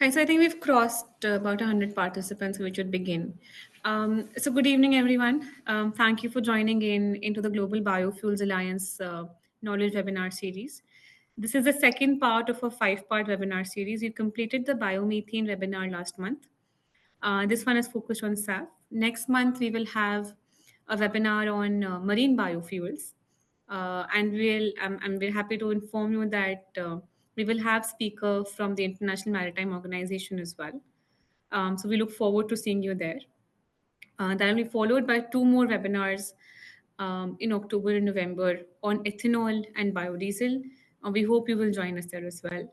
Hi, so I think we've crossed about 100 participants, so we should begin. So good evening, everyone. Thank you for joining into the Global Biofuels Alliance Knowledge Webinar Series. This is the second part of a five-part webinar series. We completed the biomethane webinar last month. This one is focused on SAF. Next month, we will have a webinar on marine biofuels. And we're happy to inform you that we will have speaker from the International Maritime Organization as well. So we look forward to seeing you there. That will be followed by two more webinars in October and November on ethanol and biodiesel. We hope you will join us there as well.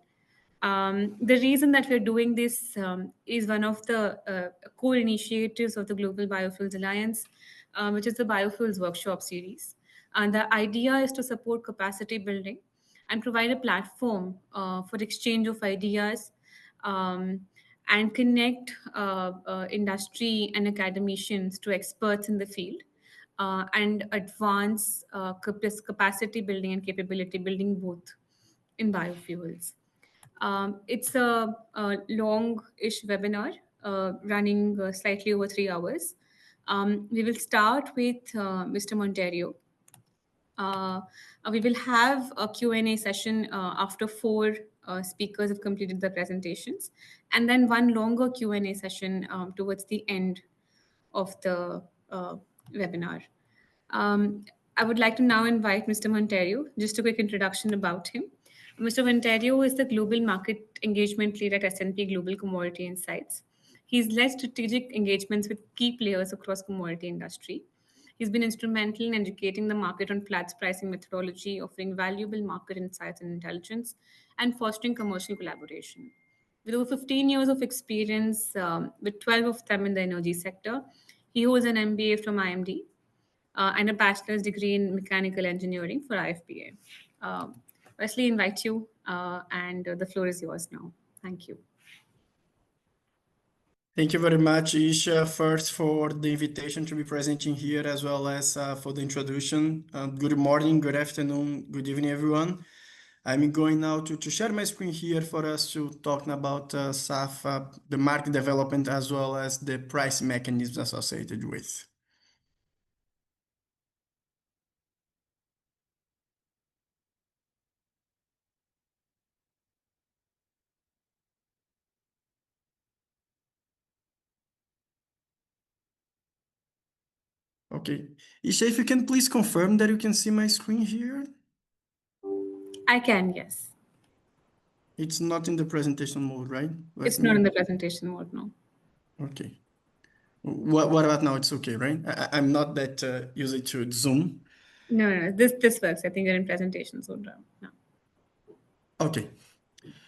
The reason that we're doing this is one of the core initiatives of the Global Biofuels Alliance, which is the Biofuels Workshop Series. And the idea is to support capacity building and provide a platform for exchange of ideas um, and connect industry and academicians to experts in the field and advance capacity building and capability building both in biofuels. It's a long-ish webinar running slightly over 3 hours. We will start with Mr. Monterio. Uh, we will have a Q&A session after four speakers have completed the presentations, and then one longer Q&A session towards the end of the webinar. Um, I would like to now invite Mr. Monterio. Just a quick introduction about him. Mr. Monterio is the Global Market Engagement Lead at S&P Global Commodity Insights. He's led strategic engagements with key players across commodity industry. He's been instrumental in educating the market on Platts pricing methodology, offering valuable market insights and intelligence, and fostering commercial collaboration. With over 15 years of experience, with 12 of them in the energy sector, he holds an MBA from IMD and a bachelor's degree in mechanical engineering for IFBA. Wesley, invite you, and the floor is yours now. Thank you. Thank you very much, Isha, first for the invitation to be presenting here, as well as for the introduction. Good morning, good afternoon, good evening, everyone. I'm going now to share my screen here for us to talk about SAF, the market development, as well as the price mechanisms associated with. Okay, Isha, if you can please confirm that you can see my screen here. I can, yes. It's not in the presentation mode, right? It's not in the presentation mode, no. Okay. What about now? It's okay, right? I'm not that used to Zoom. No. This works. I think you're in presentation mode now. Okay.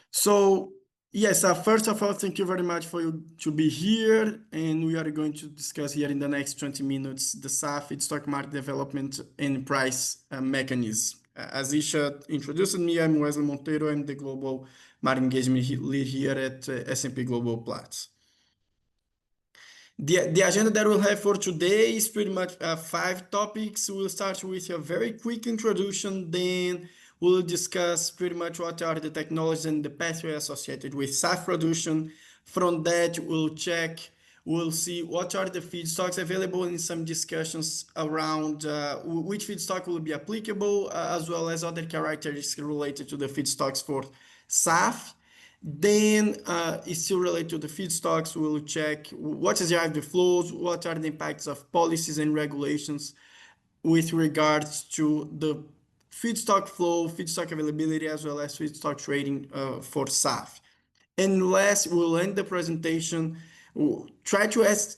So yes, first of all, thank you very much for you to be here, and we are going to discuss here in the next 20 minutes the SAF, feedstock market development and price mechanism. As Isha introduced me, I'm Wesley Monteiro. I'm the Global Market Engagement Lead here at S&P Global Platts. The agenda that we'll have for today is pretty much 5 topics. We'll start with a very quick introduction, then we'll discuss pretty much what are the technologies and the pathway associated with SAF production. From that, we'll see what are the feedstocks available in some discussions around which feedstock will be applicable, as well as other characteristics related to the feedstocks for SAF. Then, it's still related to the feedstocks. We'll check what is the flows, what are the impacts of policies and regulations with regards to the feedstock flow, feedstock availability, as well as feedstock trading for SAF. And last, we'll end the presentation. We'll try to answer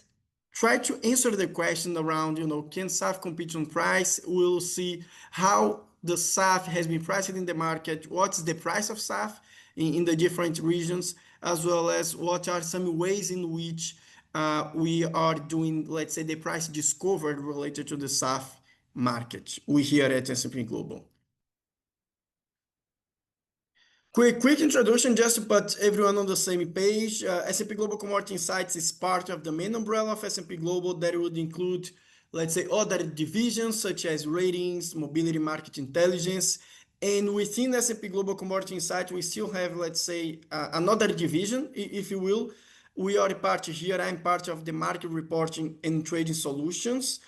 the question around, can SAF compete on price? We'll see how the SAF has been priced in the market, what's the price of SAF in the different regions, as well as what are some ways in which we are doing, let's say, the price discovered related to the SAF market. We here at S&P Global. Quick introduction, just to put everyone on the same page. S&P Global Commodity Insights is part of the main umbrella of S&P Global that would include, let's say, other divisions such as ratings, mobility, market intelligence, And within S&P Global Commodity Insights, we still have, let's say, another division, if you will. We are a part here. I'm part of the market reporting and trading solutions.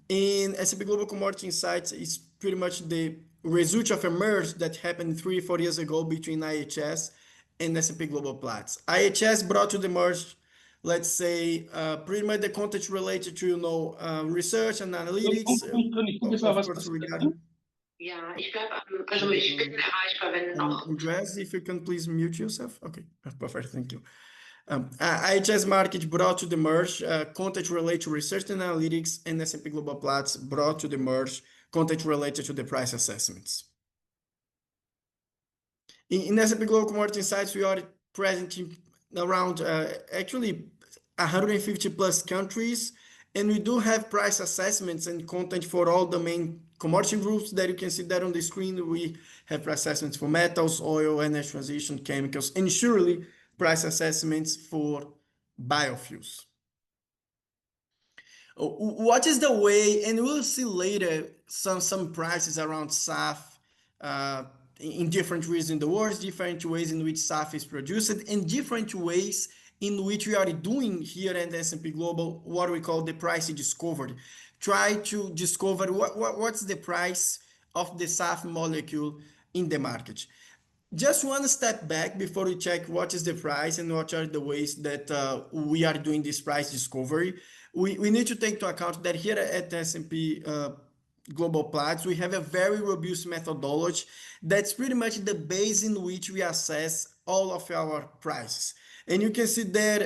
And S&P Global Commodity Insights is pretty much the result of a merge that happened 3 or 4 years ago between IHS and S&P Global Platts. IHS brought to the merge, let's say, pretty much the content related to, research and analytics, Können ich gucke jetzt mal, of was course, passiert. regarding. Ja, ich bleibe also ich bin erreichbar, wenn noch. Andreas, if you can please mute yourself. Okay, perfect, thank you. IHS Market brought to the merge content related to research and analytics, and S&P Global Platts brought to the merge content related to the price assessments. In S&P Global Commodity Insights, we are present in around actually 150 plus countries, and we do have price assessments and content for all the main commodity groups that you can see there on the screen. We have price assessments for metals, oil, energy transition, chemicals, and surely price assessments for biofuels. What is the way, and we'll see later some prices around SAF in different regions in the world, different ways in which SAF is produced, and different ways in which we are doing here at S&P Global what we call the price discovery. Try to discover what's the price of the SAF molecule in the market. Just one step back before we check what is the price and what are the ways that we are doing this price discovery. We need to take into account that here at S&P Global Platts, we have a very robust methodology that's pretty much the base in which we assess all of our prices. And you can see there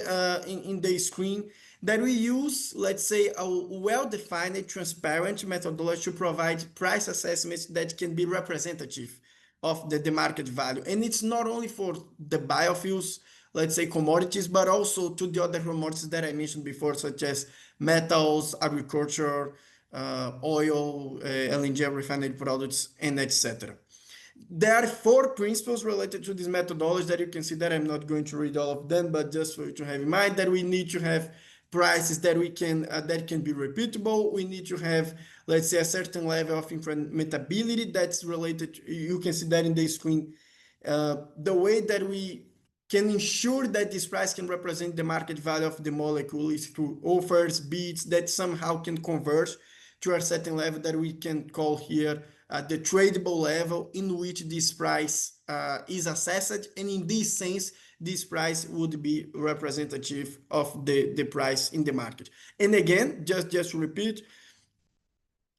in the screen that we use, let's say, a well-defined, transparent methodology to provide price assessments that can be representative of the market value. And it's not only for the biofuels, let's say commodities, but also to the other commodities that I mentioned before, such as metals, agriculture, oil, LNG, refined products, and etc. There are 4 principles related to this methodology that you can see that I'm not going to read all of them, but just for you to have in mind that we need to have prices that we can that can be repeatable. We need to have, let's say, a certain level of implementability that's related to, you can see that in the screen, the way that we can ensure that this price can represent the market value of the molecule is through offers, bids that somehow can converge to a certain level that we can call here the tradable level in which this price is assessed. And in this sense, this price would be representative of the price in the market. And again, just to repeat,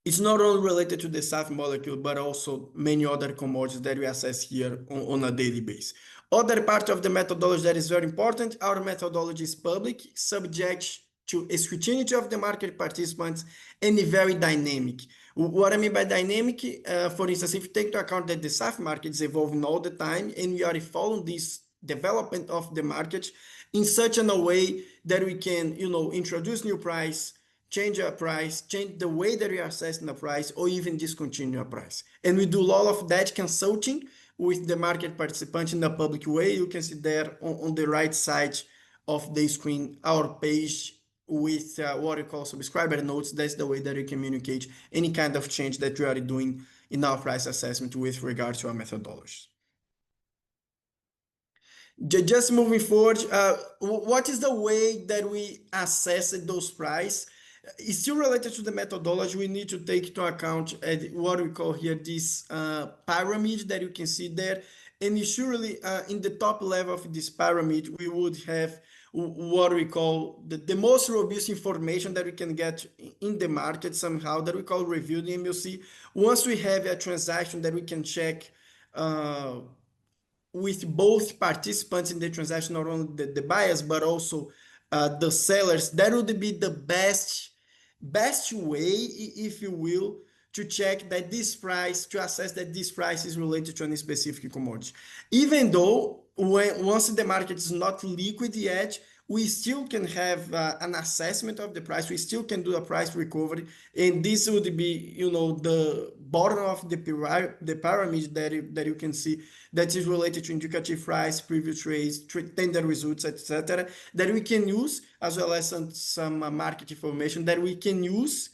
it's not only related to the SAF molecule, but also many other commodities that we assess here on a daily basis. Other part of the methodology that is very important, our methodology is public, subject to scrutiny of the market participants, and very dynamic. What I mean by dynamic, for instance, if you take into account that the SAF market is evolving all the time, and we are following this development of the market in such a way that we can, introduce new price, change our price, change the way that we are assessing the price, or even discontinue a price. And we do all of that consulting with the market participants in a public way. You can see there on the right side of the screen, our page with what we call subscriber notes. That's the way that we communicate any kind of change that we are doing in our price assessment with regard to our methodologies. Just moving forward, what is the way that we assess those prices? It's still related to the methodology. We need to take into account what we call here this pyramid that you can see there. And surely in the top level of this pyramid, we would have what we call the most robust information that we can get in the market somehow, that we call reviewed MLC. Once we have a transaction that we can check with both participants in the transaction, not only the buyers, but also the sellers, that would be the best way, if you will, to check that this price, to assess that this price is related to any specific commodity. Even though once the market is not liquid yet, we still can have an assessment of the price. We still can do a price recovery, and this would be, the bottom of the pyramid that you can see that is related to indicative price, previous trades, tender results, etc. That we can use, as well as some market information that we can use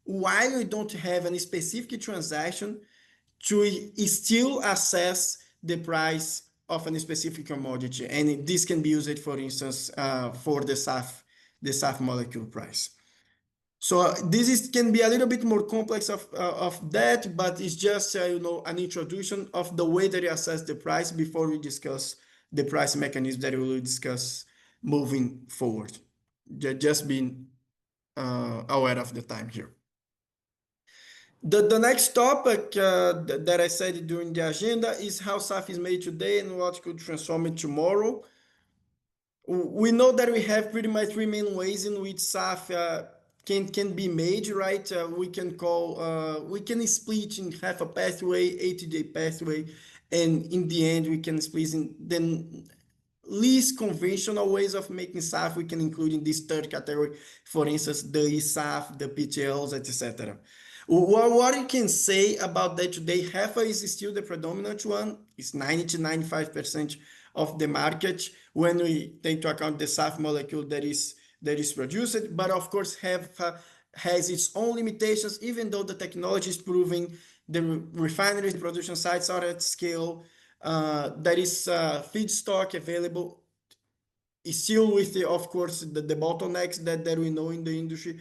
while we don't have any specific transaction to still assess the price of a specific commodity. And this can be used, for instance, for the SAF molecule price. So can be a little bit more complex of that, but it's just an introduction of the way that you assess the price before we discuss the price mechanism that we will discuss moving forward. Just being aware of the time here. The next topic that I said during the agenda is how SAF is made today and what could transform it tomorrow. We know that we have pretty much three main ways in which SAF can be made, right? We can split in half a pathway, ATJ pathway, and in the end we can split in the least conventional ways of making SAF. We can include in this third category, for instance, the eSAF, the PTLs, etc. What you can say about that today, HEFA is still the predominant one. It's 90 to 95% of the market when we take into account the SAF molecule that is produced. But of course, HEFA has its own limitations, even though the technology is proving, the refineries, the production sites are at scale. There is feedstock available. Is still with of course, the bottlenecks that we know in the industry.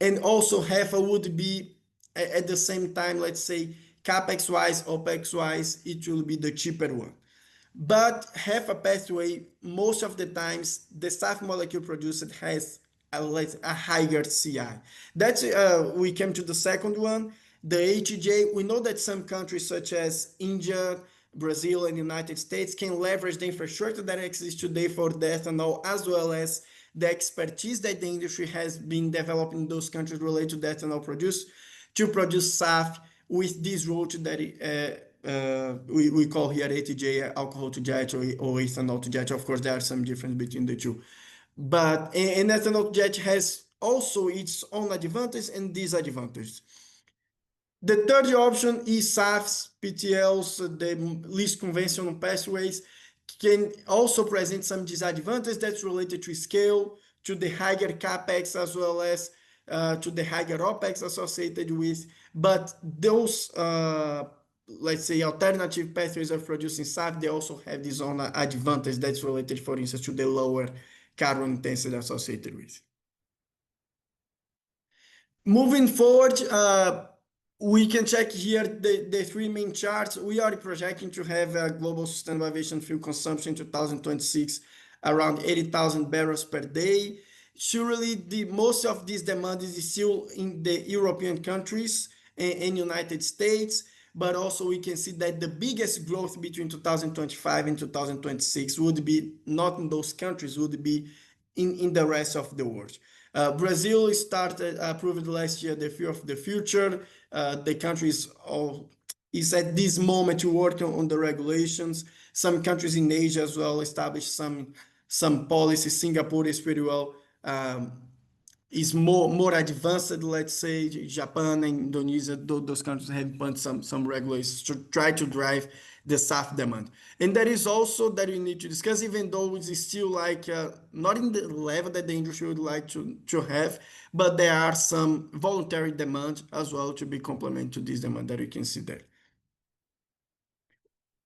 And also HEFA would be at the same time, let's say, capex wise, opex wise, it will be the cheaper one. But HEFA pathway, most of the times, the SAF molecule produced has a higher CI. That's we came to the second one, the HJ. We know that some countries such as India, Brazil, and United States can leverage the infrastructure that exists today for the ethanol, as well as the expertise that the industry has been developing in those countries related to the ethanol produce to produce SAF with this route that we call here ATJ, alcohol to jet, or ethanol to jet. Of course, there are some difference between the two. But an ethanol to jet has also its own advantages and disadvantages. The third option is SAFs, PTLs, the least conventional pathways, can also present some disadvantages that's related to scale, to the higher capex, as well as to the higher opex associated with. But those, let's say, alternative pathways of producing SAF, they also have this own advantage that's related, for instance, to the lower carbon intensity associated with. Moving forward, we can check here the three main charts. We are projecting to have a global sustainable aviation fuel consumption in 2026 around 80,000 barrels per day. Surely most of this demand is still in the European countries and United States, but also we can see that the biggest growth between 2025 and 2026 would be not in those countries, would be in the rest of the world. Brazil started approved last year the Fuel of the Future. The country is at this moment to work on the regulations. Some countries in Asia as well established some policies. Singapore is pretty well is more advanced, let's say. Japan and Indonesia, those countries have put some regulations to try to drive the SAF demand. And that is also that we need to discuss, even though it's still like not in the level that the industry would like to have, but there are some voluntary demand as well to be complement to this demand that you can see there.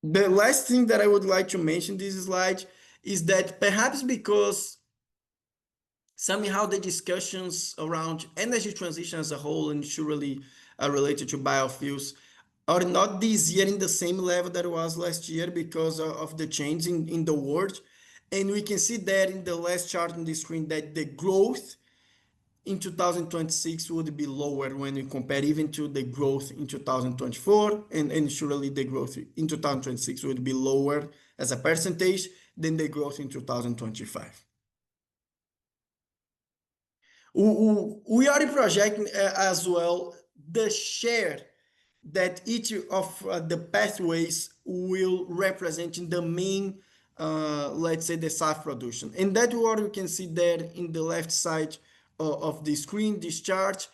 The last thing that I would like to mention this slide is that perhaps because somehow the discussions around energy transition as a whole and surely related to biofuels are not this year in the same level that it was last year because of the change in the world. And we can see that in the last chart on the screen that the growth in 2026 would be lower when we compare even to the growth in 2024, and surely the growth in 2026 would be lower as a percentage than the growth in 2025. We are projecting as well the share that each of the pathways will represent in the main, let's say, the SAF production. And that's what you can see there in the left side of the screen, this chart.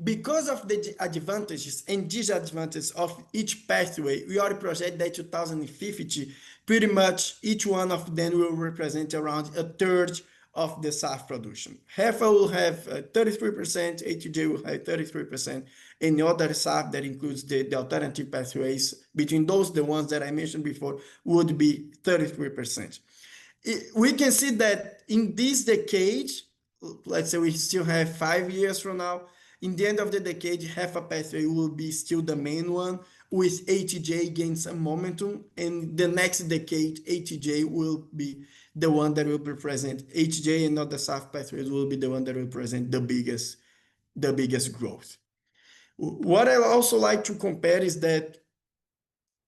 Because of the advantages and disadvantages of each pathway, we are projecting that 2050, pretty much each one of them will represent around a third of the SAF production. HEFA will have 33%, ATJ will have 33%, and the other SAF that includes the alternative pathways, between those, the ones that I mentioned before, would be 33%. We can see that in this decade, let's say we still have 5 years from now, in the end of the decade, HEFA pathway will be still the main one, with ATJ gain some momentum, and the next decade, ATJ will be the one that will represent ATJ, and not the SAF pathways will be the one that will present the biggest growth. What I also like to compare is that,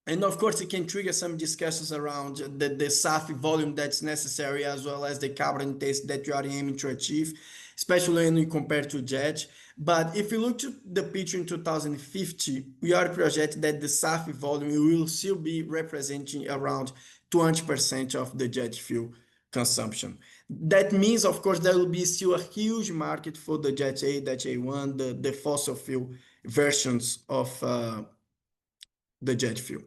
and of course, it can trigger some discussions around the SAF volume that's necessary, as well as the carbon intensity that you are aiming to achieve, especially when we compare to jet. But if you look to the picture in 2050, we are projecting that the SAF volume will still be representing around 20% of the jet fuel consumption. That means, of course, there will be still a huge market for the Jet A, Jet A1, the fossil fuel versions of the jet fuel.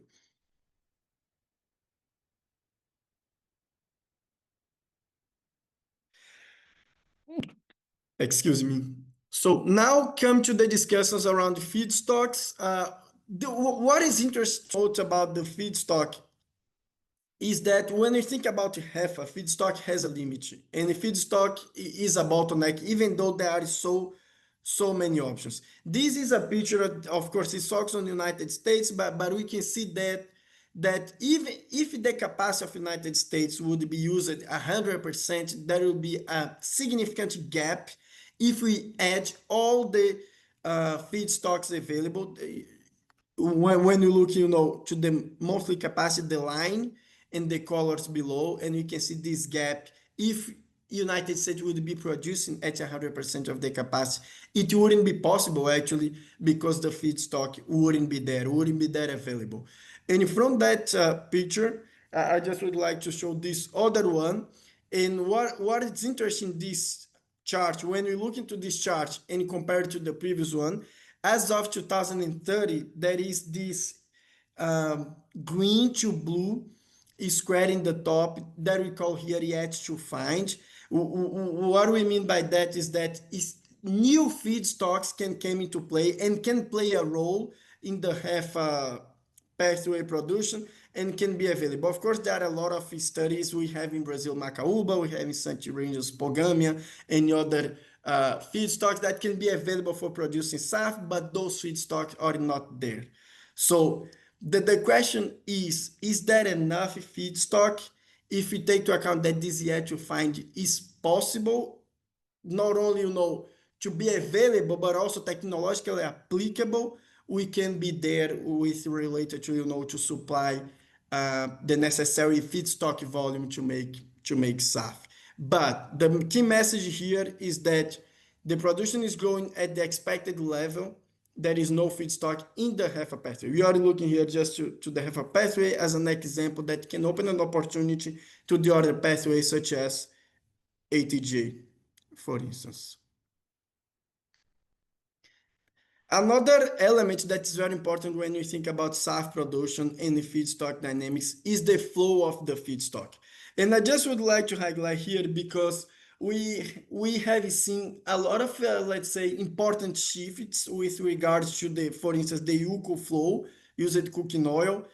Excuse me. So now come to the discussions around feedstocks. What is interesting about the feedstock is that when you think about HEFA, feedstock has a limit, and the feedstock is a bottleneck, even though there are so many options. This is a picture, of course, it's focused on the United States, but we can see that even if the capacity of the United States would be used 100%, there will be a significant gap if we add all the feedstocks available. When you look, to the monthly capacity, the line and the colors below, and you can see this gap. If United States would be producing at 100% of the capacity, it wouldn't be possible actually, because the feedstock wouldn't be there available. And from that picture, I just would like to show this other one. And what is interesting in this chart, when we look into this chart and compare it to the previous one, as of 2030, there is this green to blue square in the top that we call here yet to find. What we mean by that is that new feedstocks can come into play and can play a role in the HEFA pathway production and can be available. Of course, there are a lot of studies we have in Brazil, Macaúba, we have in Santirinhos, Pogamia, and other feedstocks that can be available for producing SAF, but those feedstocks are not there. So the question is there enough feedstock? If we take into account that this yet to find is possible, not only, to be available, but also technologically applicable, we can be there with related to, to supply the necessary feedstock volume to make SAF. But the key message here is that the production is growing at the expected level. There is no feedstock in the HEFA pathway. We are looking here just to the HEFA pathway as an example that can open an opportunity to the other pathways, such as ATJ, for instance. Another element that is very important when you think about SAF production and the feedstock dynamics is the flow of the feedstock. And I just would like to highlight here, because we have seen a lot of, let's say, important shifts with regards to for instance, the UCO flow, used cooking oil.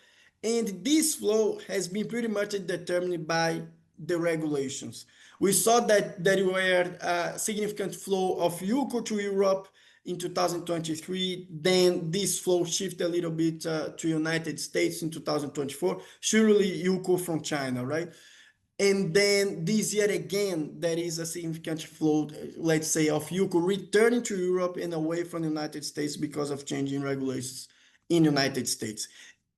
And this flow has been pretty much determined by the regulations. We saw that there were a significant flow of UCO to Europe in 2023. Then this flow shifted a little bit to United States in 2024, surely UCO from China, right? And then this year again, there is a significant flow, let's say, of UCO returning to Europe and away from the United States because of changing regulations in the United States.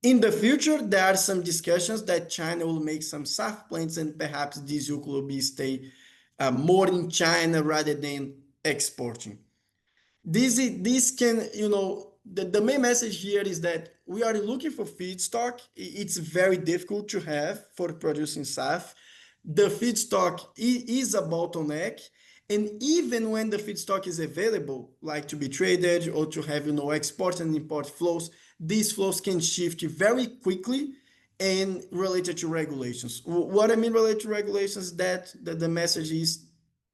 In the future, there are some discussions that China will make some SAF plants, and perhaps this UCO will stay more in China rather than exporting. This can, the main message here is that we are looking for feedstock. It's very difficult to have for producing SAF. The feedstock is a bottleneck. And even when the feedstock is available, like to be traded or to have, export and import flows, these flows can shift very quickly and related to regulations. What I mean related to regulations is that the message is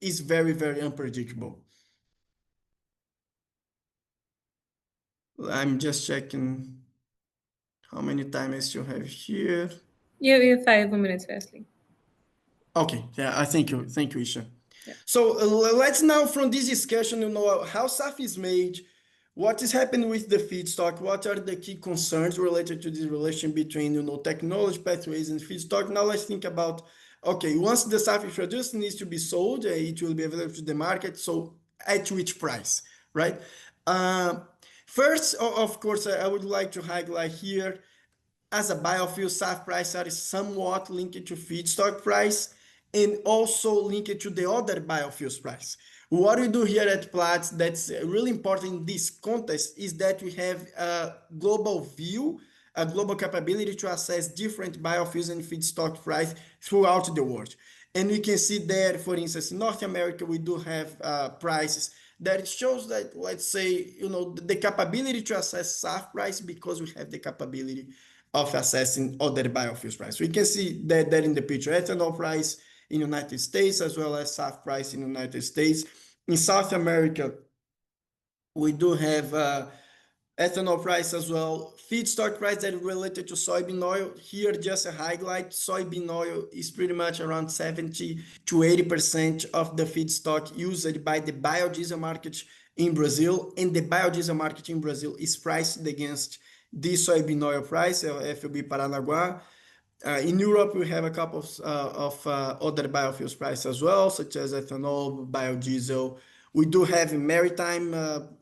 is very, very unpredictable. I'm just checking how many time I still have here. You have 5 more minutes, Wesley. Okay, yeah, thank you, Isha. Yeah. So let's now from this discussion, how SAF is made, what is happening with the feedstock, what are the key concerns related to this relation between, technology pathways and feedstock. Now let's think about, okay, once the SAF is produced, it needs to be sold, it will be available to the market. So at which price, right? First, of course, I would like to highlight here, as a biofuel, SAF price are somewhat linked to feedstock price and also linked to the other biofuels price. What we do here at Platts that's really important in this context is that we have a global view, a global capability to assess different biofuels and feedstock price throughout the world. And we can see there, for instance, in North America, we do have prices that it shows that, let's say, the capability to assess SAF price because we have the capability of assessing other biofuels price. We can see that in the picture, ethanol price in the United States, as well as SAF price in the United States. In South America, we do have ethanol price as well, feedstock price that is related to soybean oil. Here, just a highlight, soybean oil is pretty much around 70 to 80% of the feedstock used by the biodiesel market in Brazil, and the biodiesel market in Brazil is priced against the soybean oil price, FOB Paranaguá. In Europe, we have a couple of other biofuels prices as well, such as ethanol, biodiesel. We do have in maritime,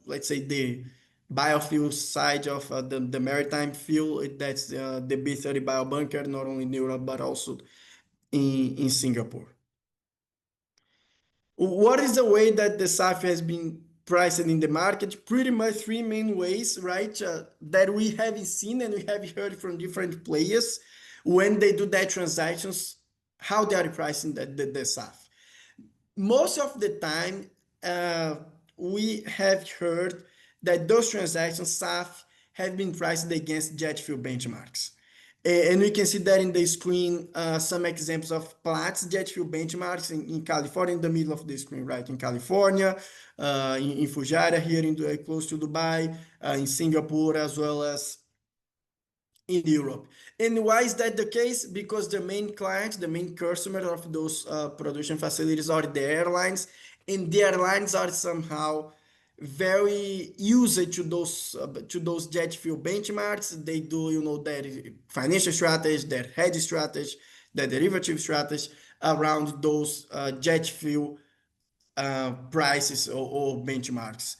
let's say the biofuel side of the maritime fuel, that's the B30 biobunker, not only in Europe, but also in Singapore. What is the way that the SAF has been priced in the market? Pretty much three main ways, right? That we have seen and we have heard from different players when they do their transactions, how they are pricing the SAF. Most of the time, we have heard that those transactions, SAF, have been priced against jet fuel benchmarks. And we can see that in the screen, some examples of Platts jet fuel benchmarks in California, in the middle of the screen, right? In California, in Fujairah here, close to Dubai, in Singapore, as well as in Europe. And why is that the case? Because the main client, the main customer of those production facilities are the airlines, and the airlines are somehow very used to those jet fuel benchmarks. They do, their financial strategy, their hedge strategy, their derivative strategy around those jet fuel prices or benchmarks.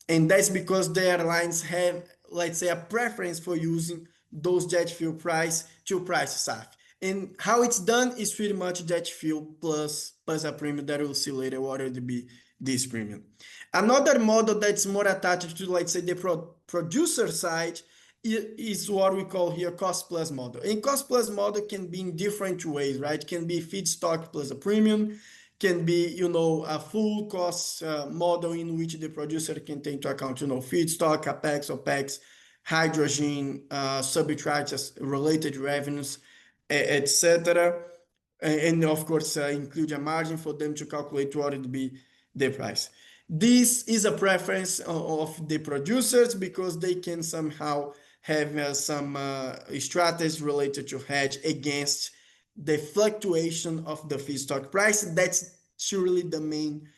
And that's because the airlines have, let's say, a preference for using those jet fuel price to price SAF. And how it's done is pretty much jet fuel plus a premium that we'll see later what would be this premium. Another model that's more attached to, let's say, the producer side is what we call here cost plus model. And cost plus model can be in different ways, right? It can be feedstock plus a premium, can be, a full cost model in which the producer can take into account, feedstock, capex, opex, hydrogen, subtracts, related revenues, etc. And of course, include a margin for them to calculate what would be the price. This is a preference of the producers because they can somehow have some strategies related to hedge against the fluctuation of the feedstock price. That's surely the main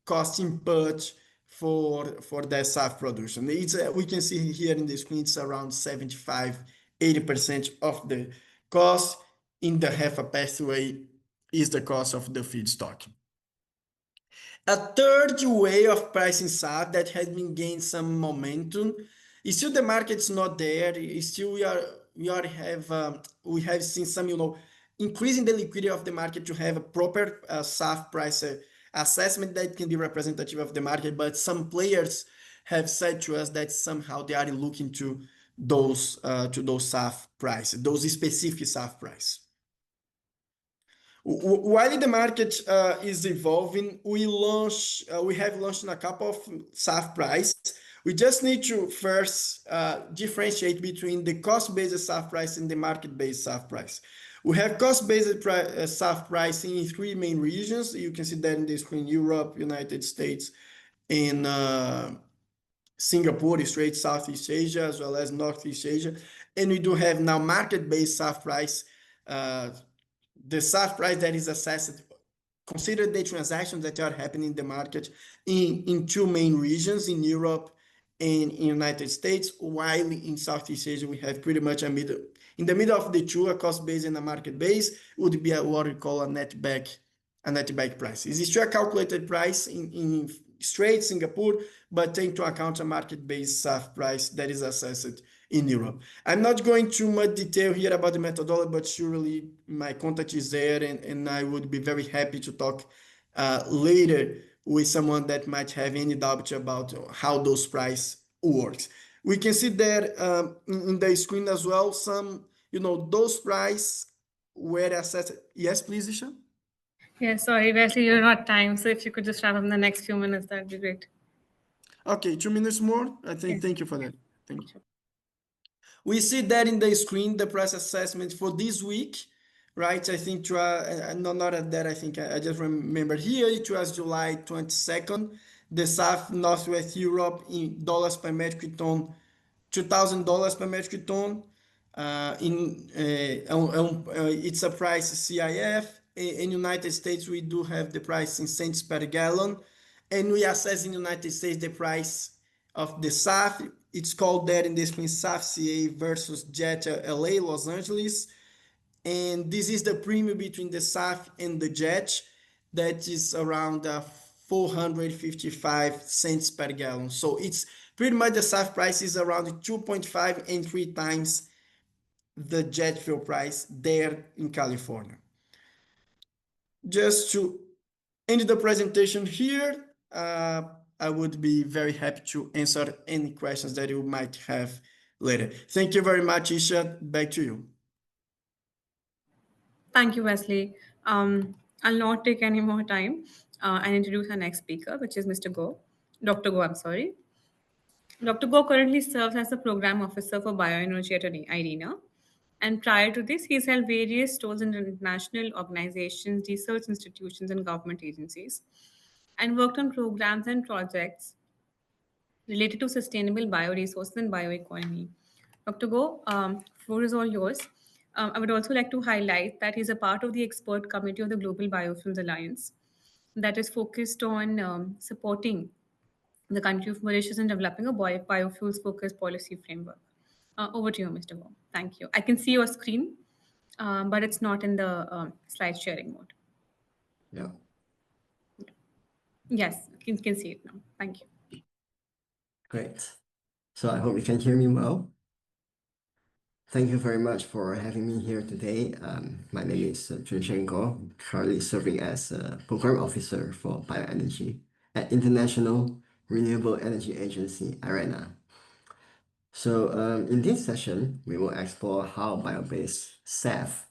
cost input for the SAF production. We can see here in the screen, it's around 75-80% of the cost. In the half a pathway is the cost of the feedstock. A third way of pricing SAF that has been gained some momentum is still the market's not there. Still we have seen some increasing the liquidity of the market to have a proper SAF price assessment that can be representative of the market. But some players have said to us that somehow they are looking to those SAF prices, those specific SAF price. While the market is evolving, we have launched a couple of SAF price. We just need to first differentiate between the cost-based SAF price and the market-based SAF price. We have cost-based SAF pricing in three main regions. You can see that in the screen: Europe, United States, and Singapore, straight Southeast Asia, as well as Northeast Asia. And we do have now market-based SAF price. The SAF price that is assessed, consider the transactions that are happening in the market in two main regions, in Europe and in United States, while in Southeast Asia we have pretty much a middle. In the middle of the two, a cost base and a market base would be what we call a netback price. It's still a calculated price in straight Singapore, but take into account a market-based SAF price that is assessed in Europe. I'm not going too much detail here about the methodology, but surely my contact is there, and I would be very happy to talk later with someone that might have any doubt about how those price works. We can see there in the screen as well, some, those price were assessed. Yes, please, Isha? Yeah, sorry, Wesley, you're not time. So if you could just wrap up in the next few minutes, that'd be great. Okay, 2 minutes more. I think. Yes. Thank you for that. Thank you. We see that in the screen, the price assessment for this week, right? I think not at that. I think I just remember here. It was July 22nd. The SAF Northwest Europe in dollars per metric ton, $2,000 per metric ton. It's a price CIF. In United States, we do have the price in cents per gallon, and we assess in United States the price of the SAF. It's called that in this screen SAF CA versus Jet LA Los Angeles, and this is the premium between the SAF and the Jet. That is around 455 cents per gallon. So it's pretty much the SAF price is around 2.5 and 3 times the jet fuel price there in California. Just to end the presentation here, I would be very happy to answer any questions that you might have later. Thank you very much, Isha. Back to you. Thank you, Wesley. I'll not take any more time and introduce our next speaker, which is Mr. Go. Dr. Go, I'm sorry. Dr. Go currently serves as the Program Officer for Bioenergy at IRENA. And prior to this, he's held various roles in international organizations, research institutions, and government agencies, and worked on programs and projects related to sustainable bioresources and bioeconomy. Dr. Go, floor is all yours. I would also like to highlight that he's a part of the expert committee of the Global Biofuels Alliance that is focused on supporting the country of Mauritius in developing a biofuels-focused policy framework. Over to you, Mr. Go. Thank you. I can see your screen, but it's not in the slide sharing mode. Yeah. Yes, you can see it now. Thank you. Great. So I hope you can hear me well. Thank you very much for having me here today. My name is Junsheng Go, currently serving as a Program Officer for Bioenergy at International Renewable Energy Agency, IRENA. So in this session, we will explore how bio-based SAF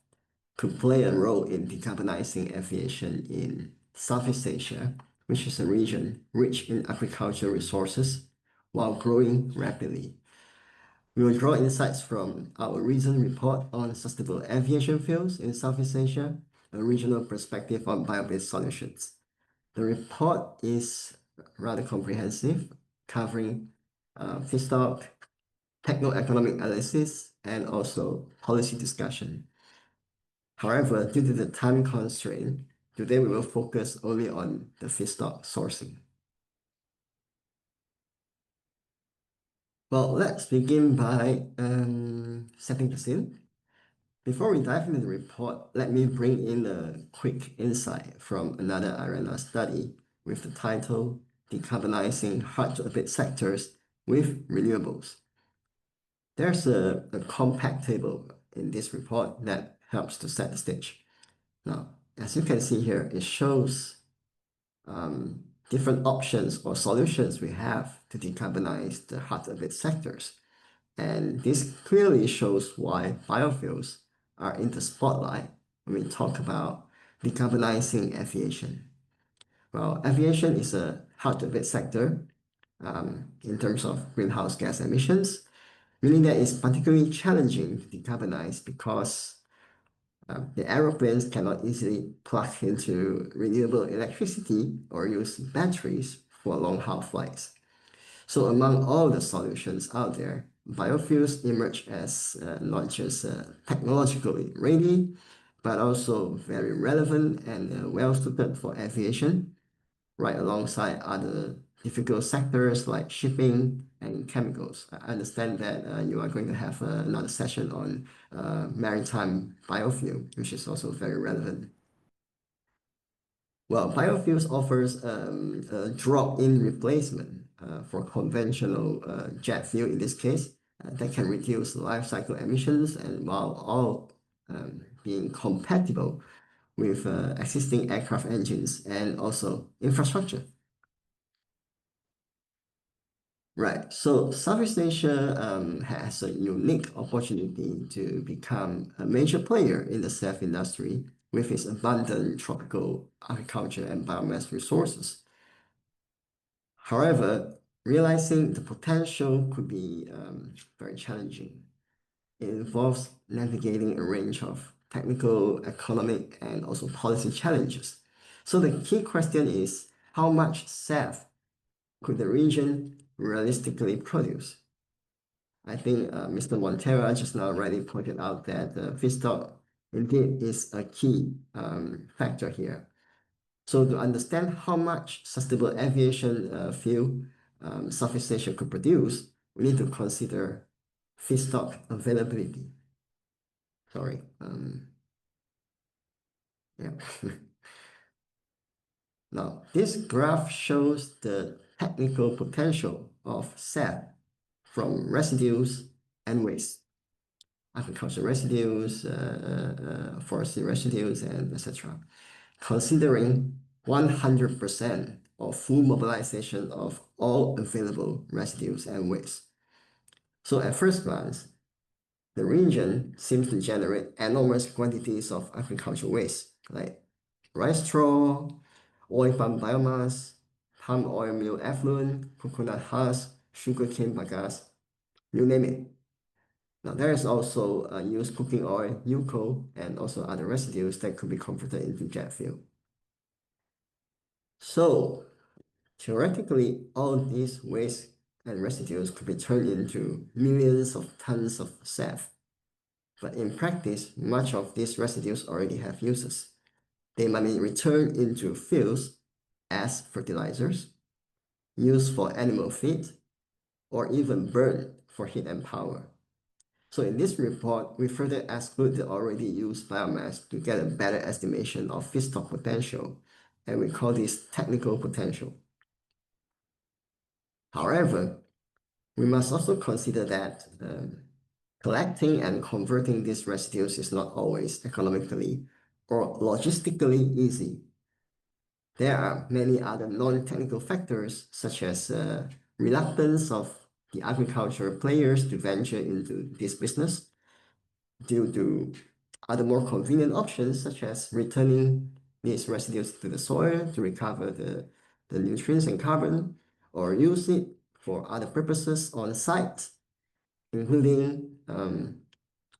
could play a role in decarbonizing aviation in Southeast Asia, which is a region rich in agricultural resources while growing rapidly. We will draw insights from our recent report on sustainable aviation fuels in Southeast Asia, a regional perspective on bio-based solutions. The report is rather comprehensive, covering feedstock, techno-economic analysis, and also policy discussion. However, due to the time constraint, today we will focus only on the feedstock sourcing. Well, let's begin by setting the scene. Before we dive into the report, let me bring in a quick insight from another IRENA study with the title Decarbonizing Hard-to-Abate Sectors with Renewables. There's a compact table in this report that helps to set the stage. Now, as you can see here, it shows different options or solutions we have to decarbonize the hard-to-abate sectors. And this clearly shows why biofuels are in the spotlight when we talk about decarbonizing aviation. Well, aviation is a hard-to-abate sector in terms of greenhouse gas emissions, meaning that it's particularly challenging to decarbonize because The aeroplanes cannot easily plug into renewable electricity or use batteries for long-haul flights. So among all the solutions out there, biofuels emerge as not just technologically ready, but also very relevant and well-suited for aviation, right alongside other difficult sectors like shipping and chemicals. I understand that you are going to have another session on maritime biofuel, which is also very relevant. Well, biofuels offers a drop-in replacement for conventional jet fuel in this case that can reduce life cycle emissions and while all being compatible with existing aircraft engines and also infrastructure. Right, so Southeast Asia has a unique opportunity to become a major player in the SAF industry with its abundant tropical agriculture and biomass resources. However, realizing the potential could be very challenging. It involves navigating a range of technical, economic, and also policy challenges. So the key question is, how much SAF could the region realistically produce? I think Mr. Montero just now already pointed out that feedstock indeed is a key factor here. So to understand how much sustainable aviation fuel Southeast Asia could produce, we need to consider feedstock availability. Sorry. Yeah. Now, this graph shows the technical potential of SAF from residues and waste, agricultural residues, forestry residues, and etc. Considering 100% of full mobilization of all available residues and waste. So at first glance, the region seems to generate enormous quantities of agricultural waste, like rice straw, oil palm biomass, palm oil meal effluent, coconut husk, sugarcane bagasse, you name it. Now there is also used cooking oil, UCO, and also other residues that could be converted into jet fuel. So theoretically, all these waste and residues could be turned into millions of tons of SAF. But in practice, much of these residues already have uses. They might be returned into fields as fertilizers, used for animal feed, or even burned for heat and power. So in this report, we further exclude the already used biomass to get a better estimation of feedstock potential, and we call this technical potential. However, we must also consider that collecting and converting these residues is not always economically or logistically easy. There are many other non-technical factors, such as reluctance of the agriculture players to venture into this business due to other more convenient options, such as returning these residues to the soil to recover the nutrients and carbon, or use it for other purposes on site, including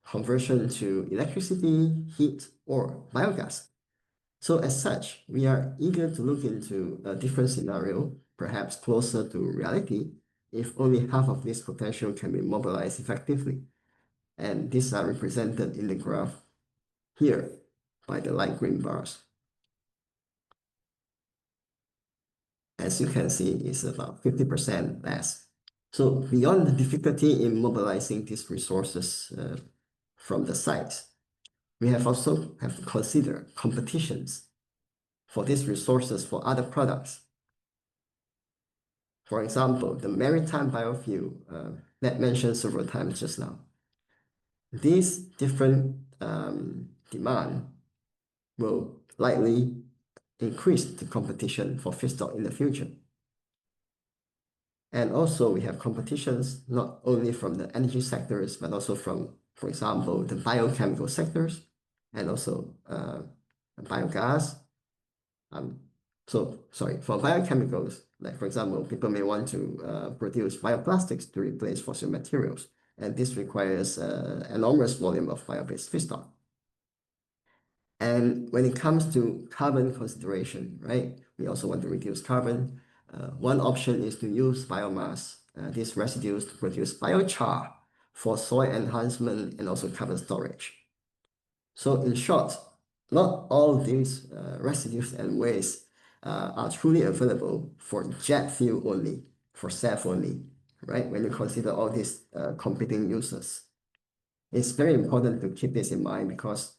conversion to electricity, heat, or biogas. So as such, we are eager to look into a different scenario, perhaps closer to reality, if only half of this potential can be mobilized effectively. And these are represented in the graph here by the light green bars. As you can see, it's about 50% less. So beyond the difficulty in mobilizing these resources from the sites, we also have to consider competitions for these resources for other products. For example, the maritime biofuel that mentioned several times just now. These different demand will likely increase the competition for feedstock in the future. And also we have competitions not only from the energy sectors, but also from, for example, the biochemical sectors and also biogas. For biochemicals, like for example, people may want to produce bioplastics to replace fossil materials, and this requires enormous volume of bio-based feedstock. And when it comes to carbon consideration, right, we also want to reduce carbon. One option is to use biomass, these residues to produce biochar for soil enhancement and also carbon storage. So in short, not all these residues and waste are truly available for jet fuel only, for SAF only, right? When you consider all these competing uses. It's very important to keep this in mind because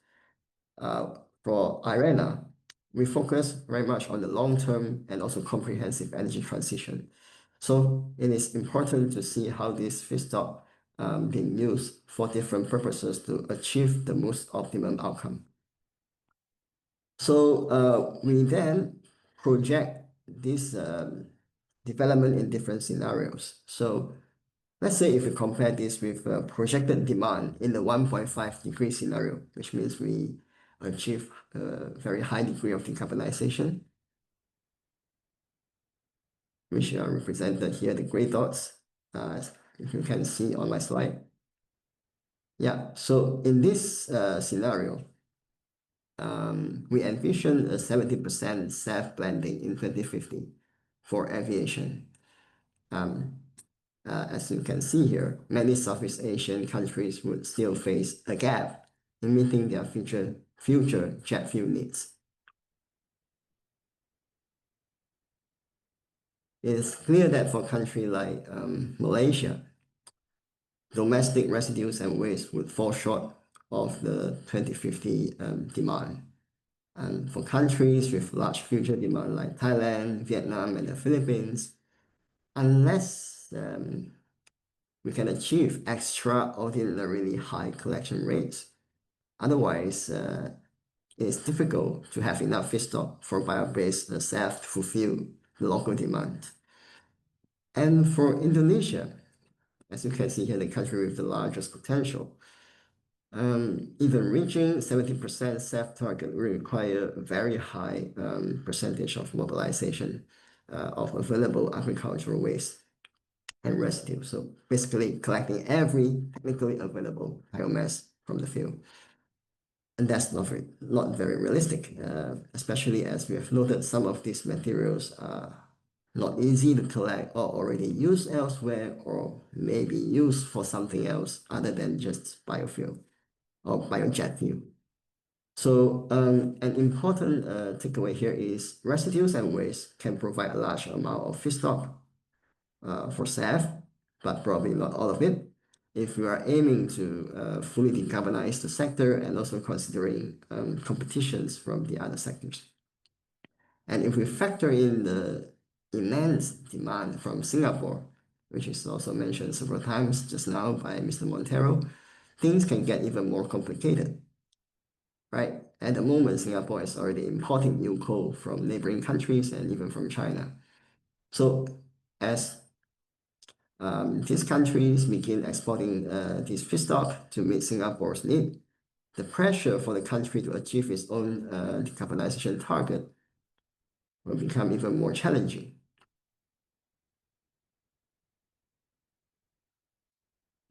for IRENA, we focus very much on the long-term and also comprehensive energy transition. So it is important to see how this feedstock being used for different purposes to achieve the most optimum outcome. So we then project this development in different scenarios. So let's say if we compare this with projected demand in the 1.5-degree scenario, which means we achieve a very high degree of decarbonization, which are represented here, the gray dots, if you can see on my slide. Yeah, so in this scenario, we envision a 70% SAF blending in 2050 for aviation. As you can see here, many Southeast Asian countries would still face a gap in meeting their future jet fuel needs. It is clear that for a country like Malaysia, domestic residues and waste would fall short of the 2050 demand. And for countries with large future demand like Thailand, Vietnam, and the Philippines, unless we can achieve extraordinarily high collection rates, otherwise it's difficult to have enough feedstock for bio-based SAF to fulfill the local demand. And for Indonesia, as you can see here, the country with the largest potential, even reaching 70% SAF target will require a very high percentage of mobilization of available agricultural waste and residue. So basically collecting every technically available biomass from the field. And that's not very realistic, especially as we have noted some of these materials are not easy to collect or already used elsewhere or maybe used for something else other than just biofuel or biojet fuel. So an important takeaway here is residues and waste can provide a large amount of feedstock for SAF, but probably not all of it, if we are aiming to fully decarbonize the sector and also considering competitions from the other sectors. And if we factor in the immense demand from Singapore, which is also mentioned several times just now by Mr. Montero, things can get even more complicated, right? At the moment, Singapore is already importing new coal from neighboring countries and even from China. So as these countries begin exporting this feedstock to meet Singapore's need, the pressure for the country to achieve its own decarbonization target will become even more challenging.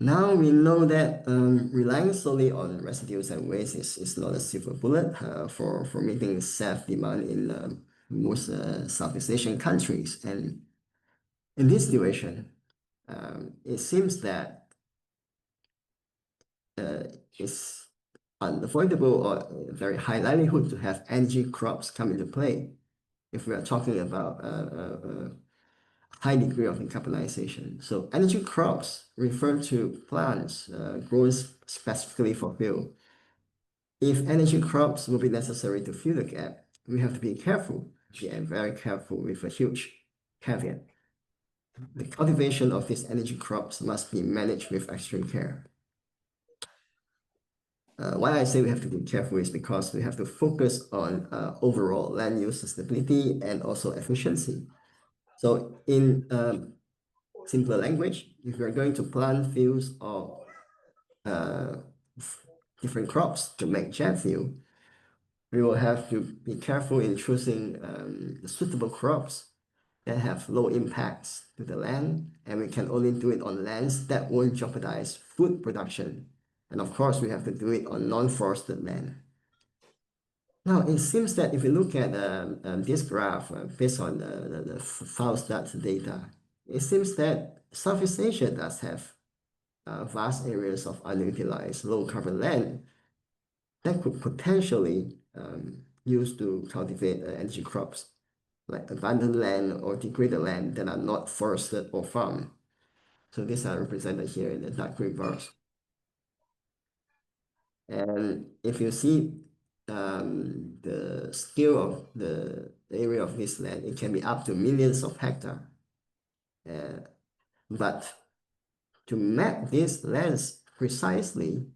Now we know that relying solely on residues and waste is not a silver bullet for meeting SAF demand in most Southeast Asian countries. And in this situation, it seems that it's unavoidable or very high likelihood to have energy crops come into play if we are talking about a high degree of decarbonization. So energy crops refer to plants grown specifically for fuel. If energy crops will be necessary to fill the gap, we have to be careful, very careful with a huge caveat. The cultivation of these energy crops must be managed with extreme care. Why I say we have to be careful is because we have to focus on overall land use sustainability and also efficiency. So in simpler language, if we're going to plant fields or different crops to make jet fuel, we will have to be careful in choosing the suitable crops that have low impacts to the land, and we can only do it on lands that won't jeopardize food production. And of course, we have to do it on non-forested land. Now, it seems that if you look at this graph based on the FAOStat data, it seems that Southeast Asia does have vast areas of underutilized low-carbon land that could potentially used to cultivate energy crops, like abandoned land or degraded land that are not forested or farmed. So these are represented here in the dark green bars. And if you see the scale of the area of this land, it can be up to millions of hectares. But to map these lands precisely,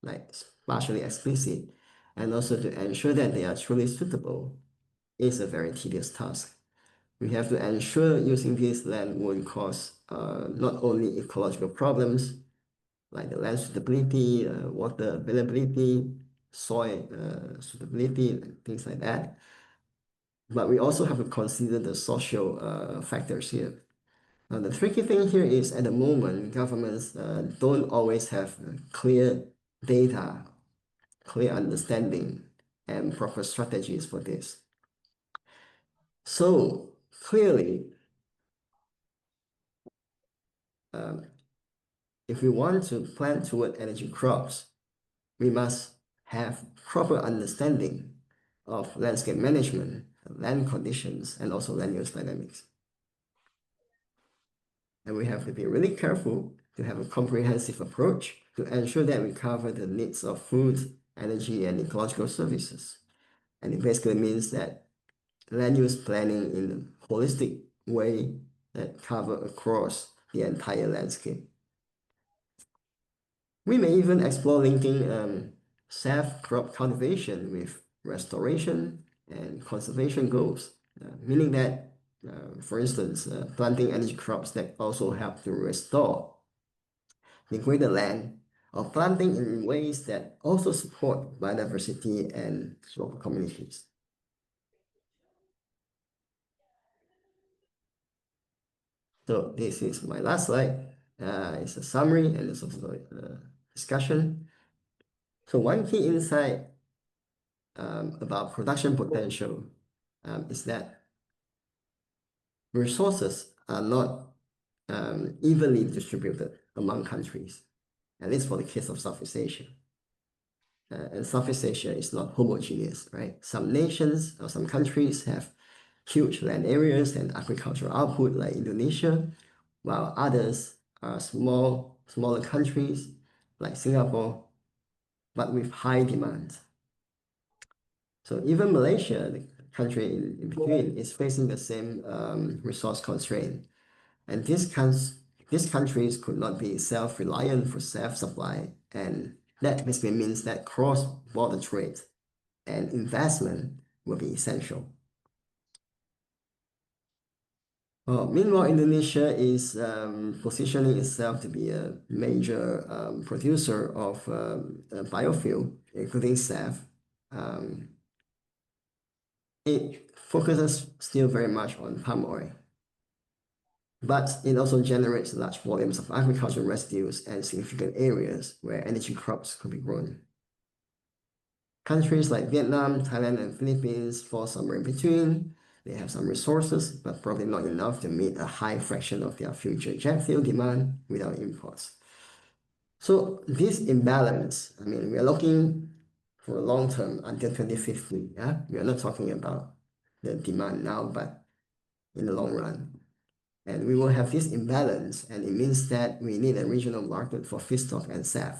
like partially explicit, and also to ensure that they are truly suitable, is a very tedious task. We have to ensure using this land won't cause not only ecological problems, like the land suitability, water availability, soil suitability, things like that. But we also have to consider the social factors here. Now, the tricky thing here is at the moment, governments don't always have clear data, clear understanding, and proper strategies for this. So clearly, if we want to plan toward energy crops, we must have proper understanding of landscape management, land conditions, and also land use dynamics. And we have to be really careful to have a comprehensive approach to ensure that we cover the needs of food, energy, and ecological services. And it basically means that land use planning in a holistic way that cover across the entire landscape. We may even explore linking SAF crop cultivation with restoration and conservation goals, meaning that, for instance, planting energy crops that also help to restore degraded land, or planting in ways that also support biodiversity and local communities. So this is my last slide. It's a summary and it's also a discussion. So one key insight about production potential is that resources are not evenly distributed among countries, at least for the case of Southeast Asia. And Southeast Asia is not homogeneous, right? Some nations or some countries have huge land areas and agricultural output like Indonesia, while others are smaller countries like Singapore, but with high demand. So even Malaysia, the country in between, is facing the same resource constraint. And these countries could not be self-reliant for self-supply. And that basically means that cross-border trade and investment will be essential. Meanwhile, Indonesia is positioning itself to be a major producer of biofuel, including SAF. It focuses still very much on palm oil, but it also generates large volumes of agricultural residues and significant areas where energy crops could be grown. Countries like Vietnam, Thailand, and Philippines fall somewhere in between. They have some resources, but probably not enough to meet a high fraction of their future jet fuel demand without imports. So this imbalance, I mean, we are looking for a long term until 2050. Yeah? We are not talking about the demand now, but in the long run. And we will have this imbalance, and it means that we need a regional market for feedstock and SAF.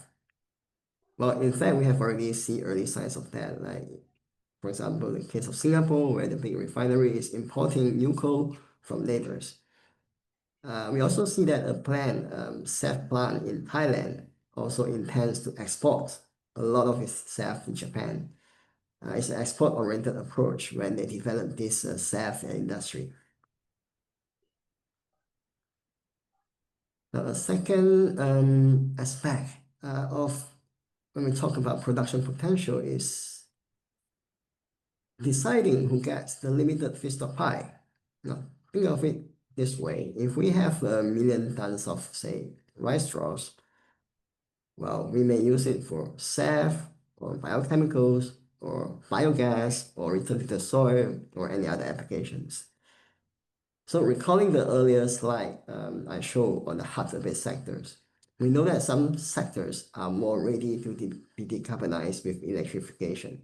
Well, in fact, we have already seen early signs of that, like, for example, the case of Singapore, where the big refinery is importing new coal from neighbors. We also see that a planned SAF plant in Thailand also intends to export a lot of its SAF to Japan. It's an export-oriented approach when they develop this SAF industry. Now, a second aspect of when we talk about production potential is deciding who gets the limited feedstock pie. Now, think of it this way. If we have 1,000,000 tons of, say, rice straws, well, we may use it for SAF or biochemicals or biogas, or return to the soil, or any other applications. So recalling the earlier slide I showed on the hard-to-abate sectors, we know that some sectors are more ready to be decarbonized with electrification,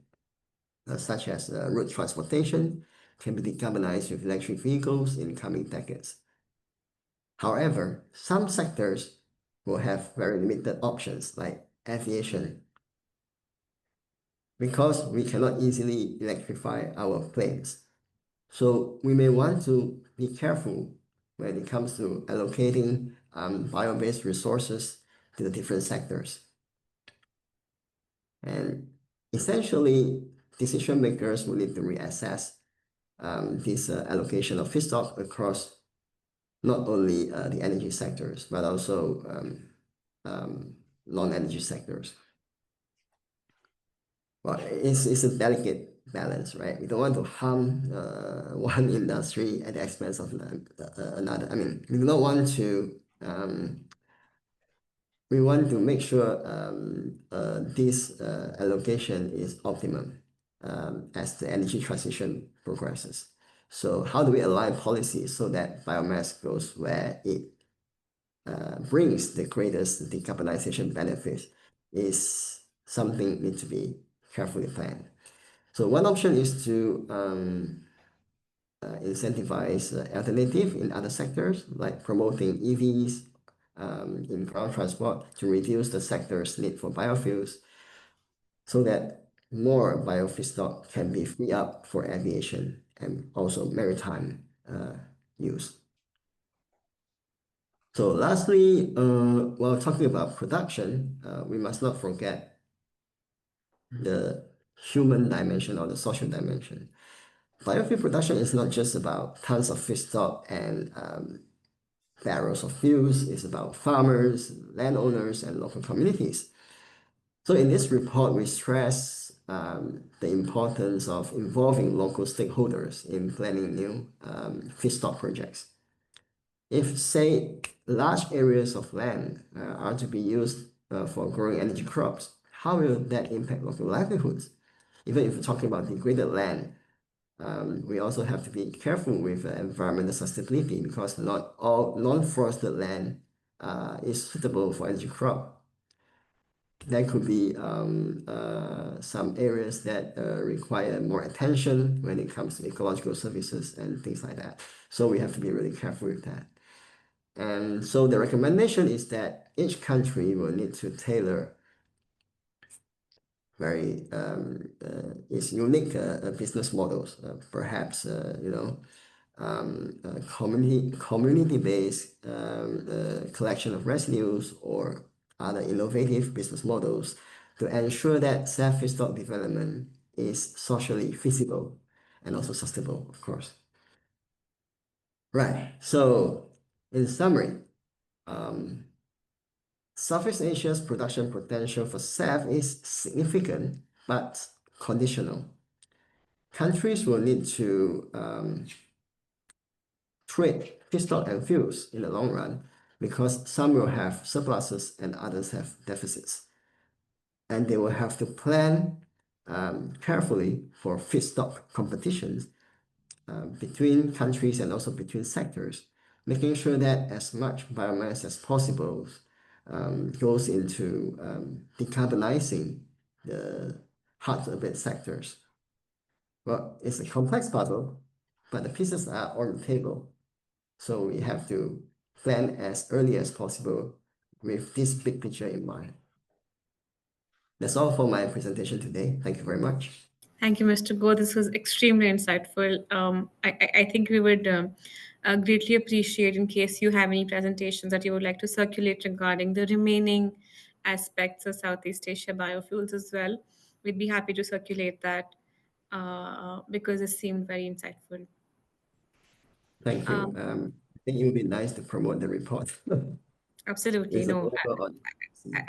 such as road transportation can be decarbonized with electric vehicles in coming decades. However, some sectors will have very limited options, like aviation, because we cannot easily electrify our planes. So we may want to be careful when it comes to allocating bio-based resources to the different sectors. And essentially, decision makers will need to reassess this allocation of feedstock across not only the energy sectors, but also non-energy sectors. Well, it's a delicate balance, right? We don't want to harm one industry at the expense of another. I mean, we don't want to. We want to make sure this allocation is optimum as the energy transition progresses. So how do we align policies so that biomass goes where it brings the greatest decarbonization benefits is something need to be carefully planned. So one option is to incentivize alternative in other sectors, like promoting EVs in ground transport to reduce the sector's need for biofuels, so that more biofeedstock can be freed up for aviation and also maritime use. So lastly, while talking about production, we must not forget the human dimension or the social dimension. Biofuel production is not just about tons of feedstock and barrels of fuels. It's about farmers, landowners, and local communities. So in this report, we stress the importance of involving local stakeholders in planning new feedstock projects. If, say, large areas of land are to be used for growing energy crops, how will that impact local livelihoods? Even if we're talking about degraded land, we also have to be careful with environmental sustainability, because not all non-forested land is suitable for energy crop. There could be some areas that require more attention when it comes to ecological services and things like that. So we have to be really careful with that. And so the recommendation is that each country will need to tailor very its unique business models. Perhaps community-based collection of residues or other innovative business models to ensure that SAF feedstock development is socially feasible and also sustainable, of course. Right. So, in summary, Southeast Asia's production potential for SAF is significant but conditional. Countries will need to trade feedstock and fuels in the long run, because some will have surpluses and others have deficits. And they will have to plan carefully for feedstock competitions between countries and also between sectors, making sure that as much biomass as possible goes into decarbonizing the hard-to-abate sectors. Well, it's a complex puzzle, but the pieces are on the table. So we have to plan as early as possible with this big picture in mind. That's all for my presentation today. Thank you very much. Thank you, Mr. Go. This was extremely insightful. I think we would greatly appreciate in case you have any presentations that you would like to circulate regarding the remaining aspects of Southeast Asia biofuels as well. We'd be happy to circulate that because it seemed very insightful. Thank you. I think it would be nice to promote the report. Absolutely. It's No, available on.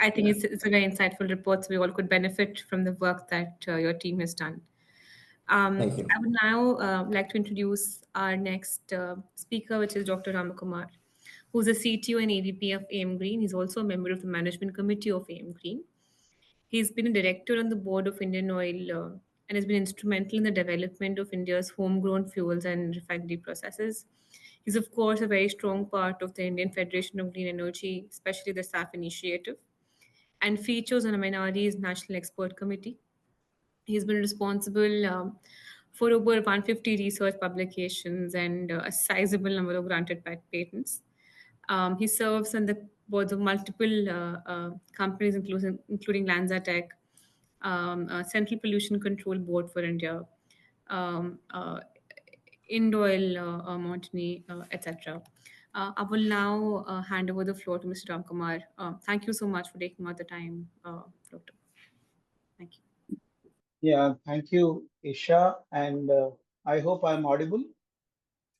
I think Yeah. it's a very insightful report, so we all could benefit from the work that your team has done. Thank you. I would now like to introduce our next speaker, which is Dr. Ramakumar, who's a CTO and AVP of AM Green. He's also a member of the management committee of AM Green. He's been a director on the board of Indian Oil and has been instrumental in the development of India's homegrown fuels and refinery processes. He's, of course, a very strong part of the Indian Federation of Green Energy, especially the SAF initiative, and features on MNRE's National Expert Committee. He's been responsible for over 150 research publications and a sizable number of granted patents. He serves on the boards of multiple companies, including Lanza Central Pollution Control Board for India, um, uh, Indoil Montany, etc. I will now hand over the floor to Mr. Ramkumar. Thank you so much for taking out the time, Doctor. Thank you. Yeah, thank you, Isha, and I hope I'm audible.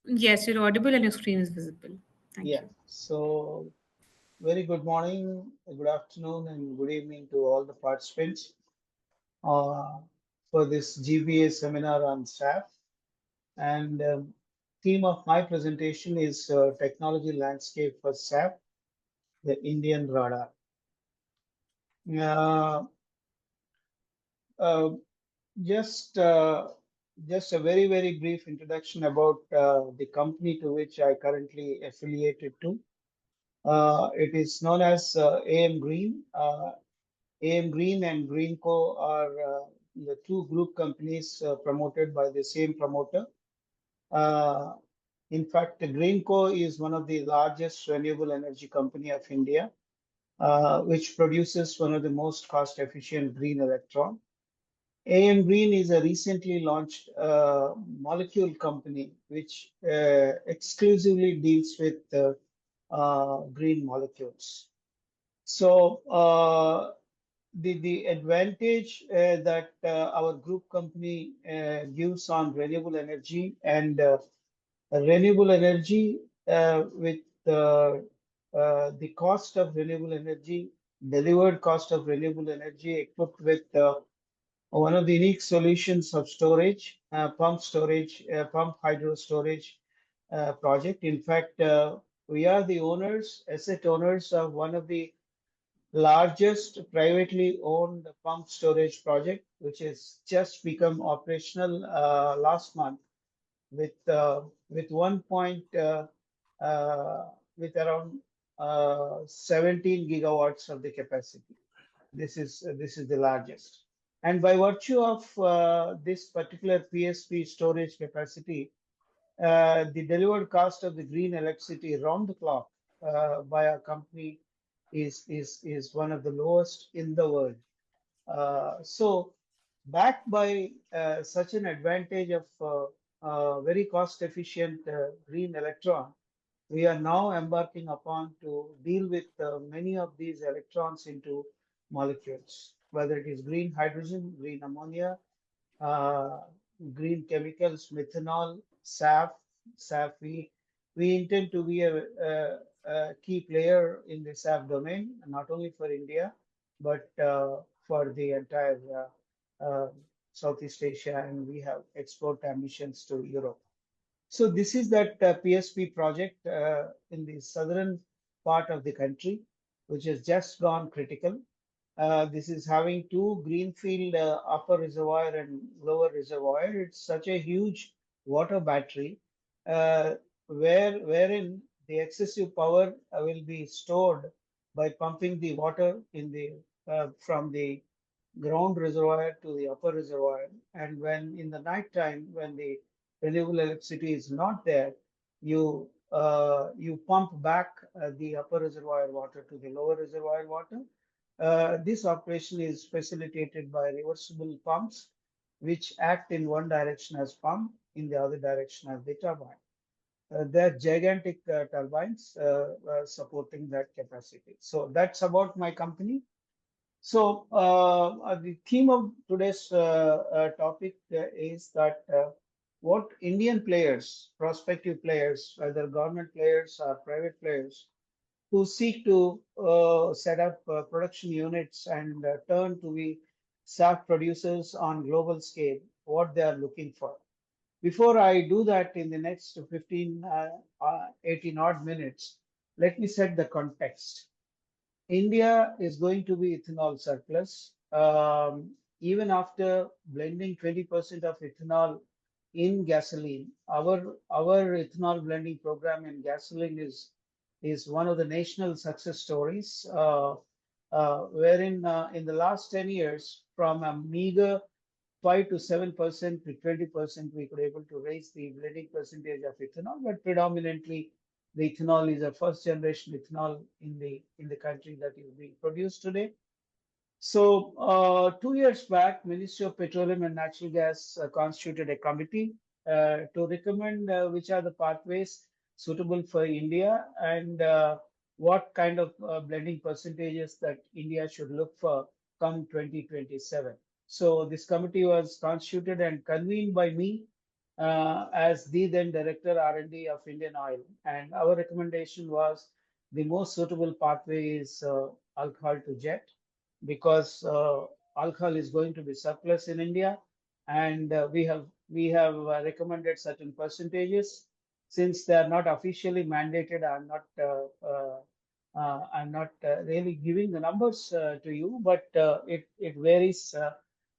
Yes, you're audible and your screen is visible. Thank Yeah, you. so very good morning, good afternoon, and good evening to all the participants uh, for this GBA seminar on SAF. And theme of my presentation is technology landscape for SAF, the Indian radar. Uh, uh, just just a very brief introduction about the company to which I currently affiliated to. It is known as AM Green. AM Green and Greenco are the two group companies promoted by the same promoter. Uh, in fact, Greenco is one of the largest renewable energy company of India, which produces one of the most cost-efficient green electron. AM Green is a recently launched molecule company which exclusively deals with green molecules. So the advantage that our group company gives on renewable energy with the cost of renewable energy, delivered cost of renewable energy equipped with one of the unique solutions of storage, pump hydro storage project. In fact, we are the asset owners of one of the largest privately owned pump storage project, which has just become operational last month with 1 with around 17 gigawatts of the capacity. This is the largest. And by virtue of this particular PSP storage capacity, the delivered cost of the green electricity round the clock by our company is one of the lowest in the world. So, backed by such an advantage of very cost efficient green electron, we are now embarking upon to deal with many of these electrons into molecules, whether it is green hydrogen, green ammonia, uh, green chemicals, methanol, SAF. We intend to be a key player in the SAF domain, not only for India, but for the entire Southeast Asia, and we have export ambitions to Europe. So this is that PSP project in the southern part of the country, which has just gone critical. This is having two greenfield upper reservoir and lower reservoir. It's such a huge water battery uh, wherein the excessive power will be stored by pumping the water in the from the ground reservoir to the upper reservoir. And when in the night time, when the renewable electricity is not there, you pump back the upper reservoir water to the lower reservoir water. This operation is facilitated by reversible pumps, which act in one direction as pump, in the other direction as the turbine. They're gigantic turbines supporting that capacity. So that's about my company. So the theme of today's topic is that what Indian players, prospective players, whether government players or private players, who seek to set up production units and turn to be SAF producers on global scale, what they are looking for. Before I do that in the next 18 odd minutes, let me set the context. India is going to be ethanol surplus. even after blending 20% of ethanol in gasoline, our ethanol blending program in gasoline is one of the national success stories, wherein in the last 10 years, from a meager 5 to 7% to 20%, we could able to raise the blending percentage of ethanol, but predominantly the ethanol is a first generation ethanol in the country that is being produced today. So 2 years back, Ministry of Petroleum and Natural Gas constituted a committee to recommend which are the pathways suitable for India and what kind of blending percentages that India should look for come 2027. So this committee was constituted and convened by me as the then Director R&D of Indian Oil. And our recommendation was the most suitable pathway is alcohol to jet because alcohol is going to be surplus in India, and we have recommended certain percentages. Since they are not officially mandated, I'm not really giving the numbers to you, but it varies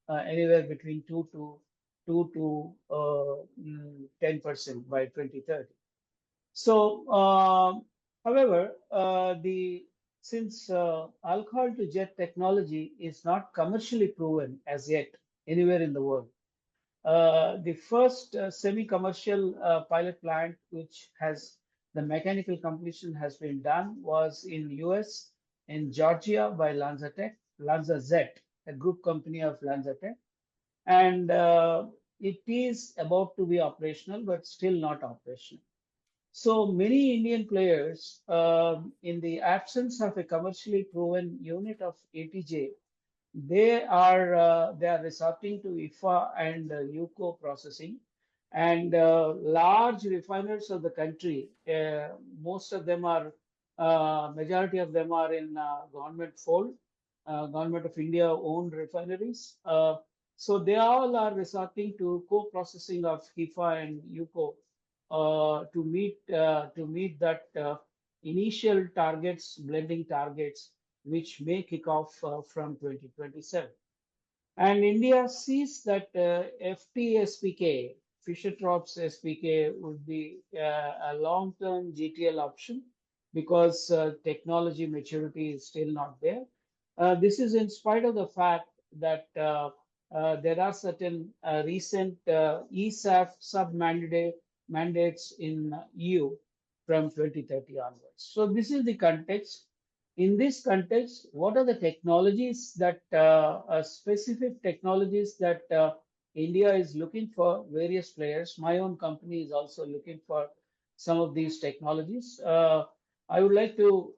anywhere between 10% by 2030. So, however, the since alcohol to jet technology is not commercially proven as yet anywhere in the world, the first semi-commercial pilot plant, which has the mechanical completion has been done, was in US in Georgia by LanzaZ, a group company of LanzaTech, and it is about to be operational, but still not operational. So many Indian players, in the absence of a commercially proven unit of ATJ, they are resorting to IFA and UCO processing, and large refiners of the country. Most of them are, majority of them are in government fold, government of India owned refineries. So they all are resorting to co-processing of HIFA and UCO to meet that initial targets, blending targets, which may kick off from 2027. And India sees that FTSPK, Fischer-Tropsch SPK, would be a long-term GTL option because technology maturity is still not there. This is in spite of the fact that there are certain recent ESAF mandates in EU from 2030 onwards. So this is the context. In this context, what are the technologies that specific technologies that India is looking for? Various players. My own company is also looking for some of these technologies. I would like to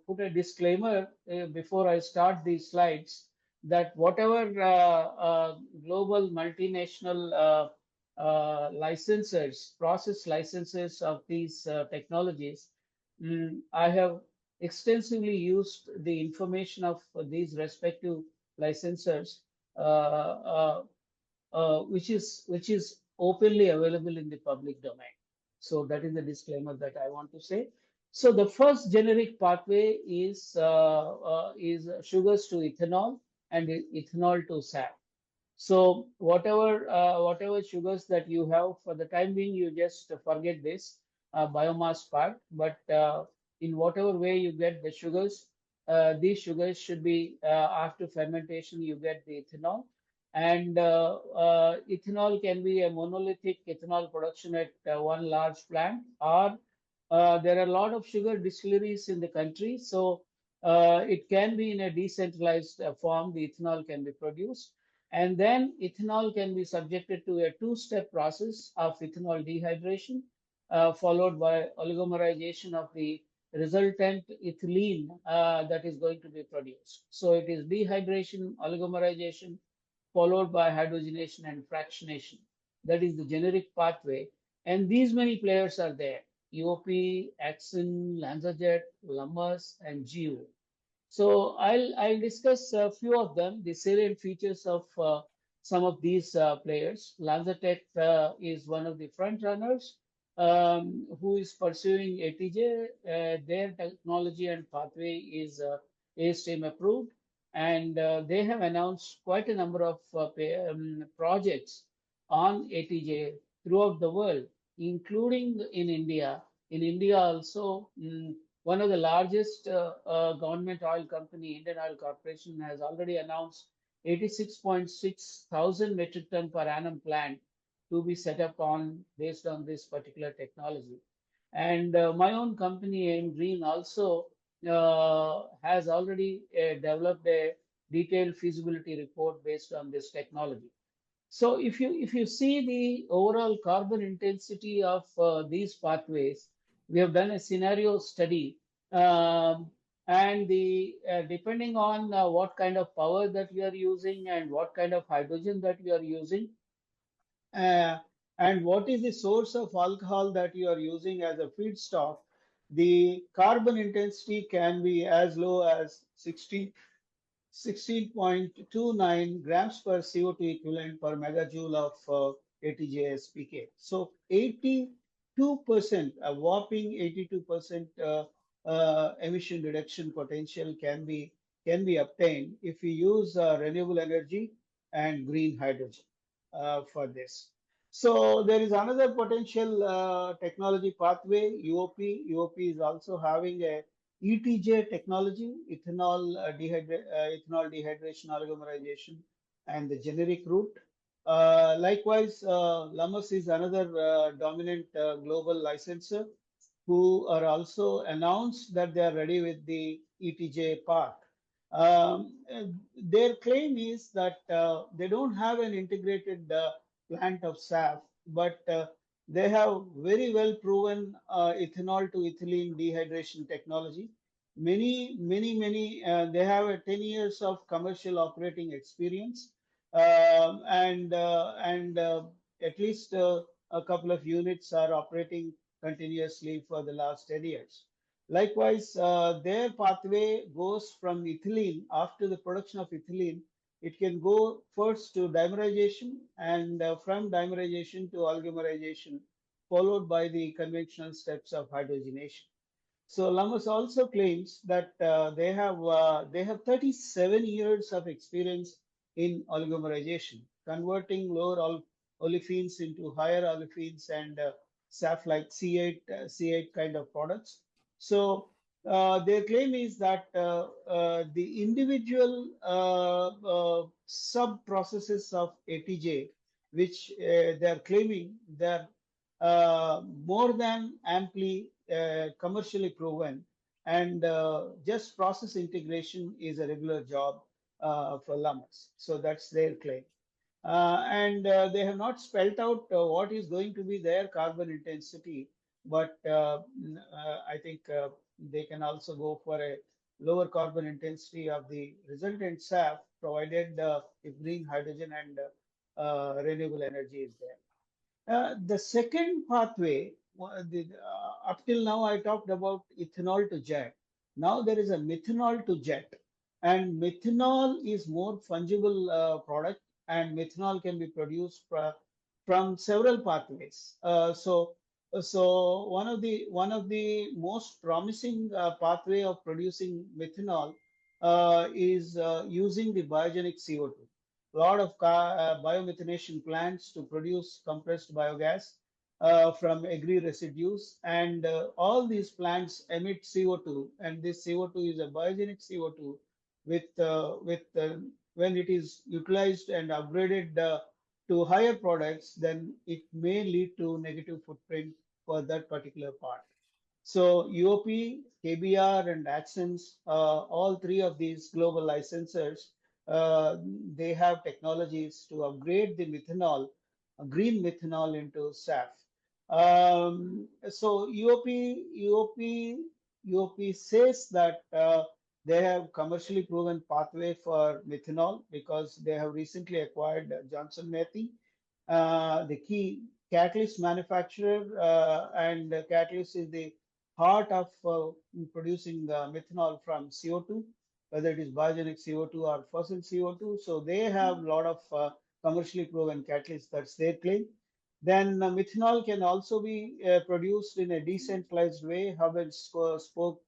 put a disclaimer before I start these slides that whatever global multinational licensors, process licenses of these technologies, I have extensively used the information of these respective licensors, which is openly available in the public domain. So that is the disclaimer that I want to say. So the first generic pathway is sugars to ethanol and ethanol to SAF. So whatever sugars that you have, for the time being, you just forget this biomass part. But in whatever way you get the sugars, these sugars should be after fermentation you get the ethanol, and ethanol can be a monolithic ethanol production at one large plant, or there are a lot of sugar distilleries in the country, so it can be in a decentralized form. The ethanol can be produced, and then ethanol can be subjected to a two-step process of ethanol dehydration, followed by oligomerization of the resultant ethylene that is going to be produced. So it is dehydration, oligomerization, followed by hydrogenation and fractionation. That is the generic pathway. And these many players are there: EOP, Axon, LanzaJet, Lummus, and GU. So I'll discuss a few of them, the salient features of some of these players. LanzaTech is one of the front runners who is pursuing ATJ. Their technology and pathway is ASTM approved. and they have announced quite a number of projects on ATJ throughout the world, including in India. In India also, one of the largest government oil company, Indian Oil Corporation, has already announced 86.6 thousand metric ton per annum plant to be set up on based on this particular technology. And my own company, AIM Green, also has already developed a detailed feasibility report based on this technology. So if you see the overall carbon intensity of these pathways, we have done a scenario study, and the depending on what kind of power that we are using and what kind of hydrogen that we are using, uh, and what is the source of alcohol that you are using as a feedstock, the carbon intensity can be as low as 16.29 grams per CO2 equivalent per megajoule of ATJ-SPK. So 82%, a whopping 82% emission reduction potential can be obtained if we use renewable energy and green hydrogen for this. So there is another potential technology pathway, UOP. UOP is also having a ETJ technology, ethanol dehydration oligomerization, and the generic route. Likewise, Lummus is another dominant global licensor who are also announced that they are ready with the ETJ part. Their claim is that they don't have an integrated plant of SAF, but they have very well proven ethanol to ethylene dehydration technology. Many, they have a 10 years of commercial operating experience, and at least a couple of units are operating continuously for the last 10 years. Likewise, their pathway goes from ethylene. After the production of ethylene, it can go first to dimerization, and from dimerization to oligomerization, followed by the conventional steps of hydrogenation. So Lummus also claims that they have 37 years of experience in oligomerization, converting lower olefins into higher olefins and SAF like C8 kind of products. So their claim is that the individual sub processes of ATJ, which they are claiming they're more than amply commercially proven, and just process integration is a regular job for Lummus. So that's their claim. And they have not spelled out what is going to be their carbon intensity, but I think they can also go for a lower carbon intensity of the resultant SAF, provided if green hydrogen and renewable energy is there. The second pathway, up till now, I talked about ethanol to jet. Now there is a methanol to jet, and methanol is more fungible product, and methanol can be produced from several pathways. So one of the most promising pathway of producing methanol is using the biogenic CO2. A lot of biomethanation plants to produce compressed biogas from agri residues, and all these plants emit CO2, and this CO2 is a biogenic CO2 with when it is utilized and upgraded to higher products, then it may lead to negative footprint for that particular part. So UOP, KBR, and Axens, all three of these global licensors, they have technologies to upgrade the methanol, green methanol, into SAF. So UOP says that they have commercially proven pathway for methanol because they have recently acquired Johnson Matthey, the key catalyst manufacturer, and catalyst is the heart of producing methanol from CO2, whether it is biogenic CO2 or fossil CO2. So they have a lot of commercially proven catalysts. That's their claim. Then methanol can also be produced in a decentralized way, hub and spoke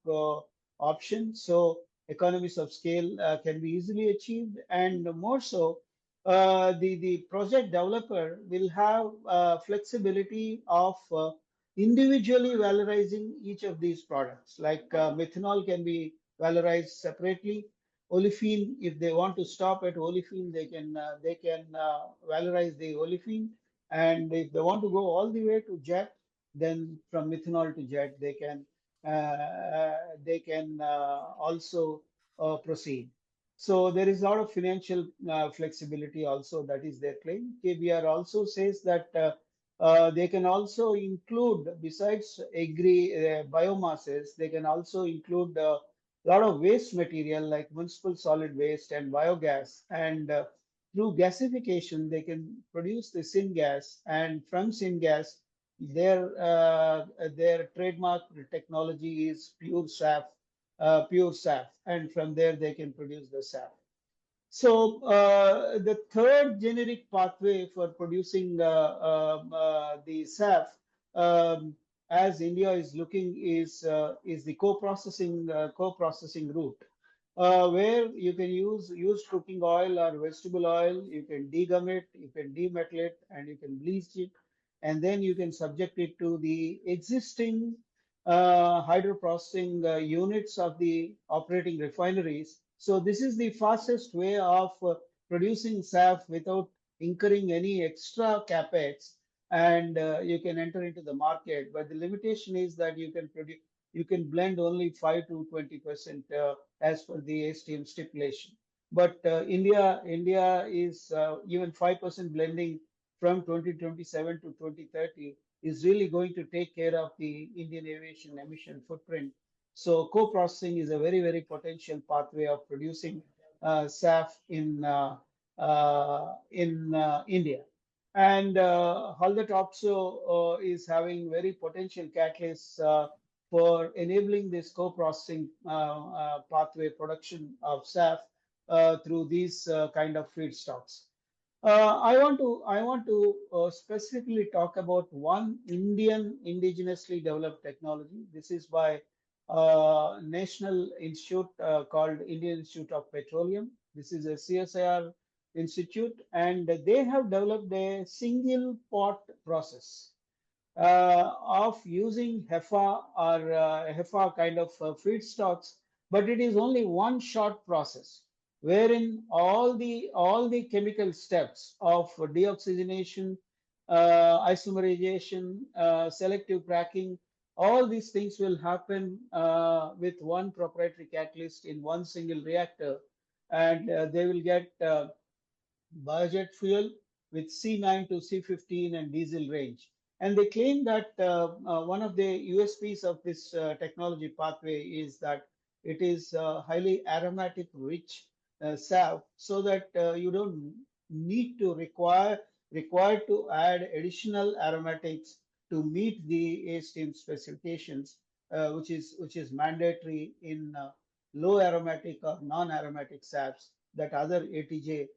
option. So economies of scale can be easily achieved, and more so, the project developer will have flexibility of individually valorizing each of these products. Like methanol can be valorized separately. Olefin, if they want to stop at olefin, they can valorize the olefin, and if they want to go all the way to jet, then from methanol to jet, they can also proceed. So there is a lot of financial flexibility also, that is their claim. KBR also says that they can also include, besides agri biomasses, they can also include a lot of waste material like municipal solid waste and biogas. And through gasification, they can produce the syngas, and from syngas, their trademark technology is pure SAF, and from there they can produce the SAF. So the third generic pathway for producing the SAF, as India is looking, is the co-processing route, where you can use used cooking oil or vegetable oil. You can degum it, you can demetal it, and you can bleach it, and then you can subject it to the existing hydroprocessing units of the operating refineries. So this is the fastest way of producing SAF without incurring any extra capex, and you can enter into the market. But the limitation is that you can blend only 5 to 20% as per the ASTM stipulation. But India is even 5% blending from 2027 to 2030 is really going to take care of the Indian aviation emission footprint. So co-processing is a very, very potential pathway of producing SAF in India. And Haldat also is having very potential catalysts for enabling this co-processing pathway production of SAF through these kind of feedstocks. I want to specifically talk about one Indian indigenously developed technology. This is by National Institute called Indian Institute of Petroleum. This is a CSIR institute, and they have developed a single pot process of using HEFA or HEFA kind of feedstocks, but it is only one short process wherein all the chemical steps of deoxygenation, isomerization, selective cracking, all these things will happen with one proprietary catalyst in one single reactor, and they will get biojet fuel with C9 to C15 and diesel range. And they claim that one of the USPs of this technology pathway is that it is highly aromatic rich SAF, so that you don't need to require to add additional aromatics to meet the ASTM specifications, which is mandatory in low aromatic or non-aromatic SAFs that other ATJ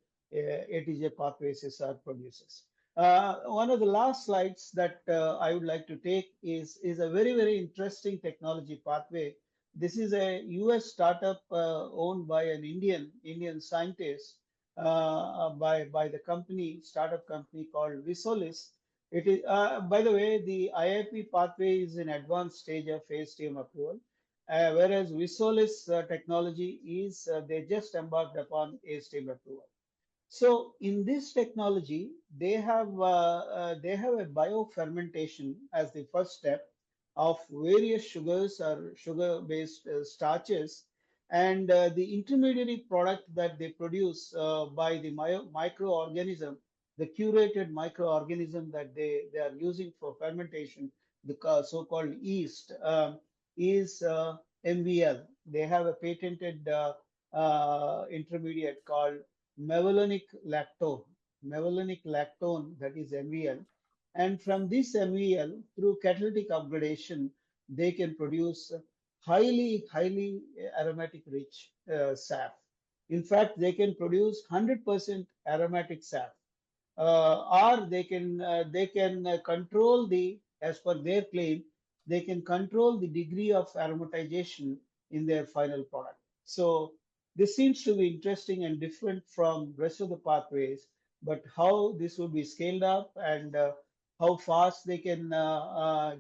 pathways SR produces. One of the last slides that I would like to take is a very, very interesting technology pathway. This is a US startup owned by an Indian scientist by the startup company called Visolis. It is, by the way, the IIP pathway is in advanced stage of ASTM approval, whereas Visolis technology is they just embarked upon ASTM approval. So in this technology, they have a biofermentation as the first step of various sugars or sugar-based starches, and the intermediary product that they produce by the microorganism, the curated microorganism that they are using for fermentation, the so-called yeast, is MVL. They have a patented intermediate called mevalonic lactone, that is MVL. And from this MVL, through catalytic upgradation, they can produce highly aromatic rich SAF. In fact, they can produce 100% aromatic SAF, or they can control the, as per their claim, they can control the degree of aromatization in their final product. So this seems to be interesting and different from rest of the pathways, but how this would be scaled up and how fast they can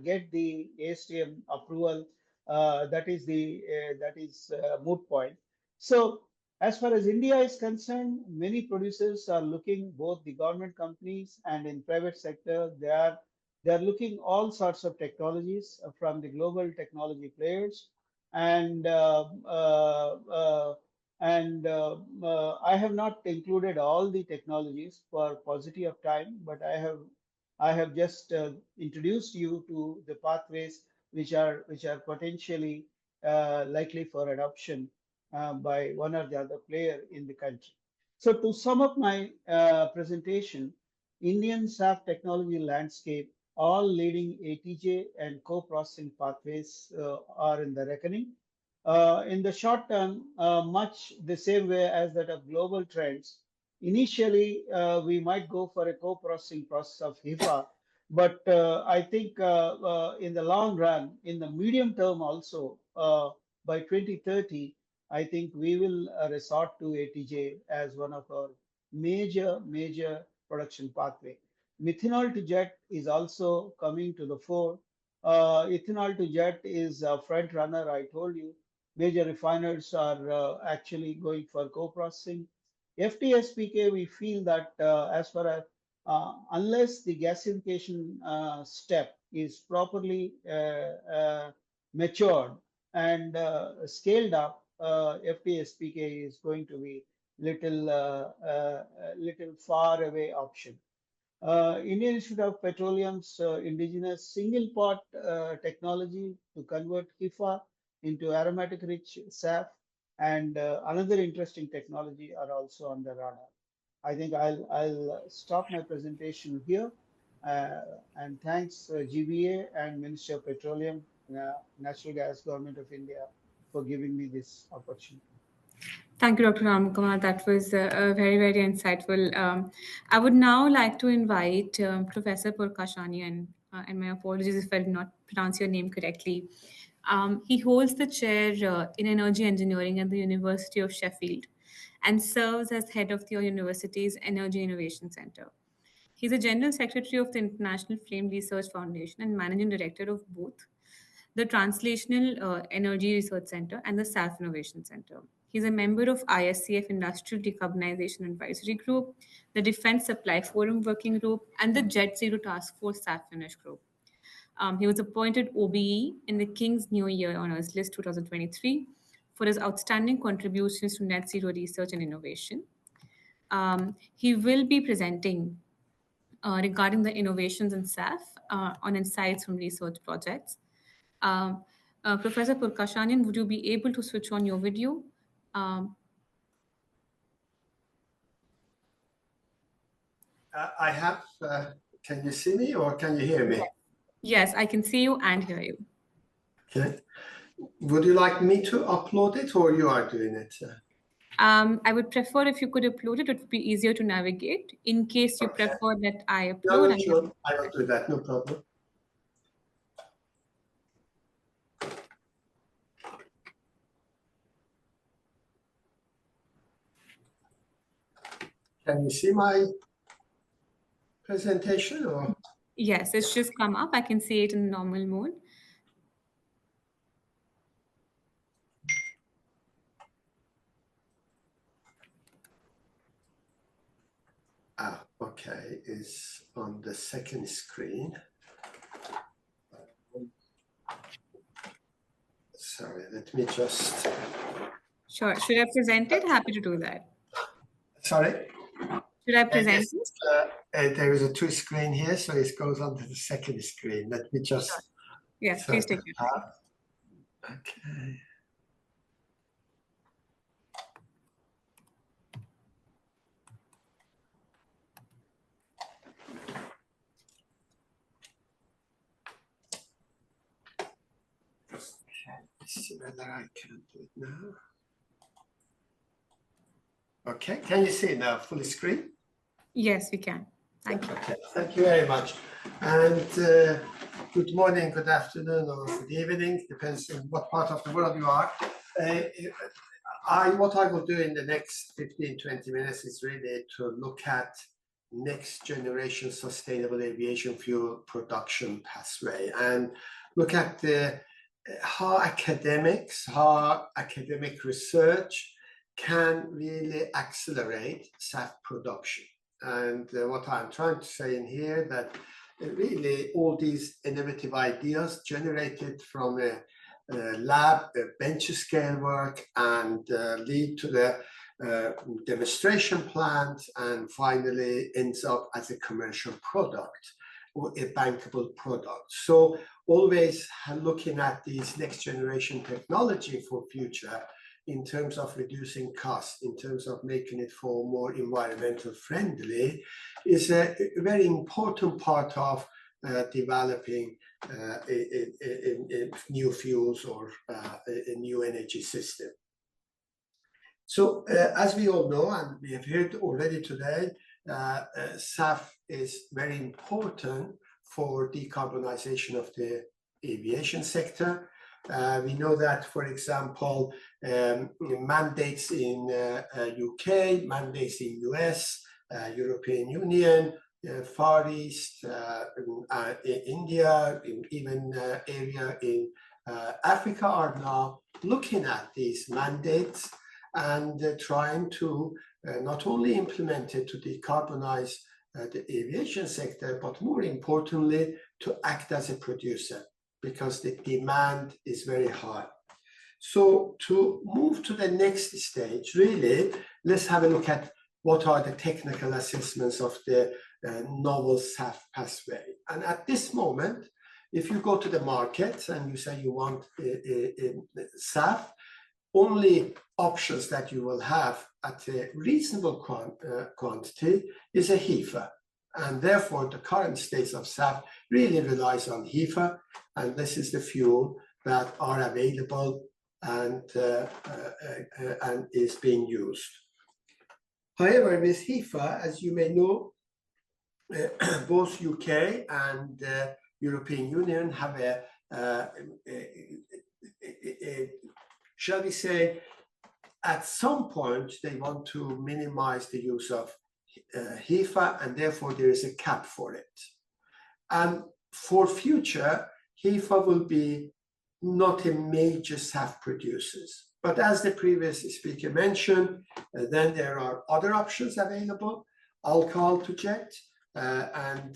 get the ASTM approval, that is moot point. So as far as India is concerned, many producers are looking, both the government companies and in private sector, they are looking all sorts of technologies from the global technology players, and I have not included all the technologies for paucity of time, but I have just introduced you to the pathways which are potentially likely for adoption by one or the other player in the country. So to sum up my presentation, Indian SAF technology landscape, all leading ATJ and co-processing pathways are in the reckoning. In the short term, much the same way as that of global trends. Initially, we might go for a co-processing process of HIFA, but I think in the long run, in the medium term also, by 2030, I think we will resort to ATJ as one of our major production pathway. Methanol to jet is also coming to the fore. Ethanol to jet is a front runner, I told you. Major refiners are actually going for co-processing. FTSPK, we feel that as far as unless the gasification step is properly matured and scaled up, FTSPK is going to be little far away option. Indian Institute of Petroleum's indigenous single pot technology to convert HIFA into aromatic rich SAF and another interesting technology are also on the radar. I think I'll stop my presentation here, and thanks GBA and Ministry of Petroleum, Natural Gas, Government of India for giving me this opportunity. Thank you, Dr. Ramkumar. That was very insightful. I would now like to invite Professor Purkashani, and my apologies if I did not pronounce your name correctly. He holds the chair in energy engineering at the University of Sheffield and serves as head of your university's Energy Innovation Center. He's a general secretary of the International Flame Research Foundation and managing director of both the Translational Energy Research Center and the SAF Innovation Center. He's a member of ISCF Industrial Decarbonization Advisory Group, the Defense Supply Forum Working Group, and the Jet Zero Task Force SAF Finish Group. He was appointed OBE in the King's New Year Honours List 2023 for his outstanding contributions to net zero research and innovation. He will be presenting regarding the innovations in SAF on insights from research projects. Professor Purkashanian, would you be able to switch on your video? I have, can you see me or can you hear me? Yes, I can see you and hear you. Okay. Would you like me to upload it or you are doing it? I would prefer if you could upload it. It would be easier to navigate. In case you prefer that I upload, No, sure. I will do that, no problem. Can you see my presentation or? Yes, it's just come up. I can see it in normal mode. Ah, okay, it's on the second screen. Sorry, let me just. Sure. Should I present it? Happy to do that. Sorry? Should I present it? There is a two screen here, so it goes onto the second screen. Let me just. Sure. Yes, please take it. Okay. Let's see whether I can do it now. Okay, can you see now full screen? Yes, we can. Thank you. Okay, thank you very much. And good morning, good afternoon, or good evening, depends on what part of the world you are. what I will do in the next 15-20 minutes is really to look at next generation sustainable aviation fuel production pathway and look at how academic research can really accelerate SAF production. And what I'm trying to say in here that really all these innovative ideas generated from a lab, bench scale work, and lead to the demonstration plant, and finally ends up as a commercial product or a bankable product. So always looking at these next generation technology for future in terms of reducing costs, in terms of making it for more environmental friendly, is a very important part of developing new fuels or a new energy system. So as we all know, and we have heard already today, SAF is very important for decarbonization of the aviation sector. We know that, for example, mandates in UK, mandates in US, European Union, Far East, India, even area in Africa are now looking at these mandates and trying to not only implement it to decarbonize the aviation sector, but more importantly, to act as a producer, because the demand is very high. So to move to the next stage, really, let's have a look at what are the technical assessments of the novel SAF pathway. And at this moment, if you go to the market and you say you want a SAF, only options that you will have at a reasonable quantity is a HEFA. And therefore, the current state of SAF really relies on HEFA, and this is the fuel that are available and is being used. However, with HEFA, as you may know, both UK and European Union have shall we say, at some point they want to minimize the use of HEFA, and therefore there is a cap for it. And for future, HEFA will be not a major SAF producers. But as the previous speaker mentioned, then there are other options available, alcohol to jet, and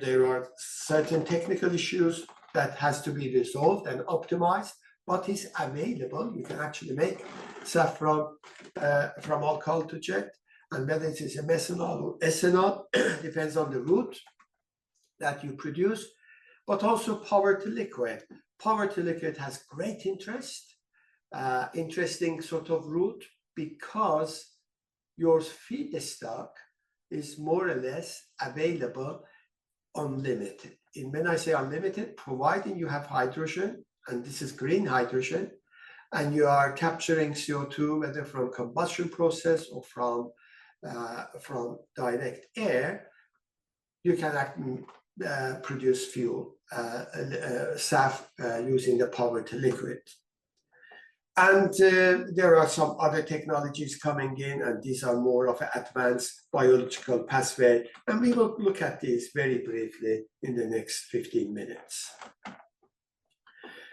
there are certain technical issues that has to be resolved and optimized. What is available, you can actually make SAF from alcohol to jet, and whether it is a methanol or ethanol, depends on the route that you produce, but also power to liquid. Power to liquid has great interest, interesting sort of route, because your feedstock is more or less available unlimited. And when I say unlimited, providing you have hydrogen, and this is green hydrogen, and you are capturing CO2, whether from combustion process or from direct air, you can produce fuel, SAF, using the power to liquid. And there are some other technologies coming in, and these are more of an advanced biological pathway. And we will look at these very briefly in the next 15 minutes.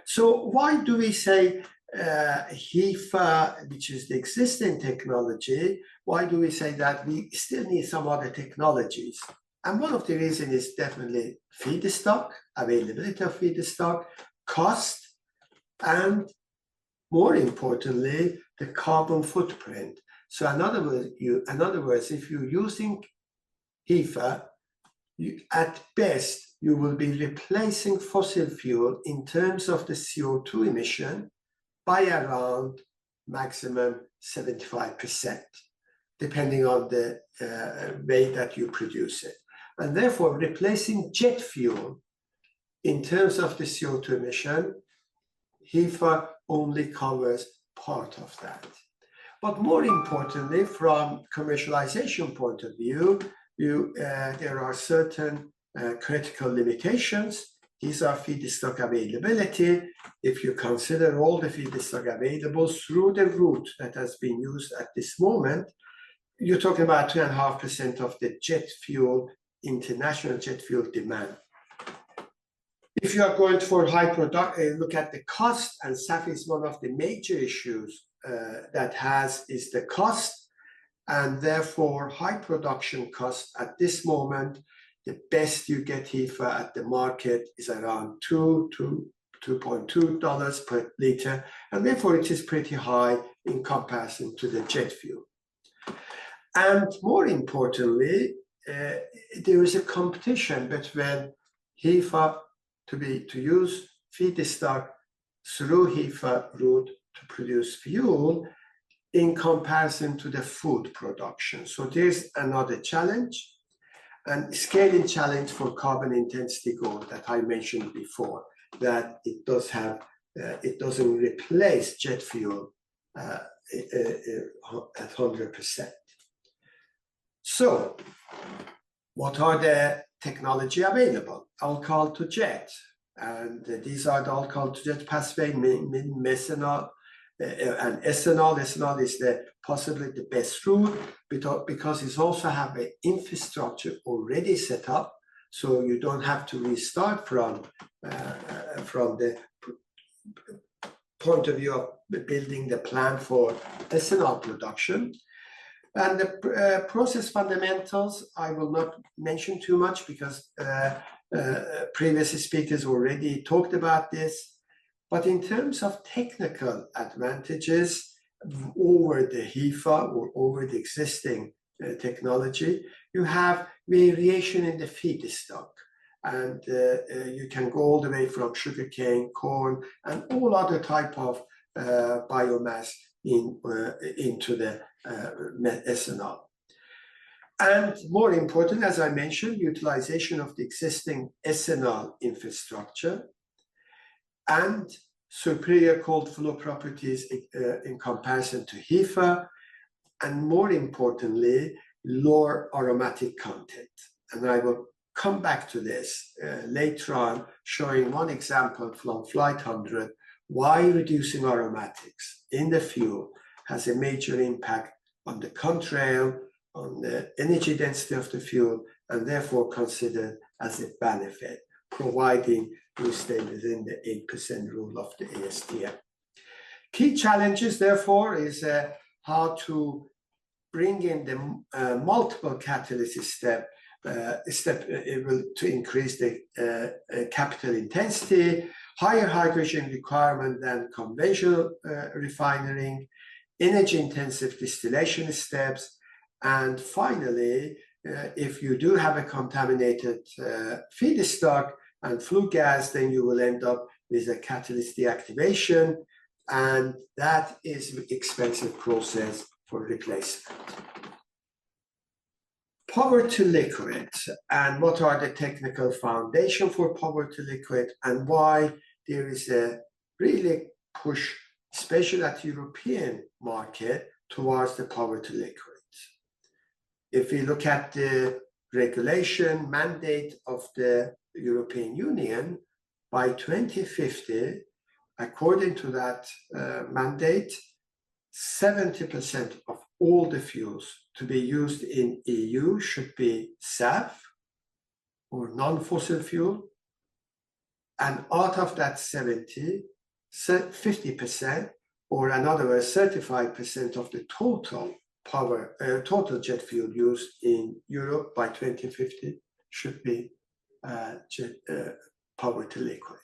So why do we say HEFA, which is the existing technology, why do we say that we still need some other technologies? And one of the reasons is definitely feedstock, availability of feedstock, cost, and more importantly, the carbon footprint. So in other words, if you're using HEFA, at best, you will be replacing fossil fuel in terms of the CO2 emission by around maximum 75%, depending on the way that you produce it. And therefore, replacing jet fuel in terms of the CO2 emission, HEFA only covers part of that. But more importantly, from commercialization point of view, there are certain critical limitations. these are feedstock availability. If you consider all the feedstock available through the route that has been used at this moment, you're talking about 2.5% of the jet fuel, international jet fuel demand. If you are going for high product, look at the cost, and SAF is one of the major issues is the cost, and therefore high production cost at this moment. The best you get HEFA at the market is around $2 to $2.2 per liter, and therefore it is pretty high in comparison to the jet fuel. And more importantly, there is a competition between HEFA to use feedstock through HEFA route to produce fuel in comparison to the food production. So there's another challenge, and scaling challenge for carbon intensity goal that I mentioned before, that it doesn't replace jet fuel at 100%. So what are the technology available? Alcohol to jet, and these are the alcohol to jet pathway, methanol and ethanol. Ethanol is possibly the best route because it also have an infrastructure already set up, so you don't have to restart from the point of view of building the plant for ethanol production. And the process fundamentals, I will not mention too much because previous speakers already talked about this. But in terms of technical advantages over the HEFA or over the existing technology, you have variation in the feedstock. And you can go all the way from sugarcane, corn, and all other type of biomass into the ethanol. And more important, as I mentioned, utilization of the existing ethanol infrastructure and superior cold flow properties in comparison to HEFA, and more importantly, lower aromatic content. And I will come back to this later on, showing one example from Flight 100, why reducing aromatics in the fuel has a major impact on the contrail, on the energy density of the fuel, and therefore considered as a benefit, providing we stay within the 8% rule of the ASTM. Key challenges, therefore, is how to bring in the multiple catalyst step to increase the capital intensity, higher hydrogen requirement than conventional refining, energy intensive distillation steps, and finally, if you do have a contaminated feedstock and flue gas, then you will end up with a catalyst deactivation, and that is an expensive process for replacement. Power to liquid, and what are the technical foundation for power to liquid, and why there is a really push, especially at European market, towards the power to liquid. If we look at the regulation mandate of the European Union, by 2050, according to that mandate, 70% of all the fuels to be used in EU should be SAF or non-fossil fuel. And out of that 70, 50%, or in other words, 35% of the total total jet fuel used in Europe by 2050 should be power to liquid.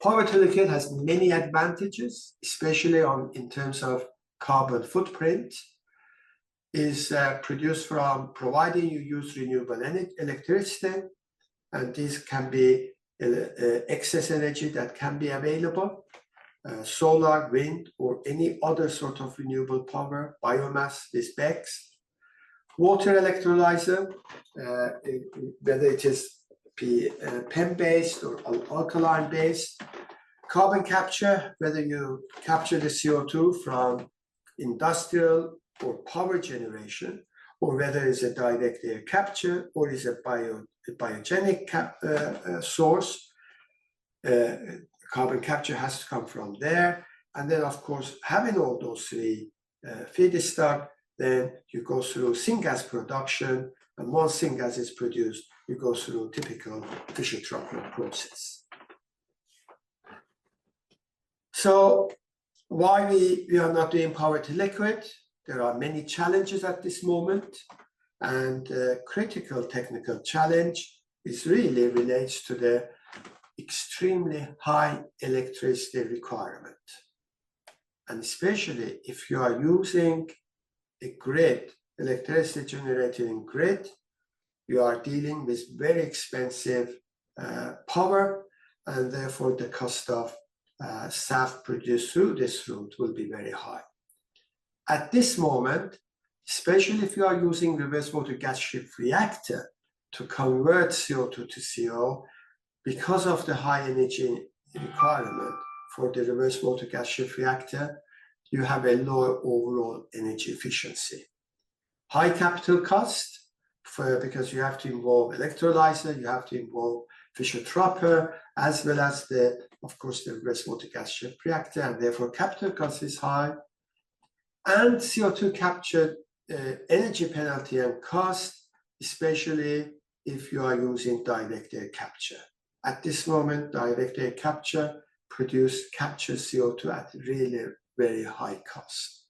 Power to liquid has many advantages, especially in terms of carbon footprint. Is produced from providing you use renewable electricity, and this can be excess energy that can be available. Solar, wind, or any other sort of renewable power, biomass, these BECCS. Water electrolyzer, whether it is PEM-based or alkaline-based. Carbon capture, whether you capture the CO2 from industrial or power generation, or whether it's a direct air capture or is a biogenic source, carbon capture has to come from there. And then, of course, having all those three feedstock, then you go through syngas production. And once syngas is produced, you go through typical Fischer-Tropsch process. So why we are not doing power to liquid? There are many challenges at this moment. And critical technical challenge is really relates to the extremely high electricity requirement. And especially if you are using a grid, electricity generating grid, you are dealing with very expensive power, and therefore the cost of SAF produced through this route will be very high. At this moment, especially if you are using reverse water gas shift reactor to convert CO2 to CO, because of the high energy requirement for the reverse water gas shift reactor, you have a lower overall energy efficiency. High capital cost because you have to involve electrolyzer, you have to involve Fischer-Tropsch, as well as of course, the reverse water gas shift reactor, and therefore capital cost is high. And CO2 capture energy penalty and cost, especially if you are using direct air capture. At this moment, direct air capture captures CO2 at really very high cost.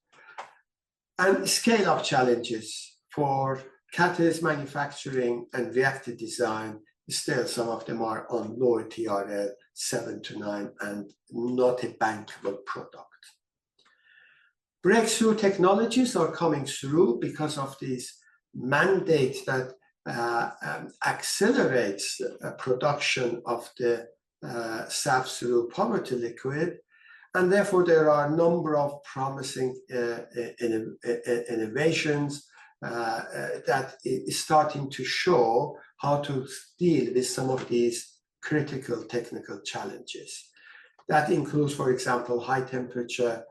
And scale-up challenges for catalyst manufacturing and reactor design, still some of them are on lower TRL 7 to 9 and not a bankable product. Breakthrough technologies are coming through because of these mandates that accelerates production of the SAF through power to liquid, and therefore there are a number of promising innovations that is starting to show how to deal with some of these critical technical challenges. That includes, for example, high temperature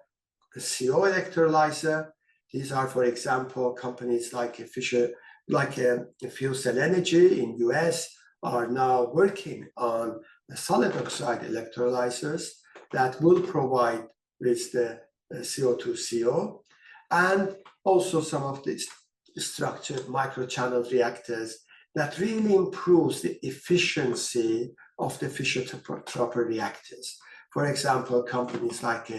CO electrolyzer. These are, for example, companies like Fuel Cell Energy in US are now working on solid oxide electrolyzers that will provide with the CO2 CO, and also some of these structured microchannel reactors that really improves the efficiency of the Fischer-Tropsch reactors. For example, companies like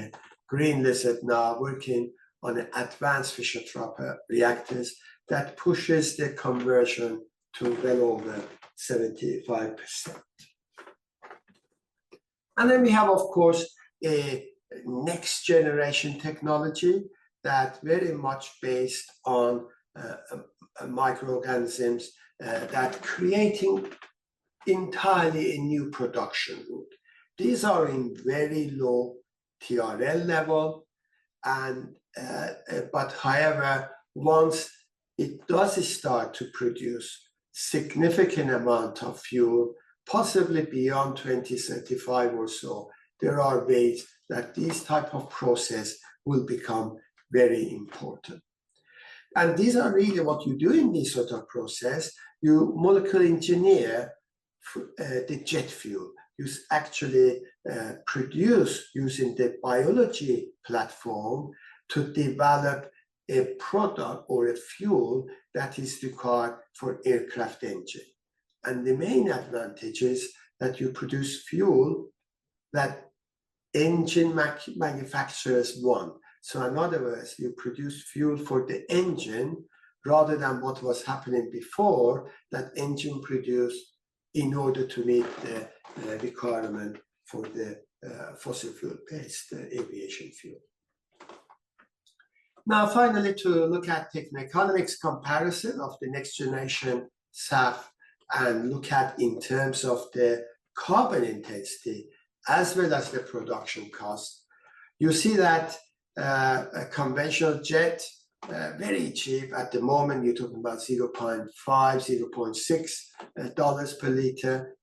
Green Lizard now working on advanced Fischer-Tropsch reactors that pushes the conversion to well over 75%. And then we have, of course, a next generation technology that very much based on microorganisms that creating entirely a new production route. These are in very low TRL level, and but however, once it does start to produce significant amount of fuel, possibly beyond 2035 or so, there are ways that this type of process will become very important. And these are really what you do in this sort of process. You molecular engineer the jet fuel. You actually produce using the biology platform to develop a product or a fuel that is required for aircraft engine. And the main advantage is that you produce fuel that engine manufacturers want. So in other words, you produce fuel for the engine rather than what was happening before, that engine produced in order to meet the requirement for the fossil fuel-based aviation fuel. Now, finally, to look at techno-economics comparison of the next generation SAF and look at in terms of the carbon intensity as well as the production cost, you see that a conventional jet, very cheap at the moment, you're talking about $0.5, $0.6 per liter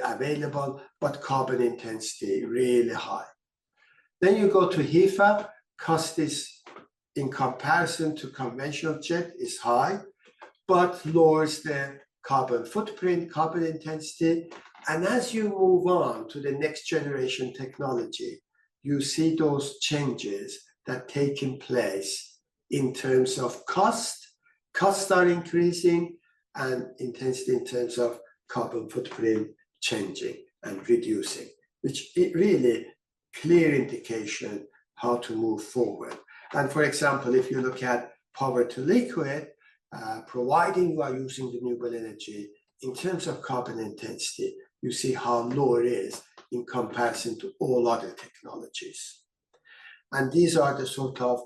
available, but carbon intensity really high. Then you go to HEFA, cost is in comparison to conventional jet is high, but lowers the carbon footprint, carbon intensity, And as you move on to the next generation technology, you see those changes that taking place in terms of cost. Costs are increasing and intensity in terms of carbon footprint changing and reducing, which is really clear indication how to move forward. And for example, if you look at power to liquid, providing you are using renewable energy, in terms of carbon intensity, you see how low it is in comparison to all other technologies. And these are the sort of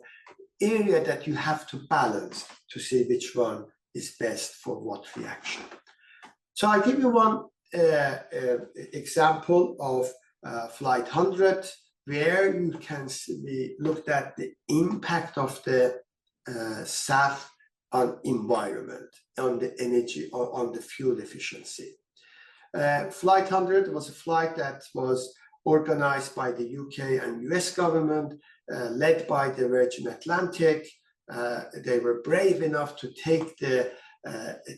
area that you have to balance to see which one is best for what reaction. So I give you one example of Flight 100, where you can see, we looked at the impact of the SAF on environment, on the energy, on the fuel efficiency. Flight 100 was a flight that was organized by the UK and US government, led by the Virgin Atlantic. They were brave enough to take the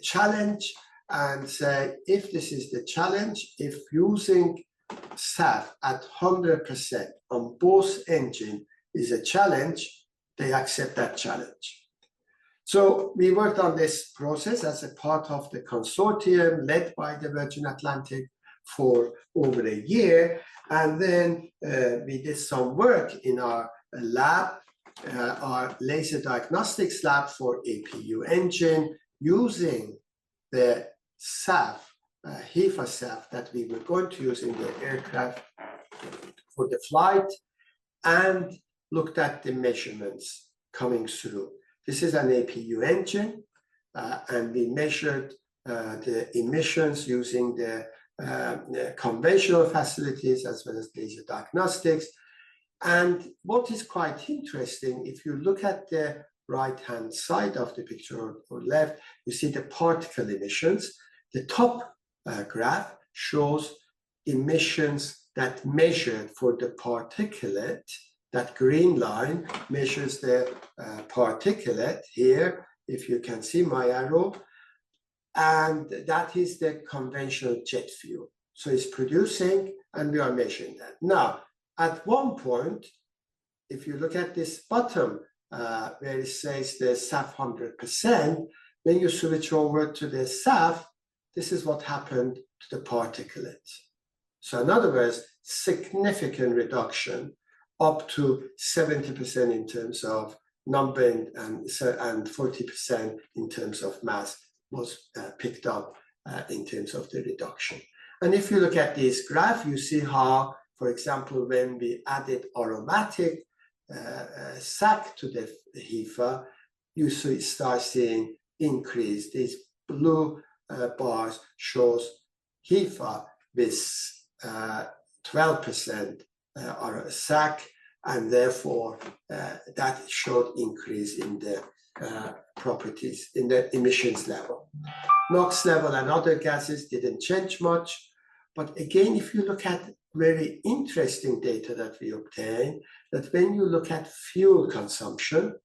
challenge and say, if this is the challenge, if using SAF at 100% on both engines is a challenge, they accept that challenge. So we worked on this process as a part of the consortium led by the Virgin Atlantic for over a year. And then we did some work in our lab, our laser diagnostics lab for APU engine, using the SAF, HEFA SAF that we were going to use in the aircraft for the flight, and looked at the measurements coming through. This is an APU engine, and we measured the emissions using the conventional facilities as well as laser diagnostics. And what is quite interesting, if you look at the right-hand side of the picture or left, you see the particle emissions. The top graph shows emissions that measured for the particulate. That green line measures the particulate here, if you can see my arrow, and that is the conventional jet fuel. So it's producing, and we are measuring that. Now, at one point, if you look at this bottom, where it says the SAF 100%, when you switch over to the SAF, this is what happened to the particulate. So in other words, significant reduction, up to 70% in terms of number and 40% in terms of mass was picked up in terms of the reduction. And if you look at this graph, you see how, for example, when we added aromatic SAC to the HEFA, you start seeing increase. These blue bars shows HEFA with 12% are SAC, and therefore that showed increase in the properties, in the emissions level. NOx level and other gases didn't change much, but again, if you look at very interesting data that we obtained, that when you look at fuel consumption,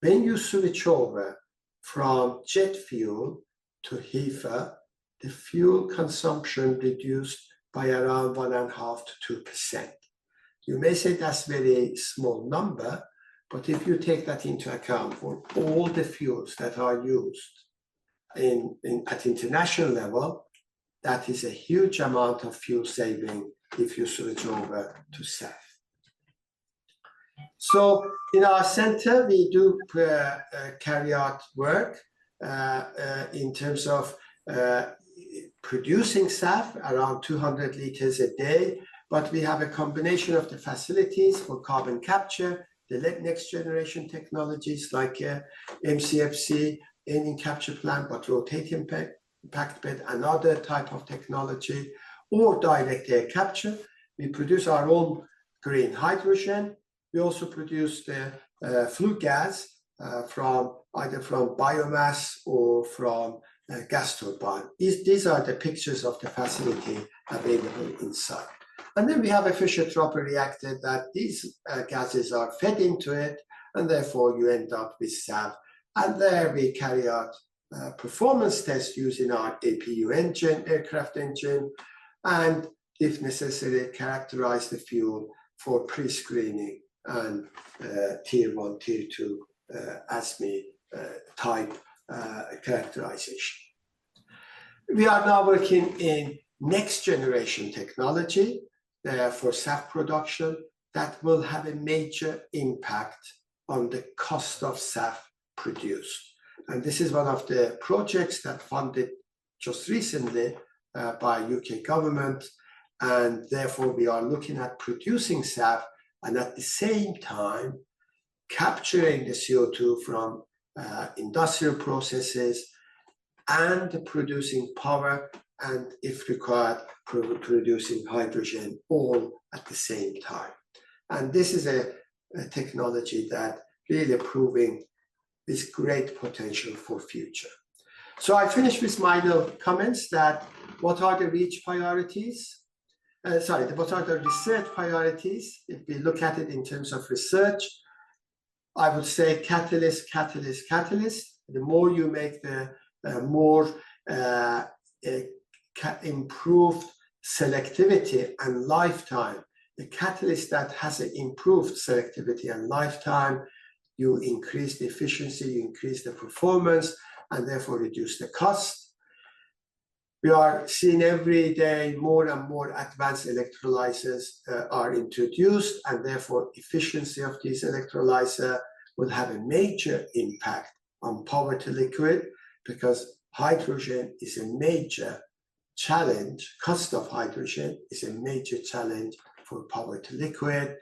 when you switch over from jet fuel to HEFA, the fuel consumption reduced by around 1.5 to 2%. You may say that's a very small number, but if you take that into account for all the fuels that are used at international level, that is a huge amount of fuel saving if you switch over to SAF. So in our center, we do carry out work in terms of producing SAF, around 200 liters a day, but we have a combination of the facilities for carbon capture, the next generation technologies like MCFC, anion capture plant, but rotating packed bed, another type of technology, or direct air capture. We produce our own green hydrogen. We also produce the flue gas from either from biomass or from gas turbine. These are the pictures of the facility available inside. And then we have a Fischer-Tropper reactor that these gases are fed into it, and therefore you end up with SAF. And there we carry out performance tests using our APU engine, aircraft engine, and if necessary, characterize the fuel for pre-screening and tier 1, tier 2 ASME type characterization. We are now working in next generation technology for SAF production that will have a major impact on the cost of SAF produced. And this is one of the projects that funded just recently by UK government. And therefore we are looking at producing SAF and at the same time capturing the CO2 from industrial processes and producing power, and if required, producing hydrogen all at the same time. And this is a technology that really proving this great potential for future. So I finish with minor comments that what are the reach priorities? What are the research priorities? If we look at it in terms of research, I would say catalyst, catalyst, catalyst. The more you make the more improved selectivity and lifetime. The catalyst that has an improved selectivity and lifetime, you increase the efficiency, you increase the performance, and therefore reduce the cost. We are seeing every day more and more advanced electrolyzers are introduced, and therefore efficiency of these electrolyzers will have a major impact on power to liquid, because hydrogen is a major challenge. Cost of hydrogen is a major challenge for power to liquid.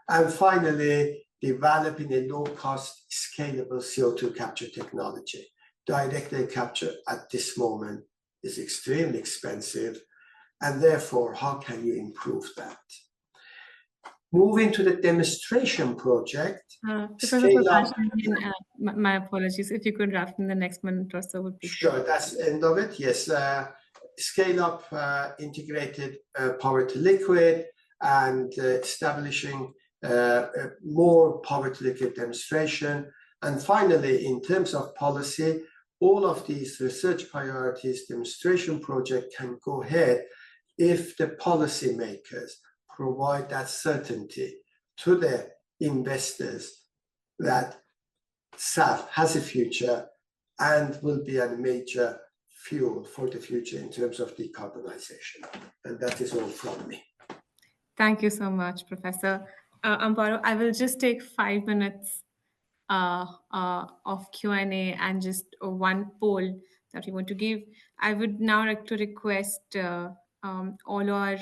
And finally, developing a low-cost, scalable CO2 capture technology. Direct air capture at this moment is extremely expensive, and therefore, how can you improve that? Moving to the demonstration project. My apologies. If you could wrap in the next minute or so, would be sure. great. That's the end of it. Yes, scale up integrated power to liquid and establishing more power to liquid demonstration. And finally, in terms of policy, all of these research priorities, demonstration project can go ahead if the policymakers provide that certainty to the investors that SAF has a future and will be a major fuel for the future in terms of decarbonization. And that is all from me. Thank you so much, Professor. Amparo, I will just take 5 minutes of Q&A and just one poll that we want to give. I would now like to request all our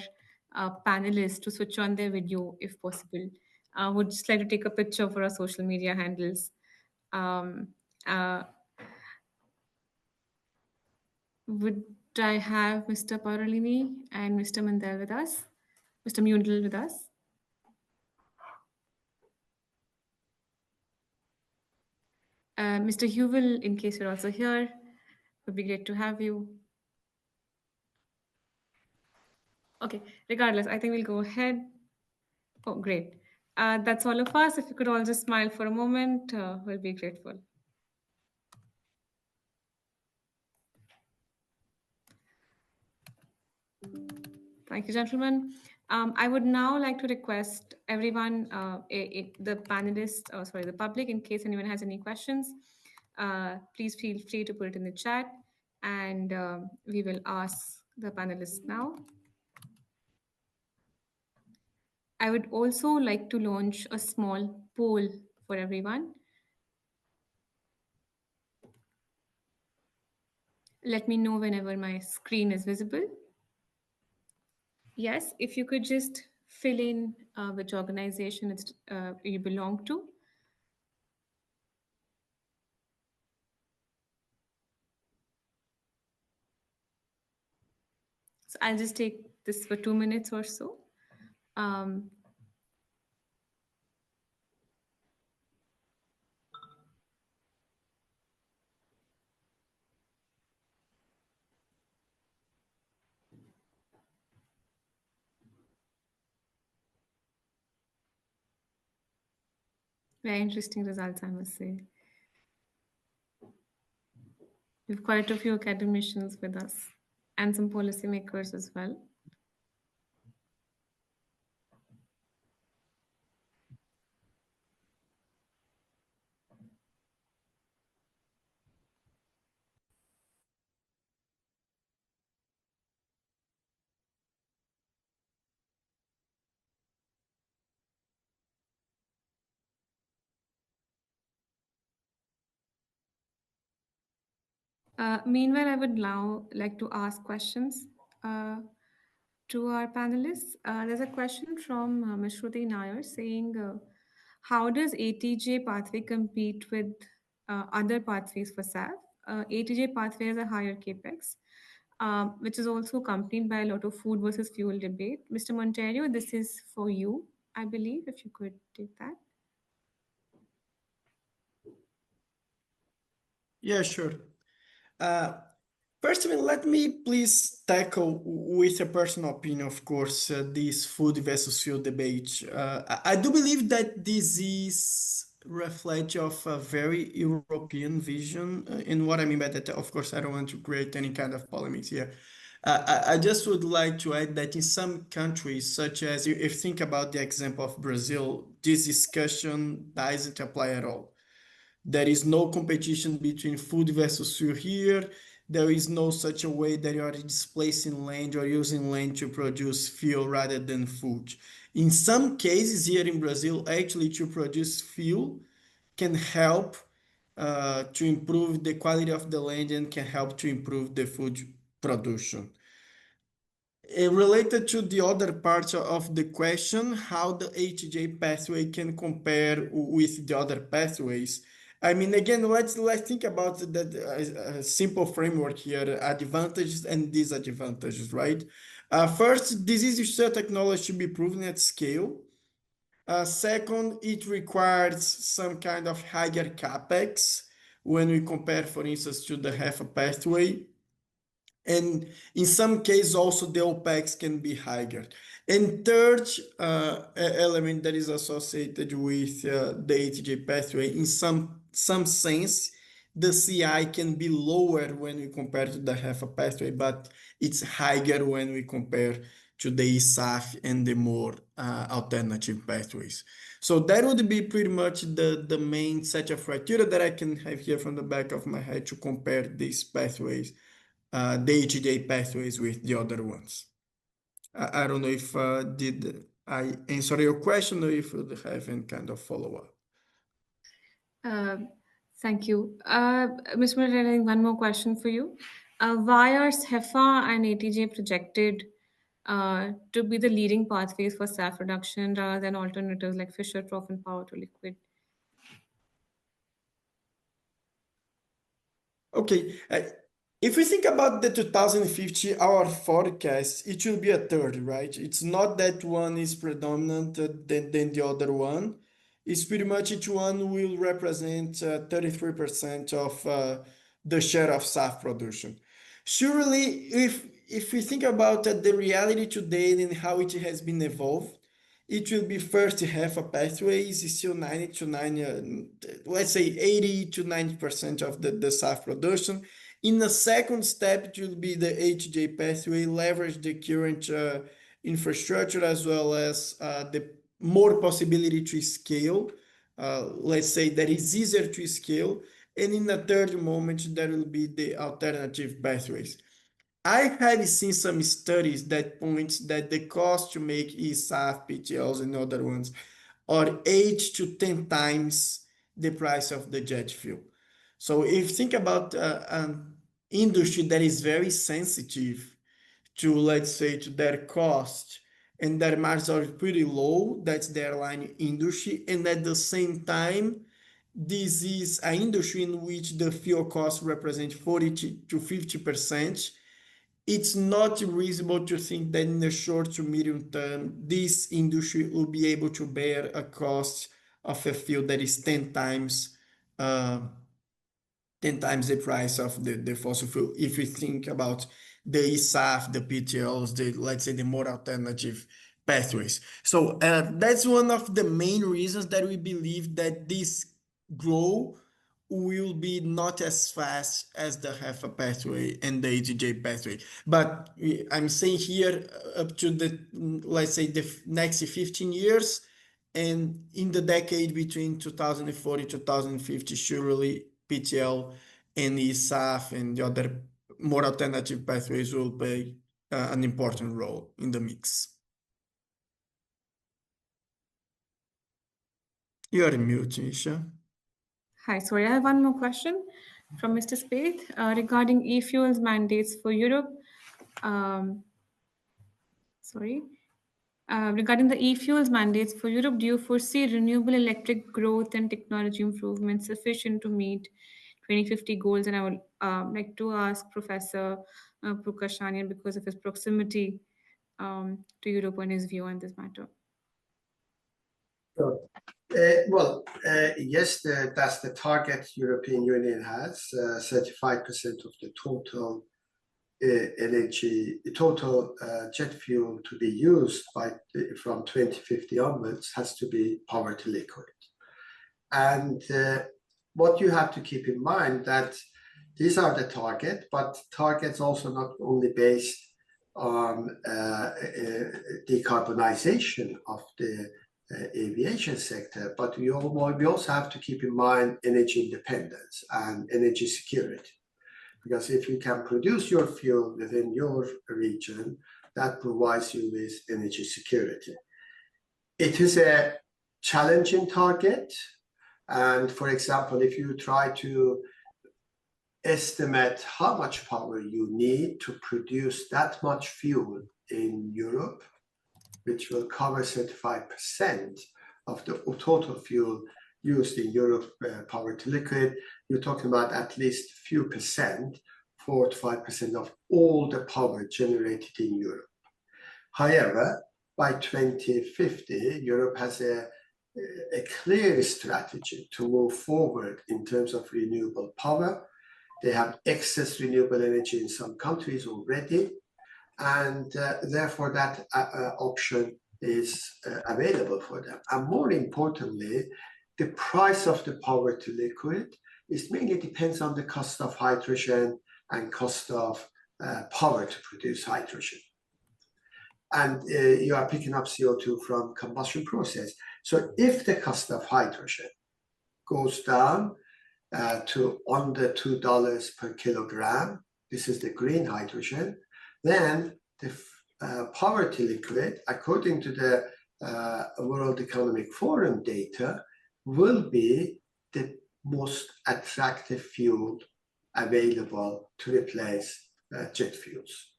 panelists to switch on their video if possible. I would just like to take a picture for our social media handles. Would I have Mr. Parolini and Mr. Mandel with us? Mr. Mundel with us? Mr. Hewell, in case you're also here, would be great to have you. Okay, regardless, I think we'll go ahead. Oh, great. That's all of us. If you could all just smile for a moment, we'll be grateful. Thank you, gentlemen. I would now like to request everyone, the panelists, the public, in case anyone has any questions, please feel free to put it in the chat, and we will ask the panelists now. I would also like to launch a small poll for everyone. Let me know whenever my screen is visible. Yes, if you could just fill in which organization you belong to. So I'll just take this for 2 minutes or so. Very interesting results, I must say. We have quite a few academicians with us and some policymakers as well. Meanwhile, I would now like to ask questions to our panelists. There's a question from Ms. Shruti Nair saying, how does ATJ pathway compete with other pathways for SAF? ATJ pathway has a higher capex, which is also accompanied by a lot of food versus fuel debate. Mr. Monterio, this is for you, I believe, if you could take that. Yeah, sure. First of all, let me please tackle with a personal opinion, of course, this food versus fuel debate. I do believe that this is reflect of a very European vision. And what I mean by that, of course, I don't want to create any kind of polemics here. I just would like to add that in some countries, such as if you think about the example of Brazil, this discussion doesn't apply at all. There is no competition between food versus fuel here. There is no such a way that you are displacing land or using land to produce fuel rather than food. In some cases here in Brazil, actually to produce fuel can help to improve the quality of the land and can help to improve the food production. Related to the other part of the question, how the HJ pathway can compare with the other pathways. I mean, again, let's think about that simple framework here: advantages and disadvantages, right? First, disease technology should be proven at scale. Second, it requires some kind of higher capex when we compare, for instance, to the HEFA pathway. And in some cases, also the OPEX can be higher. And third element that is associated with the ATJ pathway, in some sense, the CI can be lower when we compare to the HEFA pathway, but it's higher when we compare to the SAF and the more alternative pathways. So that would be pretty much the main set of criteria that I can have here from the back of my head to compare these pathways, the HJ pathways with the other ones. I don't know if did I answer your question or if you have any kind of follow-up. Thank you. Ms. Miller, one more question for you. Why are HEFA and ATJ projected to be the leading pathways for SAF reduction rather than alternatives like Fischer, Troph, and power to liquid? Okay, if we think about the 2050, our forecast, it will be a third, right? It's not that one is predominant than the other one. It's pretty much each one will represent 33% of the share of SAF production. Surely, if we think about the reality today and how it has been evolved, it will be first half a pathway is still 90 to 90, let's say 80 to 90% of the SAF production. In the second step, it will be the HJ pathway, leverage the current infrastructure as well as the more possibility to scale. Let's say that is easier to scale. And in the third moment, there will be the alternative pathways. I have seen some studies that points that the cost to make eSAF, PTLs, and other ones are 8 to 10 times the price of the jet fuel. So if you think about an industry that is very sensitive to, let's say, to their cost, and their margins are pretty low, that's the airline industry, and at the same time, this is an industry in which the fuel cost represents 40 to 50%. It's not reasonable to think that in the short to medium term, this industry will be able to bear a cost of a fuel that is 10 times the price of the fossil fuel. If we think about the eSAF, the PTLs, let's say the more alternative pathways. So that's one of the main reasons that we believe that this growth will be not as fast as the HEFA pathway and the ATJ pathway. But I'm saying here up to the, let's say, the next 15 years, and in the decade between 2040 2050, surely PTL and eSAF and the other more alternative pathways will play an important role in the mix. You're mute, Isha. Hi, sorry, I have one more question. from Mr. Spade regarding e-fuels mandates for Europe. Um, sorry. Regarding the e-fuels mandates for Europe, do you foresee renewable electric growth and technology improvement sufficient to meet 2050 goals? And I would like to ask Professor Prukashanian, because of his proximity to Europe, and his view on this matter. Sure. Yes, that's the target European Union has. 35% of the total energy, total jet fuel to be used from 2050 onwards has to be power to liquid. And what you have to keep in mind that these are the target, but targets also not only based on decarbonization of the aviation sector, but we also have to keep in mind energy independence and energy security. Because if you can produce your fuel within your region, that provides you with energy security. It is a challenging target. And for example, if you try to estimate how much power you need to produce that much fuel in Europe, which will cover 35% of the total fuel used in Europe, power to liquid, you're talking about at least a few percent, 4 to 5% of all the power generated in Europe. However, by 2050, Europe has a clear strategy to move forward in terms of renewable power. They have excess renewable energy in some countries already, and therefore that option is available for them. And more importantly, the price of the power to liquid is mainly depends on the cost of hydrogen and cost of power to produce hydrogen. And you are picking up CO2 from combustion process. So if the cost of hydrogen goes down to under $2 per kilogram, this is the green hydrogen, then the power to liquid, according to the World Economic Forum data, will be the most attractive fuel available to replace jet fuels.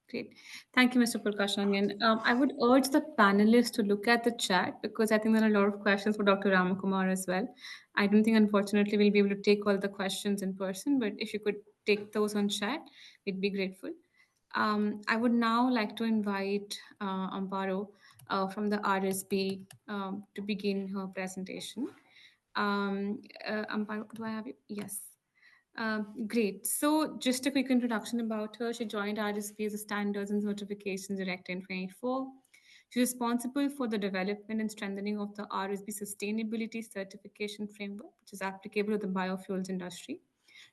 Great. Thank you, Mr. Prukashanian. I would urge the panelists to look at the chat, because I think there are a lot of questions for Dr. Ramakumar as well. I don't think, unfortunately, we'll be able to take all the questions in person, but if you could take those on chat, we'd be grateful. I would now like to invite Amparo from the RSB to begin her presentation. Amparo, do I have you? Yes. Great. So just a quick introduction about her. She joined RSB as a Standards and Certifications Director in 2024. She's responsible for the development and strengthening of the RSB Sustainability Certification Framework, which is applicable to the biofuels industry.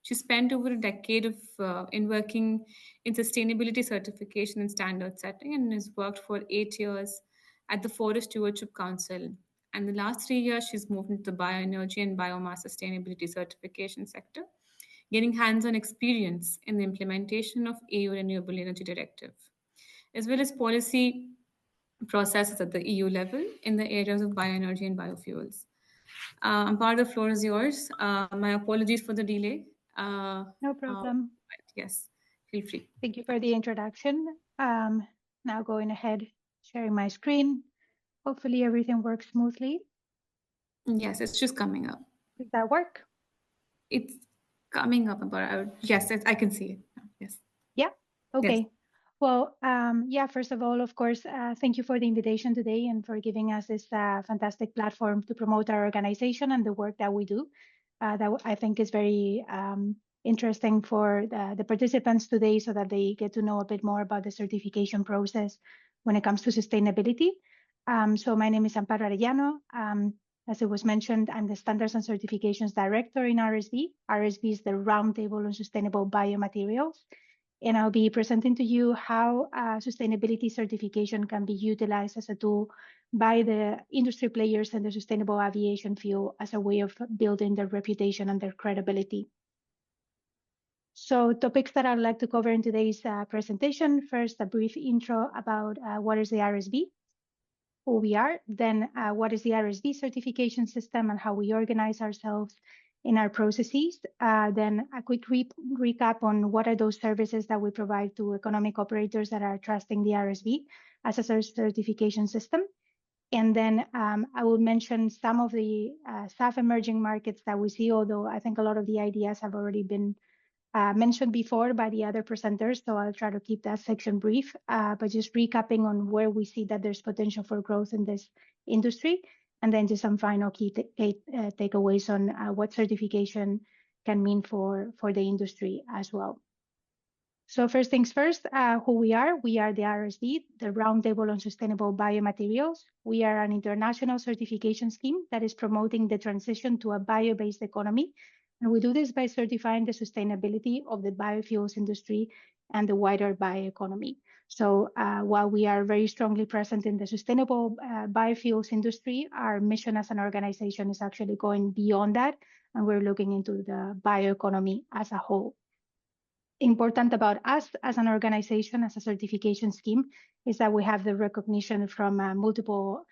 She spent over a decade in working in sustainability certification and standard setting, and has worked for 8 years at the Forest Stewardship Council. And the last 3 years, she's moved into the bioenergy and biomass sustainability certification sector, gaining hands-on experience in the implementation of EU Renewable Energy Directive, as well as policy processes at the EU level in the areas of bioenergy and biofuels. Amparo, the floor is yours. My apologies for the delay. No problem. Yes, feel free. Thank you for the introduction. Now going ahead, sharing my screen. Hopefully everything works smoothly. Yes, it's just coming up. Does that work? It's coming up, Amparo. Yes, I can see it now. Yes. Yeah. Okay. Yes. Well, yeah, first of all, of course, thank you for the invitation today and for giving us this fantastic platform to promote our organization and the work that we do. That I think is very interesting for the participants today, so that they get to know a bit more about the certification process when it comes to sustainability. So my name is Amparo Arellano. As it was mentioned, I'm the Standards and Certifications Director in RSB. RSB is the Roundtable on Sustainable Biomaterials. And I'll be presenting to you how sustainability certification can be utilized as a tool by the industry players and the sustainable aviation fuel as a way of building their reputation and their credibility. So topics that I'd like to cover in today's presentation. First, a brief intro about what is the RSB, who we are, then what is the RSB certification system and how we organize ourselves, in our processes. Then a quick recap on what are those services that we provide to economic operators that are trusting the RSV as a certification system. And then I will mention some of the SAF emerging markets that we see, although I think a lot of the ideas have already been mentioned before by the other presenters, so I'll try to keep that section brief, but just recapping on where we see that there's potential for growth in this industry, and then just some final key takeaways on what certification can mean for the industry as well. So first things first, who we are the RSV, the Roundtable on Sustainable Biomaterials. We are an international certification scheme that is promoting the transition to a bio-based economy. And we do this by certifying the sustainability of the biofuels industry and the wider bioeconomy. So while we are very strongly present in the sustainable biofuels industry, our mission as an organization is actually going beyond that, and we're looking into the bioeconomy as a whole. Important about us as an organization, as a certification scheme, is that we have the recognition from multiple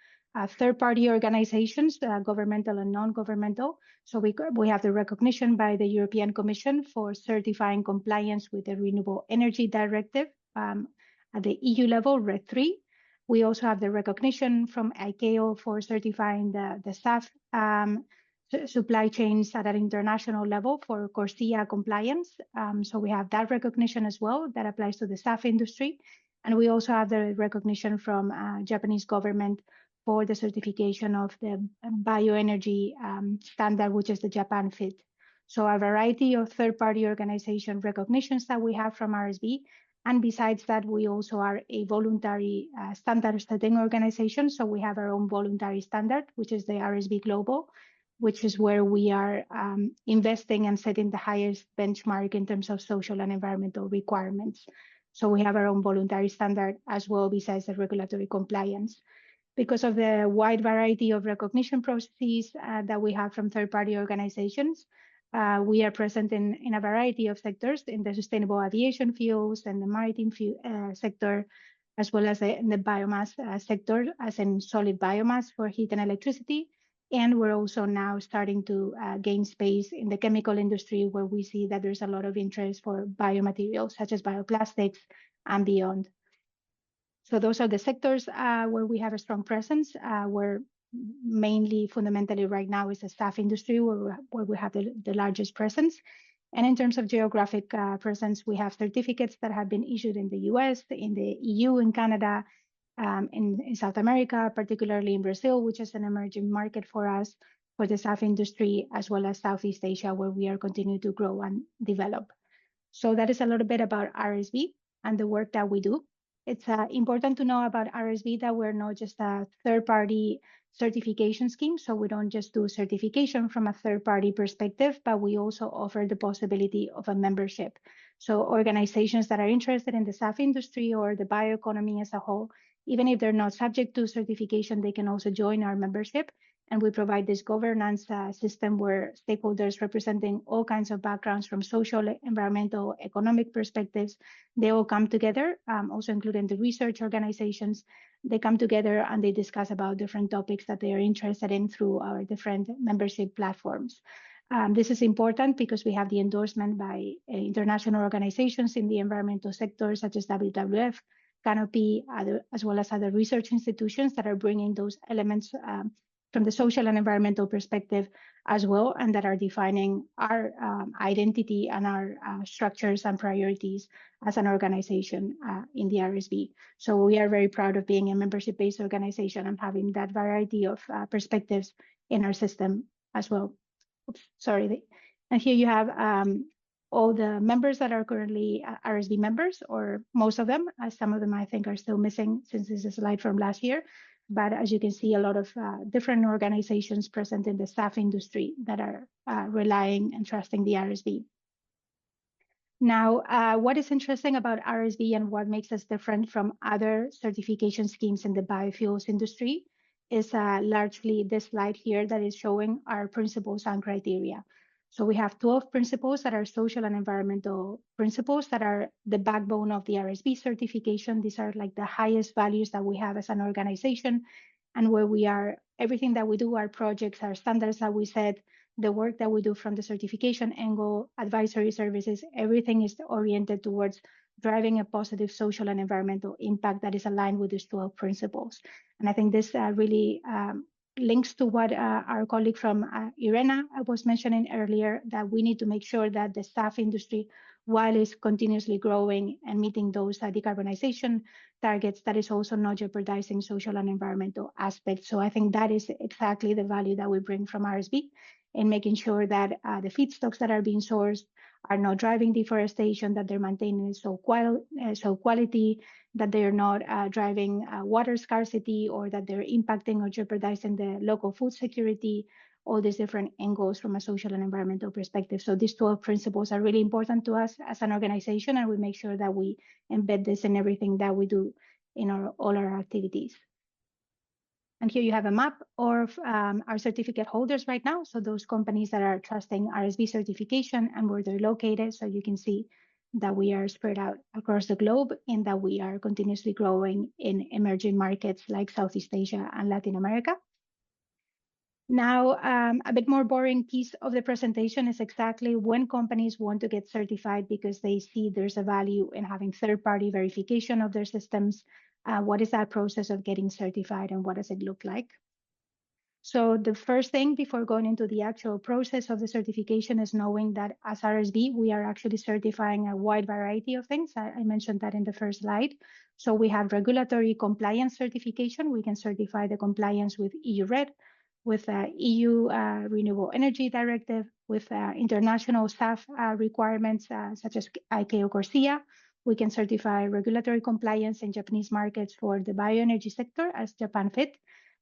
third-party organizations, governmental and non-governmental. So we have the recognition by the European Commission for certifying compliance with the Renewable Energy Directive at the EU level, RED III. We also have the recognition from ICAO for certifying the SAF supply chains at an international level for CORSIA compliance. So we have that recognition as well that applies to the SAF industry. And we also have the recognition from Japanese government for the certification of the bioenergy standard, which is the Japan FIT. So a variety of third-party organization recognitions that we have from RSV. And besides that, we also are a voluntary standard setting organization. So we have our own voluntary standard, which is the RSV Global, which is where we are investing and setting the highest benchmark in terms of social and environmental requirements. So we have our own voluntary standard as well, besides the regulatory compliance. Because of the wide variety of recognition processes that we have from third-party organizations, we are present in a variety of sectors, in the sustainable aviation fuels and the maritime sector, as well as in the biomass sector, as in solid biomass for heat and electricity. And we're also now starting to gain space in the chemical industry, where we see that there's a lot of interest for biomaterials, such as bioplastics and beyond. So those are the sectors where we have a strong presence. We're mainly, fundamentally right now, is the SAF industry, where we have the largest presence. And in terms of geographic presence, we have certificates that have been issued in the US, in the EU, in Canada, in South America, particularly in Brazil, which is an emerging market for us, for the SAF industry, as well as Southeast Asia, where we are continuing to grow and develop. So that is a little bit about RSV and the work that we do. It's important to know about RSV that we're not just a third-party certification scheme, so we don't just do certification from a third-party perspective, but we also offer the possibility of a membership. So organizations that are interested in the SAF industry or the bioeconomy as a whole, even if they're not subject to certification, they can also join our membership. And we provide this governance system where stakeholders representing all kinds of backgrounds, from social, environmental, economic perspectives, they all come together, also including the research organizations. They come together and they discuss about different topics that they are interested in through our different membership platforms. This is important because we have the endorsement by international organizations in the environmental sector, such as WWF, Canopy, as well as other research institutions that are bringing those elements from the social and environmental perspective as well, and that are defining our identity and our structures and priorities as an organization in the RSV. So we are very proud of being a membership-based organization and having that variety of perspectives in our system as well. Oops, sorry. And here you have all the members that are currently RSV members, or most of them. Some of them I think are still missing, since this is a slide from last year. But as you can see, a lot of different organizations present in the SAF industry that are relying and trusting the RSV. Now, what is interesting about RSV and what makes us different from other certification schemes in the biofuels industry is largely this slide here that is showing our principles and criteria. So we have 12 principles that are social and environmental principles that are the backbone of the RSV certification. These are like the highest values that we have as an organization, and where we are, everything that we do, our projects, our standards that we set, the work that we do from the certification angle, advisory services, everything is oriented towards driving a positive social and environmental impact that is aligned with these 12 principles. And I think this really links to what our colleague from IRENA was mentioning earlier, that we need to make sure that the SAF industry, while it's continuously growing and meeting those decarbonization targets, that is also not jeopardizing social and environmental aspects. So I think that is exactly the value that we bring from RSB, in making sure that the feedstocks that are being sourced are not driving deforestation, that they're maintaining soil quality, that they're not driving water scarcity, or that they're impacting or jeopardizing the local food security, all these different angles from a social and environmental perspective. So these 12 principles are really important to us as an organization, and we make sure that we embed this in everything that we do in all our activities. And here you have a map of our certificate holders right now. So those companies that are trusting RSB certification and where they're located. So you can see that we are spread out across the globe, and that we are continuously growing in emerging markets like Southeast Asia and Latin America. Now, a bit more boring piece of the presentation is exactly when companies want to get certified because they see there's a value in having third-party verification of their systems. What is that process of getting certified, and what does it look like? So the first thing before going into the actual process of the certification is knowing that as RSB, we are actually certifying a wide variety of things. I mentioned that in the first slide. So we have regulatory compliance certification. We can certify the compliance with EU RED, with EU Renewable Energy Directive, with international SAF requirements such as ICAO CORSIA. We can certify regulatory compliance in Japanese markets for the bioenergy sector as Japan Fit.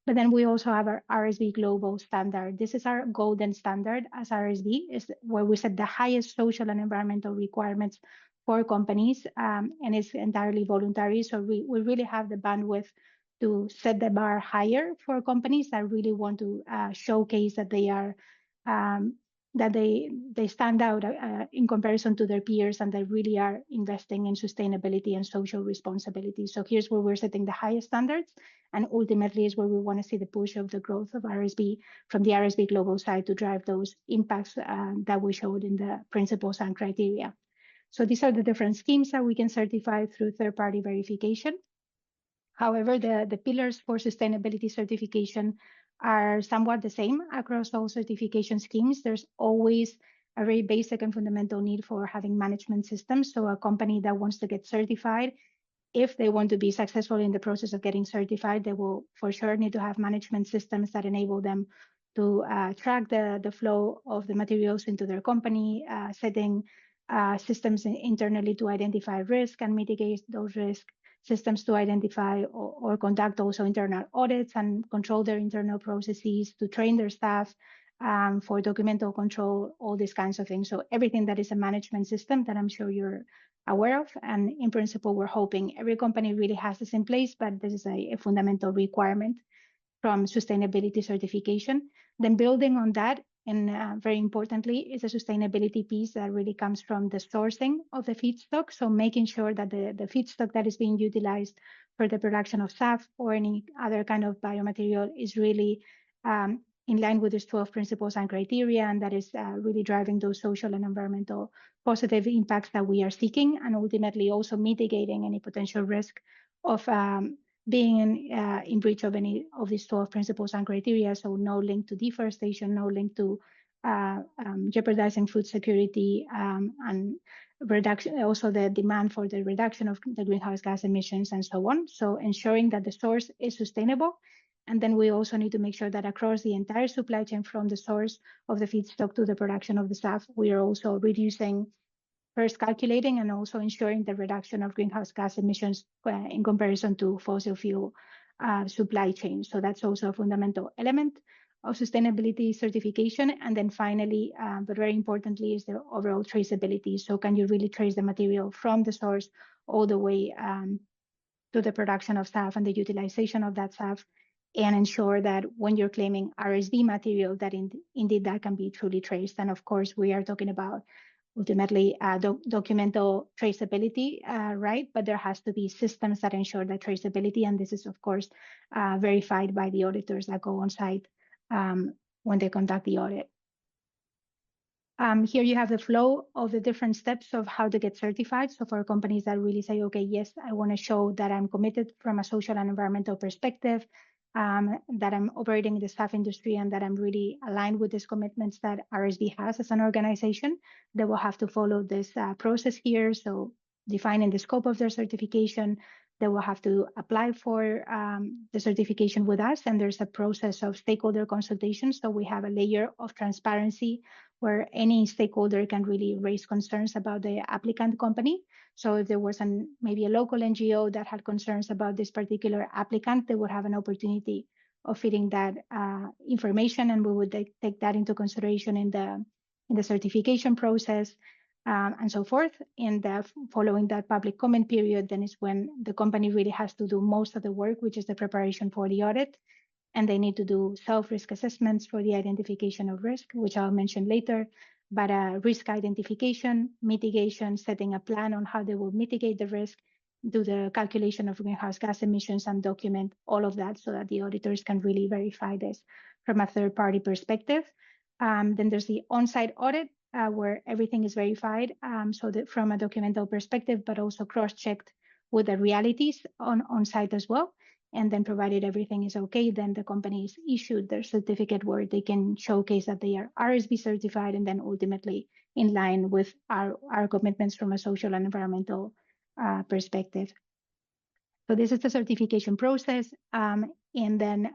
But then we also have our RSB Global Standard. This is our golden standard as RSB, is where we set the highest social and environmental requirements for companies, and it's entirely voluntary. So we really have the bandwidth to set the bar higher for companies that really want to showcase that they are that they stand out in comparison to their peers, and they really are investing in sustainability and social responsibility. So here's where we're setting the highest standards, and ultimately is where we want to see the push of the growth of RSB from the RSB global side to drive those impacts that we showed in the principles and criteria. So these are the different schemes that we can certify through third-party verification. However, the pillars for sustainability certification are somewhat the same across all certification schemes. There's always a very basic and fundamental need for having management systems. So a company that wants to get certified, if they want to be successful in the process of getting certified, they will for sure need to have management systems that enable them to track the flow of the materials into their company, setting systems internally to identify risk and mitigate those risks, systems to identify or conduct also internal audits and control their internal processes, to train their staff for documental control, all these kinds of things. So everything that is a management system that I'm sure you're aware of. And in principle, we're hoping every company really has this in place, but this is a fundamental requirement from sustainability certification. Then building on that, and very importantly, is a sustainability piece that really comes from the sourcing of the feedstock. So making sure that the feedstock that is being utilized for the production of SAF or any other kind of biomaterial is really in line with these 12 principles and criteria, and that is really driving those social and environmental positive impacts that we are seeking, and ultimately also mitigating any potential risk of being in breach of any of these 12 principles and criteria. So no link to deforestation, no link to jeopardizing food security, and reduction, also the demand for the reduction of the greenhouse gas emissions and so on. So ensuring that the source is sustainable. And then we also need to make sure that across the entire supply chain, from the source of the feedstock to the production of the SAF, we are also reducing, first calculating and also ensuring the reduction of greenhouse gas emissions in comparison to fossil fuel supply chain. So that's also a fundamental element of sustainability certification. And then finally, but very importantly, is the overall traceability. So can you really trace the material from the source all the way to the production of SAF and the utilization of that SAF, and ensure that when you're claiming RSB material, that indeed that can be truly traced. And of course, we are talking about ultimately documental traceability, right? But there has to be systems that ensure that traceability, and this is of course verified by the auditors that go on site when they conduct the audit. Here you have the flow of the different steps of how to get certified. So for companies that really say, okay, yes, I want to show that I'm committed from a social and environmental perspective, that I'm operating in the SAF industry and that I'm really aligned with these commitments that RSB has as an organization, they will have to follow this process here. So defining the scope of their certification, they will have to apply for the certification with us. And there's a process of stakeholder consultation. So we have a layer of transparency where any stakeholder can really raise concerns about the applicant company. So if there was maybe a local NGO that had concerns about this particular applicant, they would have an opportunity of feeding that information, and we would take that into consideration in the certification process. And so forth. And following that public comment period, then is when the company really has to do most of the work, which is the preparation for the audit. And they need to do self-risk assessments for the identification of risk, which I'll mention later. But risk identification, mitigation, setting a plan on how they will mitigate the risk, do the calculation of greenhouse gas emissions, and document all of that so that the auditors can really verify this from a third-party perspective. Then there's the on-site audit, where everything is verified, so that from a documental perspective, but also cross-checked with the realities on site as well. And then provided everything is okay, then the company is issued their certificate where they can showcase that they are RSB certified and then ultimately in line with our commitments from a social and environmental perspective. So this is the certification process. And then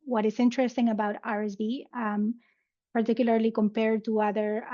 what is interesting about RSB, particularly compared to other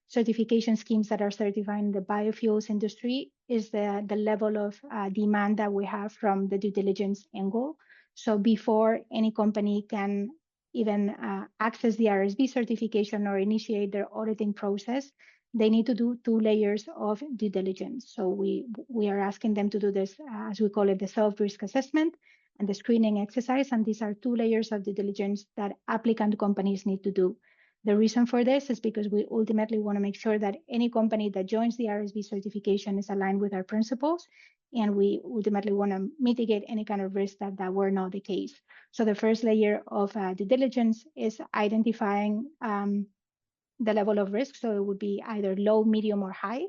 certification schemes that are certifying the biofuels industry, is the level of demand that we have from the due diligence angle. So before any company can even access the RSB certification or initiate their auditing process, they need to do 2 layers of due diligence. So we are asking them to do this, as we call it, the self-risk assessment and the screening exercise. And these are 2 layers of due diligence that applicant companies need to do. The reason for this is because we ultimately want to make sure that any company that joins the RSB certification is aligned with our principles, and we ultimately want to mitigate any kind of risk that were not the case. So the first layer of due diligence is identifying the level of risk. So it would be either low, medium, or high.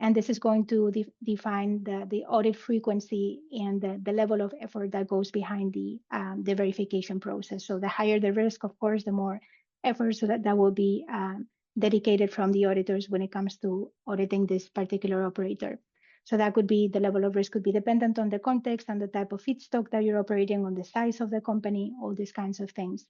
And this is going to define the audit frequency and the level of effort that goes behind the verification process. So the higher the risk, of course, the more effort so that will be dedicated from the auditors when it comes to auditing this particular operator. So that could be, the level of risk could be dependent on the context and the type of feedstock that you're operating on, the size of the company, all these kinds of things.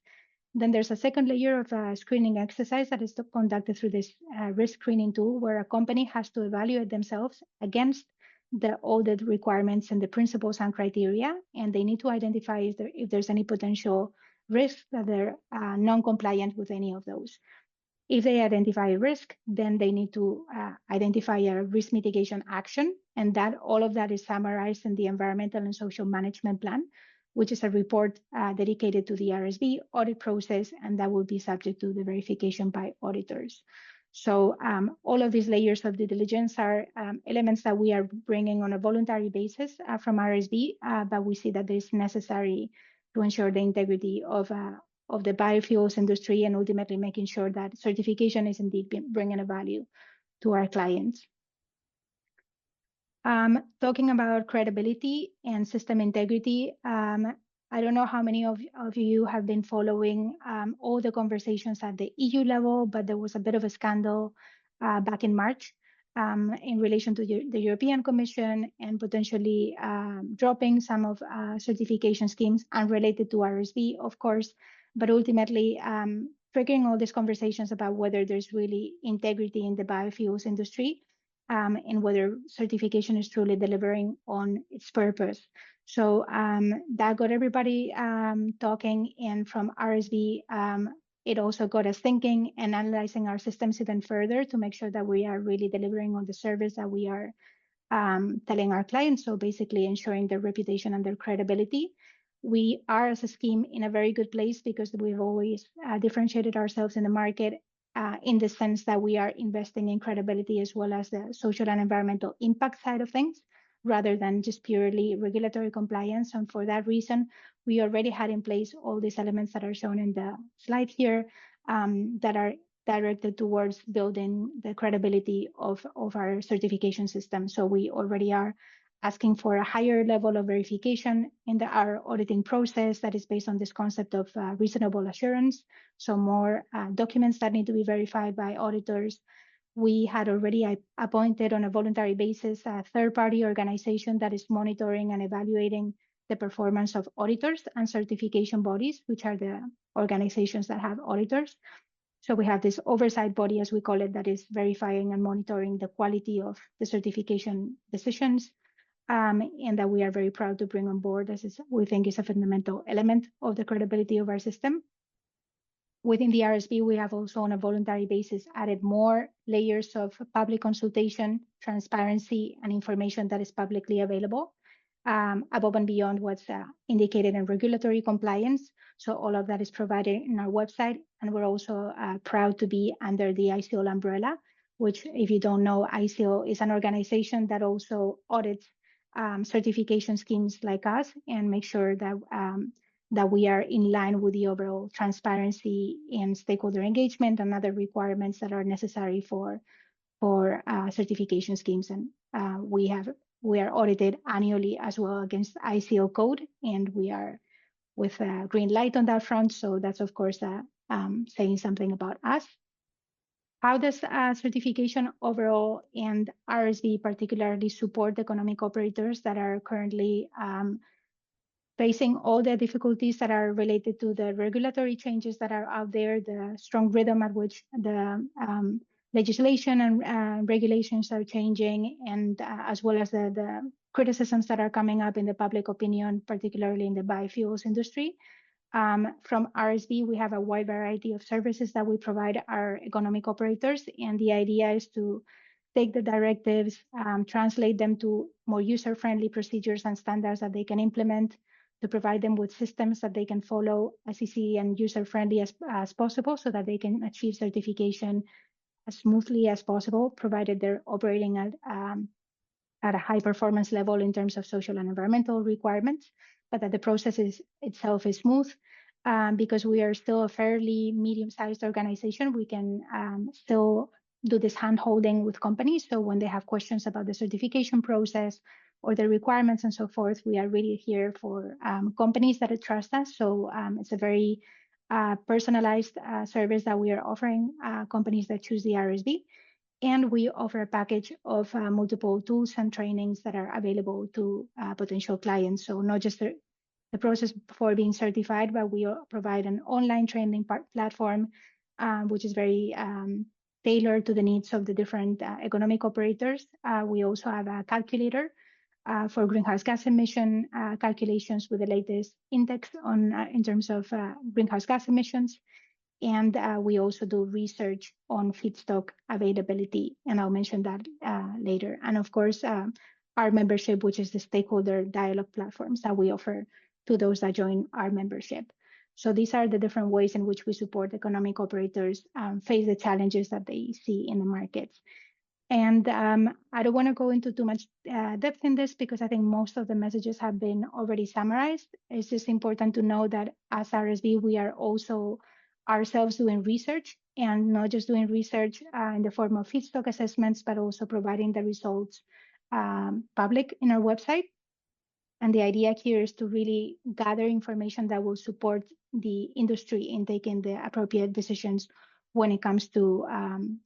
Then there's a second layer of a screening exercise that is conducted through this risk screening tool, where a company has to evaluate themselves against the audit requirements and the principles and criteria, and they need to identify if there's any potential risk that they're non-compliant with any of those. If they identify a risk, then they need to identify a risk mitigation action, and that all of that is summarized in the environmental and social management plan, which is a report dedicated to the RSB audit process, and that will be subject to the verification by auditors. So all of these layers of due diligence are elements that we are bringing on a voluntary basis from RSB, but we see that it's necessary to ensure the integrity of the biofuels industry and ultimately making sure that certification is indeed bringing a value to our clients. Talking about credibility and system integrity, I don't know how many of you have been following all the conversations at the EU level, but there was a bit of a scandal back in March in relation to the European Commission and potentially dropping some of certification schemes unrelated to RSB, of course, but ultimately triggering all these conversations about whether there's really integrity in the biofuels industry. And whether certification is truly delivering on its purpose. So that got everybody talking, and from RSB, it also got us thinking and analyzing our systems even further to make sure that we are really delivering on the service that we are telling our clients. So basically ensuring their reputation and their credibility. We are, as a scheme, in a very good place because we've always differentiated ourselves in the market in the sense that we are investing in credibility as well as the social and environmental impact side of things, rather than just purely regulatory compliance. And for that reason, we already had in place all these elements that are shown in the slide here that are directed towards building the credibility of our certification system. So we already are asking for a higher level of verification in our auditing process that is based on this concept of reasonable assurance. So more documents that need to be verified by auditors. We had already appointed on a voluntary basis a third-party organization that is monitoring and evaluating the performance of auditors and certification bodies, which are the organizations that have auditors. So we have this oversight body, as we call it, that is verifying and monitoring the quality of the certification decisions, and that we are very proud to bring on board, as we think is a fundamental element of the credibility of our system. Within the RSB, we have also on a voluntary basis added more layers of public consultation, transparency, and information that is publicly available, above and beyond what's indicated in regulatory compliance. So all of that is provided in our website, and we're also proud to be under the ICO umbrella, which, if you don't know, ICO is an organization that also audits certification schemes like us and make sure that that we are in line with the overall transparency and stakeholder engagement and other requirements that are necessary for certification schemes. And we are audited annually as well against ICO code, and we are with a green light on that front. So that's of course saying something about us. How does certification overall and RSB particularly support economic operators that are currently facing all the difficulties that are related to the regulatory changes that are out there, the strong rhythm at which the legislation and regulations are changing, and as well as the criticisms that are coming up in the public opinion, particularly in the biofuels industry. From RSB, we have a wide variety of services that we provide our economic operators, and the idea is to take the directives, translate them to more user-friendly procedures and standards that they can implement, to provide them with systems that they can follow as easy and user-friendly as possible so that they can achieve certification as smoothly as possible, provided they're operating at a high performance level in terms of social and environmental requirements, but that the process itself is smooth. Because we are still a fairly medium-sized organization, we can still do this hand-holding with companies. So when they have questions about the certification process or the requirements and so forth, we are really here for companies that trust us. So it's a very personalized service that we are offering companies that choose the RSB. And we offer a package of multiple tools and trainings that are available to potential clients. So not just the process before being certified, but we provide an online training platform, which is very tailored to the needs of the different economic operators. We also have a calculator for greenhouse gas emission calculations with the latest index on in terms of greenhouse gas emissions. And we also do research on feedstock availability, and I'll mention that later. And of course, our membership, which is the stakeholder dialogue platforms that we offer to those that join our membership. So these are the different ways in which we support economic operators face the challenges that they see in the markets. And I don't want to go into too much depth in this because I think most of the messages have been already summarized. It's just important to know that as RSB, we are also ourselves doing research, and not just doing research in the form of feedstock assessments, but also providing the results public in our website. And the idea here is to really gather information that will support the industry in taking the appropriate decisions when it comes to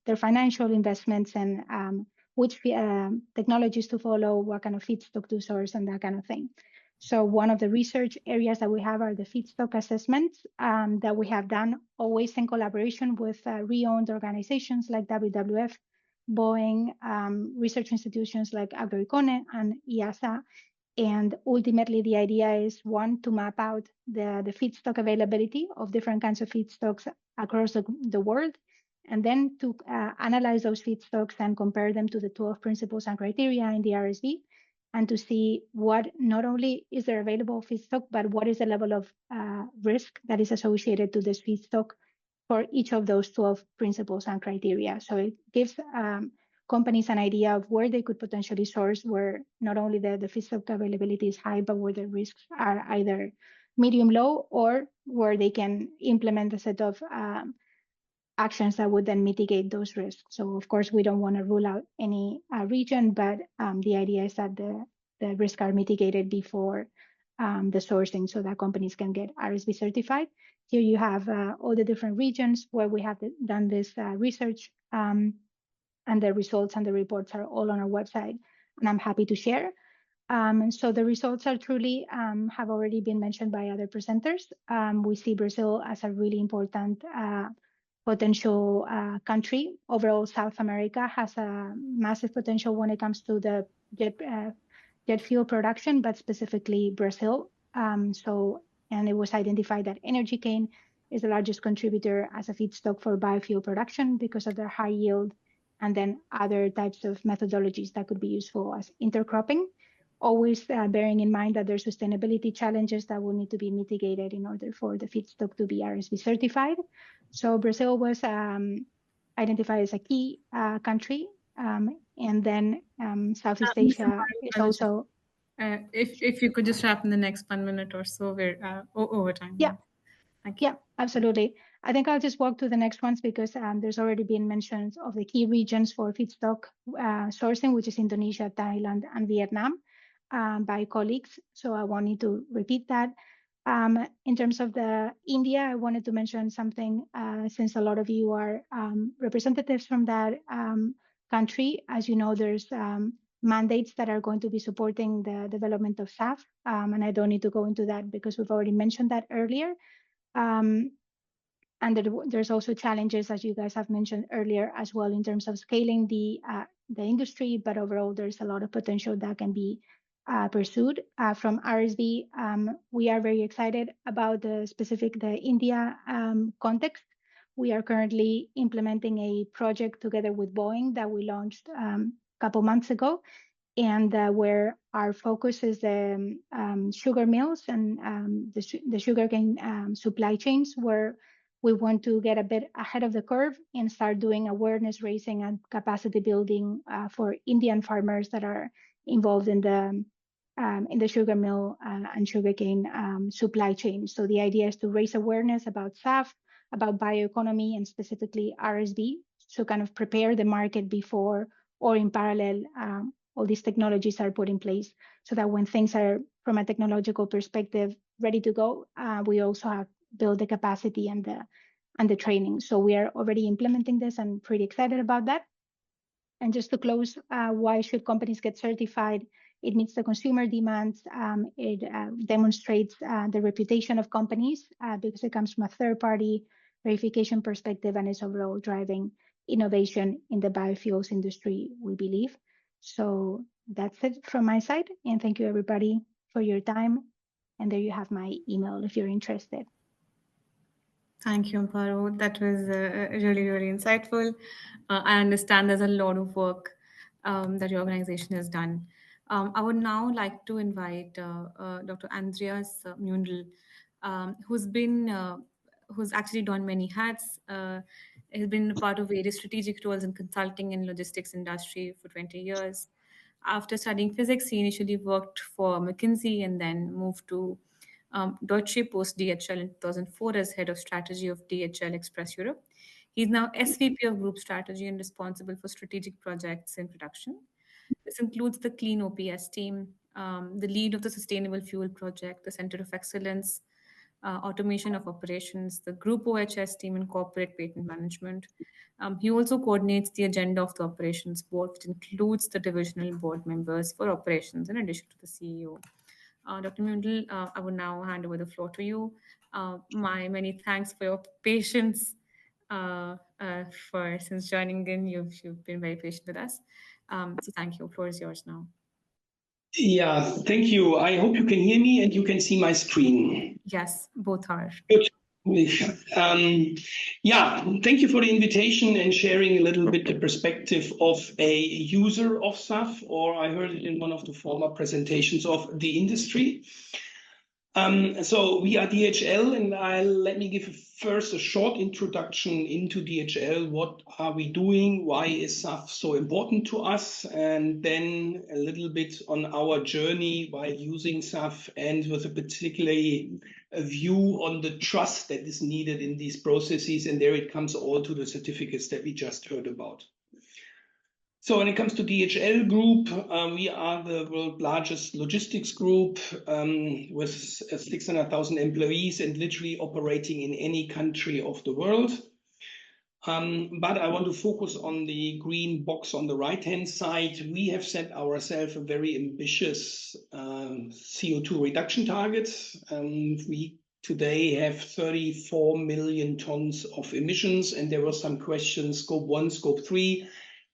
their financial investments and which technologies to follow, what kind of feedstock to source, and that kind of thing. So one of the research areas that we have are the feedstock assessments that we have done always in collaboration with re-owned organizations like WWF, Boeing, research institutions like Agricone and IASA. And ultimately, the idea is, one, to map out the feedstock availability of different kinds of feedstocks across the world, and then to analyze those feedstocks and compare them to the 12 principles and criteria in the RSB, and to see what not only is there available feedstock, but what is the level of risk that is associated to this feedstock for each of those 12 principles and criteria. So it gives companies an idea of where they could potentially source, where not only the feedstock availability is high, but where the risks are either medium low, or where they can implement a set of actions that would then mitigate those risks. So of course, we don't want to rule out any region, but the idea is that the risks are mitigated before the sourcing so that companies can get RSV certified. Here you have all the different regions where we have done this research, and the results and the reports are all on our website, and I'm happy to share. So the results are truly have already been mentioned by other presenters. We see Brazil as a really important potential country. Overall, South America has a massive potential when it comes to the jet fuel production, but specifically Brazil. And it was identified that energy cane is the largest contributor as a feedstock for biofuel production because of their high yield, and then other types of methodologies that could be useful as intercropping, always bearing in mind that there's sustainability challenges that will need to be mitigated in order for the feedstock to be RSV certified. So Brazil was identified as a key country, and then Southeast Asia is also. If you could just wrap in the next 1 minute or so, we're over time. Yeah. Thank you. Yeah, absolutely. I think I'll just walk to the next ones because there's already been mentions of the key regions for feedstock sourcing, which is Indonesia, Thailand, and Vietnam by colleagues. So I won't need to repeat that. In terms of the India, I wanted to mention something since a lot of you are representatives from that country. As you know, there's mandates that are going to be supporting the development of SAF, and I don't need to go into that because we've already mentioned that earlier. And there's also challenges, as you guys have mentioned earlier, as well in terms of scaling the industry. But overall, there's a lot of potential that can be pursued from RSV. We are very excited about the India context. We are currently implementing a project together with Boeing that we launched a couple months ago, and where our focus is the sugar mills and the sugarcane supply chains, where we want to get a bit ahead of the curve and start doing awareness raising and capacity building for Indian farmers that are involved in the sugar mill and sugarcane supply chain. So the idea is to raise awareness about SAF, about bioeconomy, and specifically RSV, so kind of prepare the market before or in parallel all these technologies are put in place, so that when things are, from a technological perspective, ready to go, we also have build the capacity and the training. So we are already implementing this and pretty excited about that. And just to close, why should companies get certified? It meets the consumer demands. It demonstrates the reputation of companies because it comes from a third-party verification perspective and is overall driving innovation in the biofuels industry, we believe. So that's it from my side. And thank you, everybody, for your time. And there you have my email if you're interested. Thank you, Amparo. That was really, really insightful. I understand there's a lot of work that your organization has done. I would now like to invite Dr. Andreas Mundl, who's actually done many hats. He's been a part of various strategic roles in consulting and logistics industry for 20 years. After studying physics, he initially worked for McKinsey and then moved to Deutsche Post DHL in 2004 as head of strategy of DHL Express Europe. He's now SVP of Group Strategy and responsible for strategic projects in production. This includes the Clean OPS team, the lead of the Sustainable Fuel Project, the Center of Excellence, automation of operations, the Group OHS team, and corporate patent management. He also coordinates the agenda of the operations board, which includes the divisional board members for operations in addition to the CEO. Dr. Mundl, I will now hand over the floor to you. My many thanks for your patience since joining in. You've been very patient with us. So thank you. The floor is yours now. Yeah, thank you. I hope you can hear me and you can see my screen. Yes, both are. Good. Yeah, thank you for the invitation and sharing a little bit the perspective of a user of SAF, or I heard it in one of the former presentations of the industry. So we are DHL, and let me give first a short introduction into DHL. What are we doing? Why is SAF so important to us? And then a little bit on our journey while using SAF, and with a particularly a view on the trust that is needed in these processes. And there it comes all to the certificates that we just heard about. So when it comes to DHL Group, we are the world's largest logistics group with 600,000 employees and literally operating in any country of the world. But I want to focus on the green box on the right-hand side. We have set ourselves a very ambitious CO2 reduction target. We today have 34 million tons of emissions, and there were some questions, scope 1, scope 3.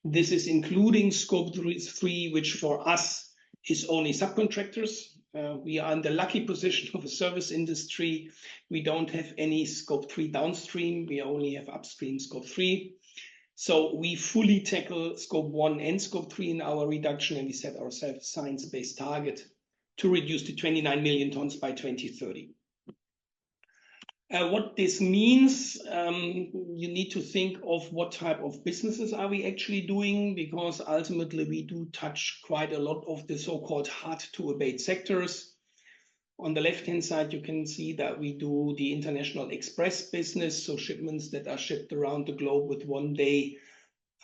This is including scope 3, which for us is only subcontractors. We are in the lucky position of a service industry. We don't have any scope 3 downstream. We only have upstream scope 3. So we fully tackle scope 1 and scope 3 in our reduction, and we set ourselves a science-based target to reduce to 29 million tons by 2030. What this means, you need to think of what type of businesses are we actually doing, because ultimately we do touch quite a lot of the so-called hard to abate sectors. On the left-hand side, you can see that we do the international express business, so shipments that are shipped around the globe with 1 day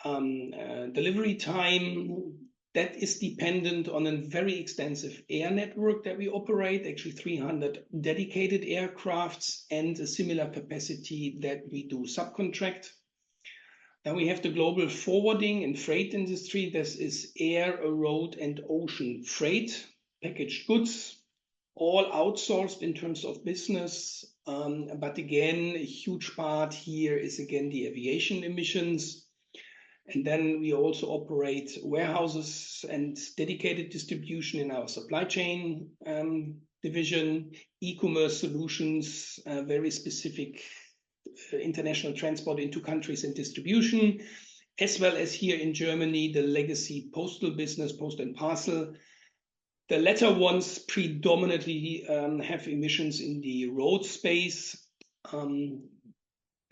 delivery time. That is dependent on a very extensive air network that we operate, actually 300 dedicated aircrafts and a similar capacity that we do subcontract. Then we have the global forwarding and freight industry. This is air, road, and ocean freight, packaged goods, all outsourced in terms of business. But again, a huge part here is again the aviation emissions. And then we also operate warehouses and dedicated distribution in our supply chain division, e-commerce solutions, very specific international transport into countries and distribution, as well as here in Germany, the legacy postal business, post and parcel. The latter ones predominantly have emissions in the road space.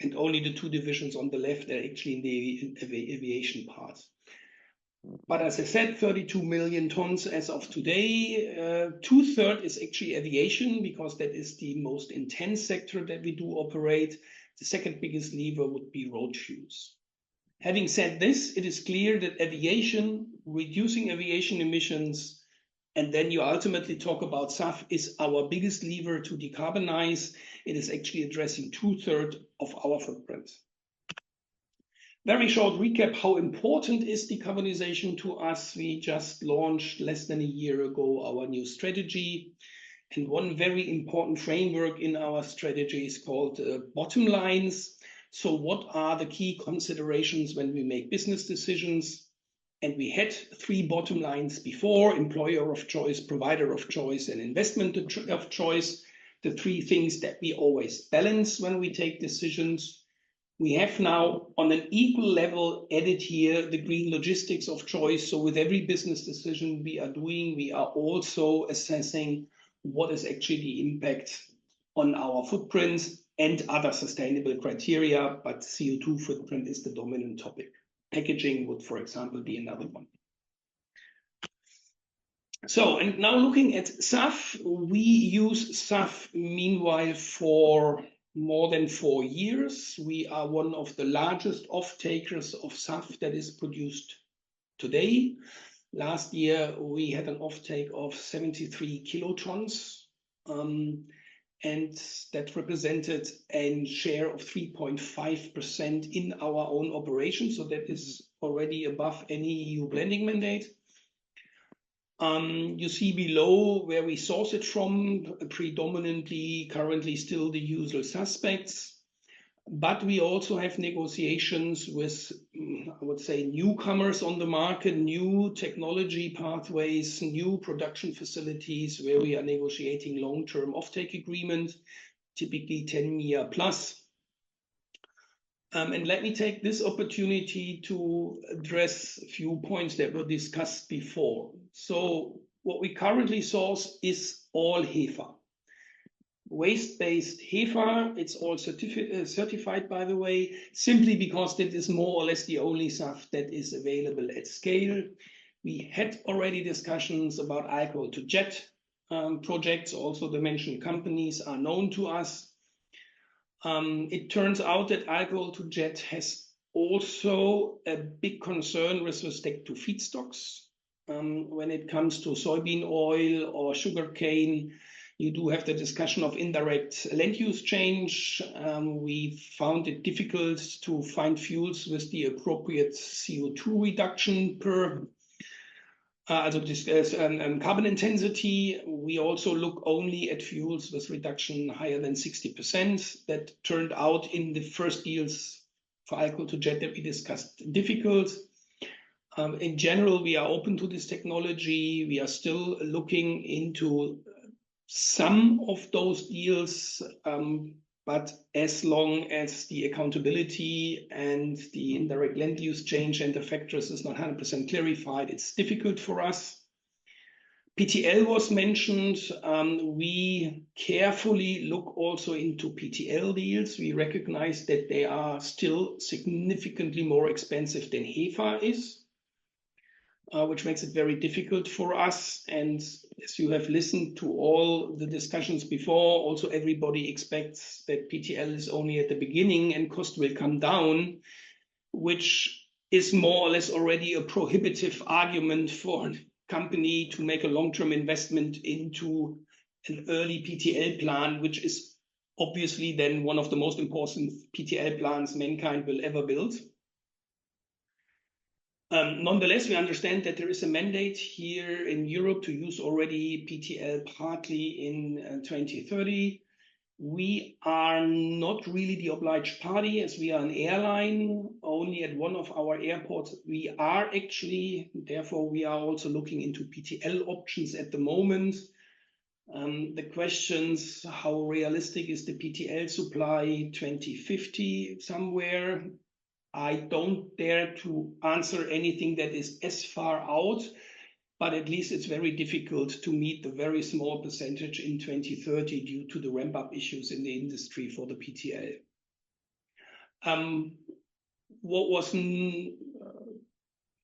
And only the 2 divisions on the left are actually in the aviation part. But as I said, 32 million tons as of today. 2/3 is actually aviation, because that is the most intense sector that we do operate. The second biggest lever would be road fuels. Having said this, it is clear that aviation, reducing aviation emissions, and then you ultimately talk about SAF, is our biggest lever to decarbonize. It is actually addressing 2/3 of our footprint. Very short recap, how important is decarbonization to us? We just launched less than a year ago our new strategy. And one very important framework in our strategy is called bottom lines. So what are the key considerations when we make business decisions? And we had 3 bottom lines before: employer of choice, provider of choice, and investment of choice. The 3 things that we always balance when we take decisions. We have now on an equal level added here the green logistics of choice. So with every business decision we are doing, we are also assessing what is actually the impact on our footprint and other sustainable criteria, but CO2 footprint is the dominant topic. Packaging would, for example, be another one. So, and now looking at SAF, we use SAF meanwhile for more than 4 years. We are one of the largest off-takers of SAF that is produced today. Last year, we had an offtake of 73 kilotons. And that represented a share of 3.5% in our own operation. So that is already above any EU blending mandate. You see below where we source it from, predominantly currently still the usual suspects. But we also have negotiations with, I would say, newcomers on the market, new technology pathways, new production facilities where we are negotiating long-term offtake agreement, typically 10-year plus. And let me take this opportunity to address a few points that were discussed before. So what we currently source is all HEFA. waste-based HEFA. It's all certified, by the way, simply because that is more or less the only SAF that is available at scale. We had already discussions about alcohol to jet projects. Also, the mentioned companies are known to us. It turns out that alcohol to jet has also a big concern with respect to feedstocks. When it comes to soybean oil or sugarcane, you do have the discussion of indirect land use change. We found it difficult to find fuels with the appropriate CO2 reduction per carbon intensity. We also look only at fuels with reduction higher than 60%. That turned out in the first deals for alcohol to jet that we discussed difficult. In general, we are open to this technology. We are still looking into some of those deals, but as long as the accountability and the indirect land use change and the factors is not 100% clarified, it's difficult for us. PTL was mentioned. We carefully look also into PTL deals. We recognize that they are still significantly more expensive than HEFA is, which makes it very difficult for us. And as you have listened to all the discussions before, also everybody expects that PTL is only at the beginning and cost will come down, which is more or less already a prohibitive argument for a company to make a long-term investment into an early PTL plant, which is obviously then one of the most important PTL plants mankind will ever build. Nonetheless, we understand that there is a mandate here in Europe to use already PTL partly in 2030. We are not really the obliged party as we are an airline. Only at one of our airports we are actually, therefore we are also looking into PTL options at the moment. The questions, how realistic is the PTL supply 2050 somewhere? I don't dare to answer anything that is as far out, but at least it's very difficult to meet the very small percentage in 2030 due to the ramp-up issues in the industry for the PTL. What was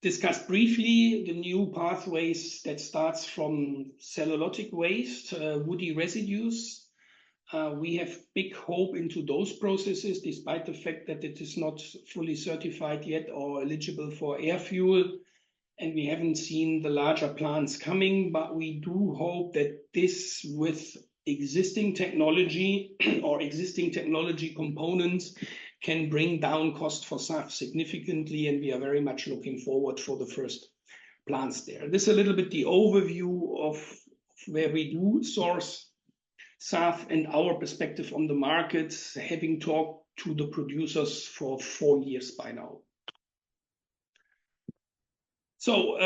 discussed briefly, the new pathways that starts from cellulosic waste, woody residues. We have big hope into those processes, despite the fact that it is not fully certified yet or eligible for air fuel. And we haven't seen the larger plants coming, but we do hope that this, with existing technology or existing technology components, can bring down cost for SAF significantly. And we are very much looking forward for the first plants there. This is a little bit the overview of where we do source SAF and our perspective on the market, having talked to the producers for 4 years by now. So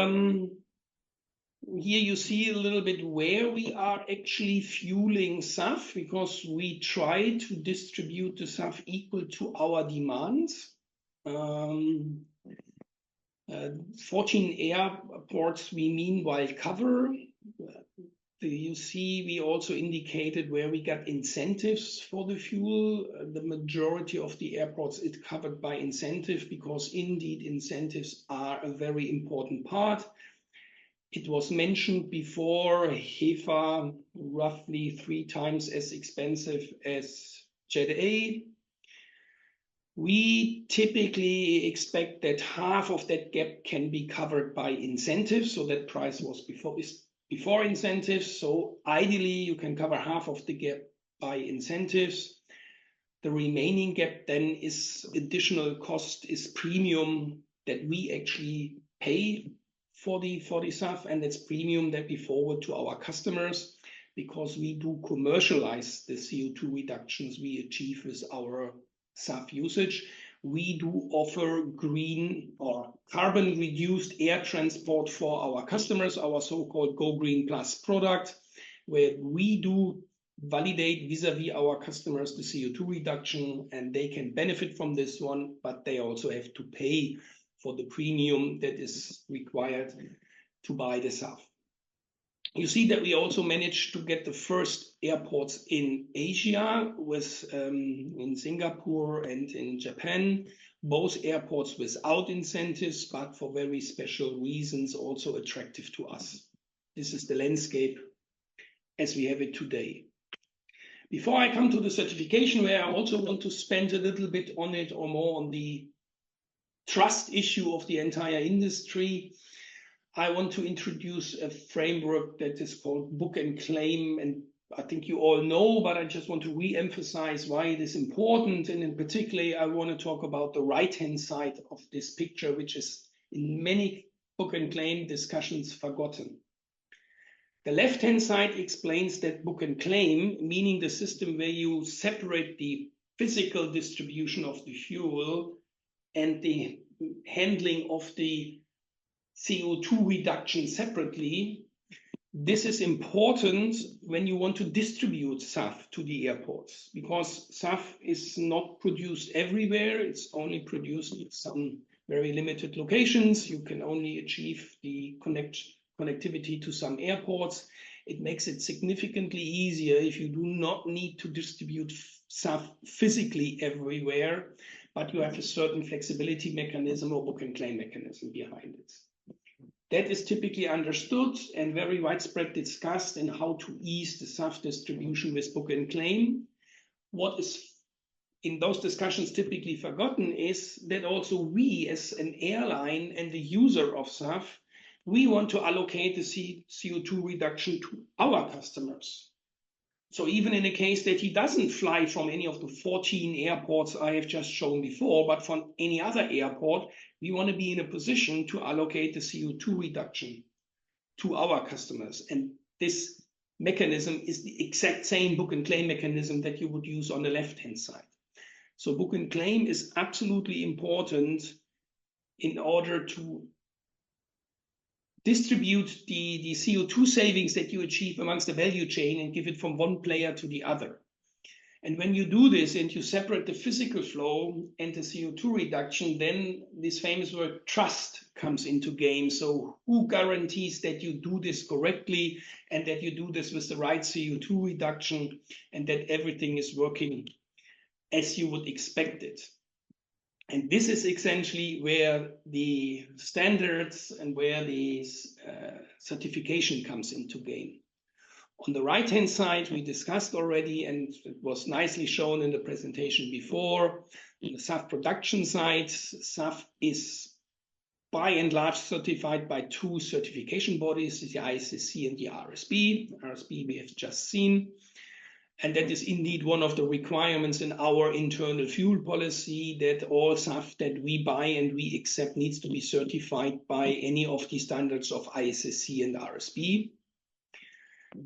here you see a little bit where we are actually fueling SAF, because we try to distribute the SAF equal to our demands. 14 airports we meanwhile cover. You see, we also indicated where we got incentives for the fuel. The majority of the airports is covered by incentive, because indeed incentives are a very important part. It was mentioned before, HEFA roughly 3 times as expensive as Jet A. We typically expect that half of that gap can be covered by incentives, so that price was before incentives. So ideally, you can cover half of the gap by incentives. The remaining gap then is additional cost, is premium that we actually pay for the SAF, and it's premium that we forward to our customers, because we do commercialize the CO2 reductions we achieve with our SAF usage. We do offer green or carbon reduced air transport for our customers, our so-called Go Green Plus product, where we do validate vis-a-vis our customers the CO2 reduction, and they can benefit from this one, but they also have to pay for the premium that is required to buy the SAF. You see that we also managed to get the first airports in Asia, with in Singapore and in Japan. Both airports without incentives, but for very special reasons also attractive to us. This is the landscape as we have it today. Before I come to the certification, where I also want to spend a little bit on it, or more on the trust issue of the entire industry, I want to introduce a framework that is called book and claim. And I think you all know, but I just want to re-emphasize why it is important. And in particular, I want to talk about the right-hand side of this picture, which is in many book and claim discussions forgotten. The left-hand side explains that book and claim, meaning the system where you separate the physical distribution of the fuel and the handling of the CO2 reduction separately. This is important when you want to distribute SAF to the airports, because SAF is not produced everywhere. It's only produced in some very limited locations. You can only achieve the connectivity to some airports. It makes it significantly easier if you do not need to distribute SAF physically everywhere, but you have a certain flexibility mechanism or book and claim mechanism behind it. That is typically understood and very widespread discussed in how to ease the SAF distribution with book and claim. What is in those discussions typically forgotten is that also we, as an airline and the user of SAF, we want to allocate the CO2 reduction to our customers. So even in a case that he doesn't fly from any of the 14 airports I have just shown before, but from any other airport, we want to be in a position to allocate the CO2 reduction to our customers. And this mechanism is the exact same book and claim mechanism that you would use on the left-hand side. So book and claim is absolutely important in order to distribute the CO2 savings that you achieve amongst the value chain and give it from one player to the other. And when you do this and you separate the physical flow and the CO2 reduction, then this famous word trust comes into game. So who guarantees that you do this correctly and that you do this with the right CO2 reduction and that everything is working as you would expect it? And this is essentially where the standards and where the certification comes into game. On the right-hand side, we discussed already, and it was nicely shown in the presentation before, on the SAF production side, SAF is by and large certified by two certification bodies, the ISCC and the RSB. RSB we have just seen. And that is indeed one of the requirements in our internal fuel policy, that all SAF that we buy and we accept needs to be certified by any of the standards of ISSC and RSB.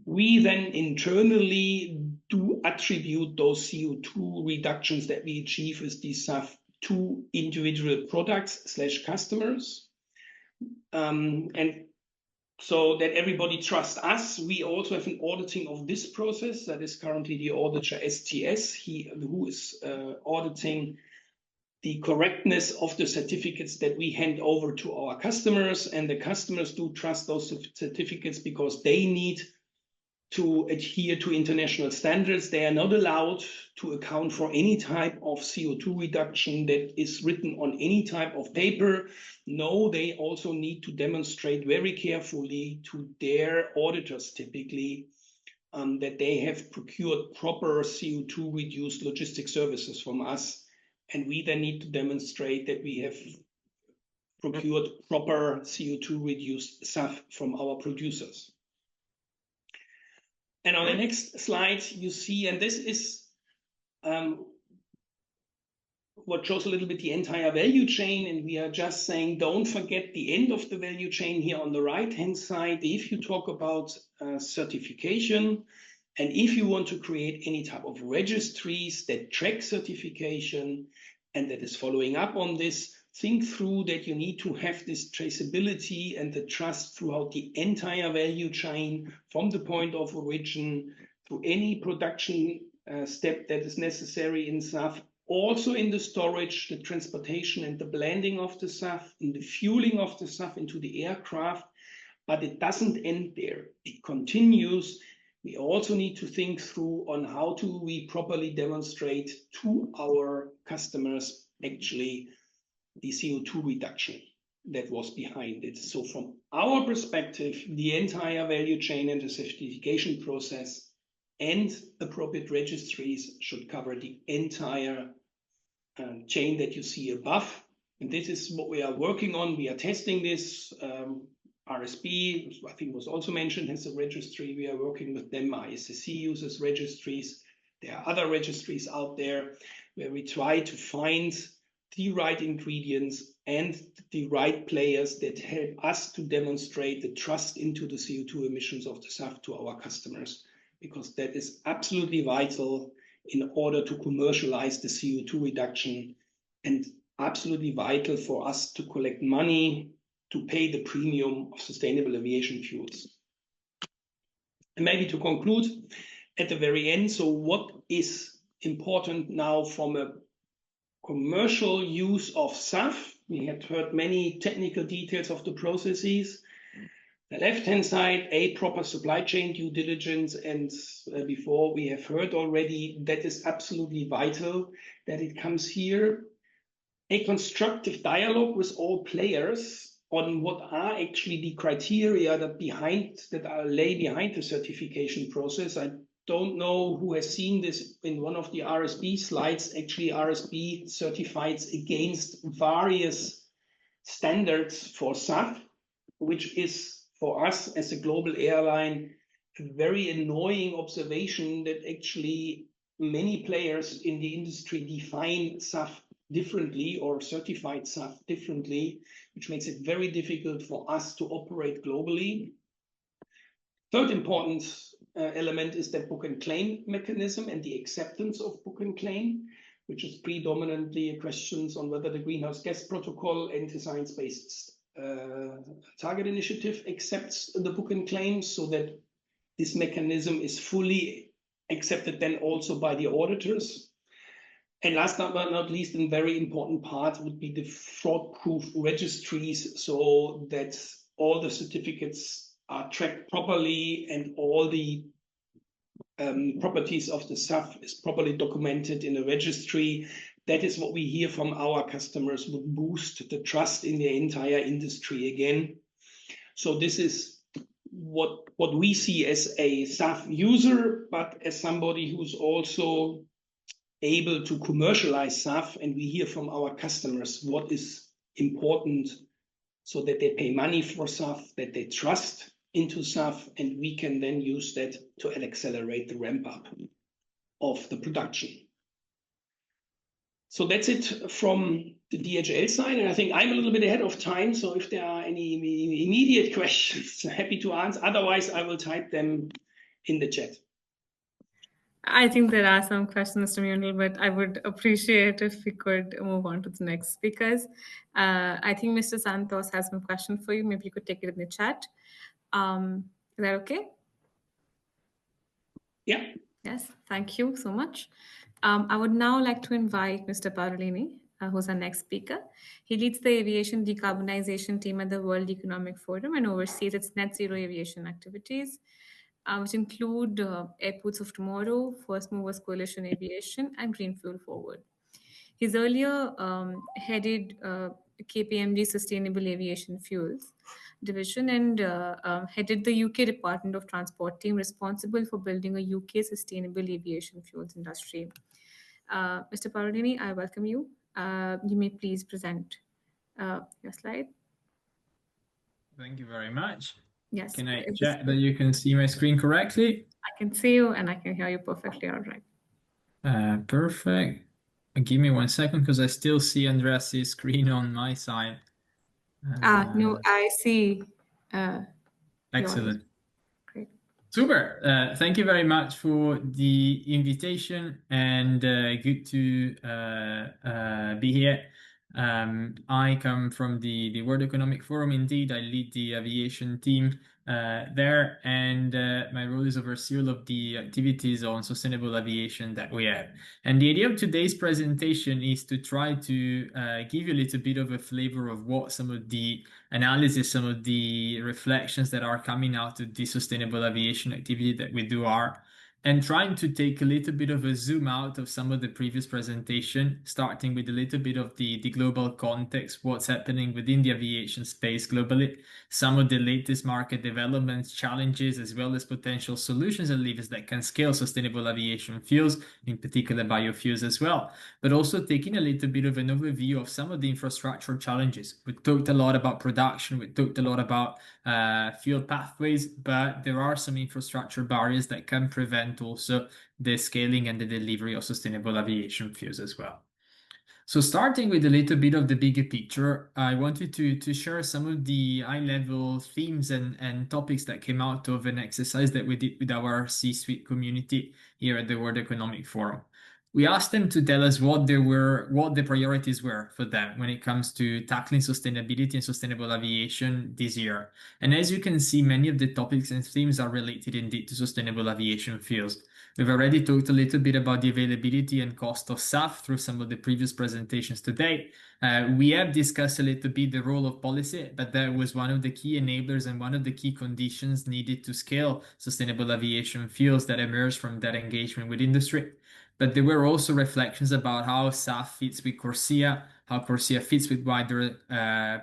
We then internally do attribute those CO2 reductions that we achieve with the SAF to individual products / customers. And so that everybody trusts us, we also have an auditing of this process. That is currently the auditor STS, who is auditing the correctness of the certificates that we hand over to our customers. And the customers do trust those certificates because they need to adhere to international standards. They are not allowed to account for any type of CO2 reduction that is written on any type of paper. No, they also need to demonstrate very carefully to their auditors typically that they have procured proper CO2 reduced logistic services from us. And we then need to demonstrate that we have procured proper CO2 reduced SAF from our producers. And on the next slide, you see, and this is what shows a little bit the entire value chain. And we are just saying, don't forget the end of the value chain here on the right-hand side. If you talk about certification, and if you want to create any type of registries that track certification and that is following up on this, think through that you need to have this traceability and the trust throughout the entire value chain, from the point of origin to any production step that is necessary in SAF, also in the storage, the transportation and the blending of the SAF, in the fueling of the SAF into the aircraft, But it doesn't end there. It continues. We also need to think through on how do we properly demonstrate to our customers actually the CO2 reduction that was behind it. So from our perspective, the entire value chain and the certification process and appropriate registries should cover the entire chain that you see above. And this is what we are working on. We are testing this. RSB, I think was also mentioned, has a registry. We are working with them. ISSC uses registries. There are other registries out there where we try to find the right ingredients and the right players that help us to demonstrate the trust into the CO2 emissions of the SAF to our customers, because that is absolutely vital in order to commercialize the CO2 reduction and absolutely vital for us to collect money to pay the premium of sustainable aviation fuels. And maybe to conclude at the very end, so what is important now from a commercial use of SAF? We had heard many technical details of the processes. The left-hand side, a proper supply chain due diligence, and before we have heard already, that is absolutely vital that it comes here. A constructive dialogue with all players on what are actually the criteria that lay behind the certification process. I don't know who has seen this in one of the RSB slides. Actually, RSB certifies against various standards for SAF, which is for us as a global airline a very annoying observation that actually many players in the industry define SAF differently or certified SAF differently, which makes it very difficult for us to operate globally. Third important element is that book and claim mechanism and the acceptance of book and claim, which is predominantly questions on whether the greenhouse gas protocol and the science-based target initiative accepts the book and claim, so that this mechanism is fully accepted then also by the auditors. And last but not least, a very important part would be the fraud-proof registries, so that all the certificates are tracked properly and all the properties of the SAF is properly documented in a registry. That is what we hear from our customers would boost the trust in the entire industry again. So this is what we see as a SAF user, but as somebody who's also able to commercialize SAF, and we hear from our customers what is important so that they pay money for SAF, that they trust into SAF, and we can then use that to accelerate the ramp up of the production. So that's it from the DHL side, and I think I'm a little bit ahead of time, so if there are any immediate questions, happy to answer. Otherwise, I will type them in the chat. I think there are some questions, Mr. Mundell, but I would appreciate if we could move on to the next speakers. I think Mr. Santos has some question for you. Maybe you could take it in the chat. Is that okay? Yeah. Yes, thank you so much. I would now like to invite Mr. Parolini, who's our next speaker. He leads the aviation decarbonization team at the World Economic Forum and oversees its net zero aviation activities, which include Airports of Tomorrow, First Movers Coalition Aviation, and Green Fuel Forward. He's earlier headed KPMG Sustainable Aviation Fuels division and headed the UK Department of Transport team responsible for building a UK sustainable aviation fuels industry. Mr. Parolini, I welcome you. You may please present your slide. Thank you very much. Yes. Can I check that you can see my screen correctly? I can see you and I can hear you perfectly. All right. Perfect. Give me 1 second because I still see Andreas' screen on my side. No, I see. Excellent. Great. Super. Thank you very much for the invitation and good to be here. I come from the World Economic Forum. Indeed, I lead the aviation team there, and my role is oversee all of the activities on sustainable aviation that we have. And the idea of today's presentation is to try to give you a little bit of a flavor of what some of the analysis, some of the reflections that are coming out of the sustainable aviation activity that we do are, and trying to take a little bit of a zoom out of some of the previous presentation, starting with a little bit of the global context, what's happening within the aviation space globally, some of the latest market developments, challenges, as well as potential solutions and levers that can scale sustainable aviation fuels, in particular biofuels as well, but also taking a little bit of an overview of some of the infrastructure challenges. We talked a lot about production, we talked a lot about fuel pathways, but there are some infrastructure barriers that can prevent also the scaling and the delivery of sustainable aviation fuels as well. So starting with a little bit of the bigger picture, I wanted to share some of the high-level themes and topics that came out of an exercise that we did with our C-suite community here at the World Economic Forum. We asked them to tell us what the priorities were for them when it comes to tackling sustainability and sustainable aviation this year. And as you can see, many of the topics and themes are related indeed to sustainable aviation fuels. We've already talked a little bit about the availability and cost of SAF through some of the previous presentations today. We have discussed a little bit the role of policy, but that was one of the key enablers and one of the key conditions needed to scale sustainable aviation fuels that emerged from that engagement with industry. But there were also reflections about how SAF fits with CORSIA, how CORSIA fits with wider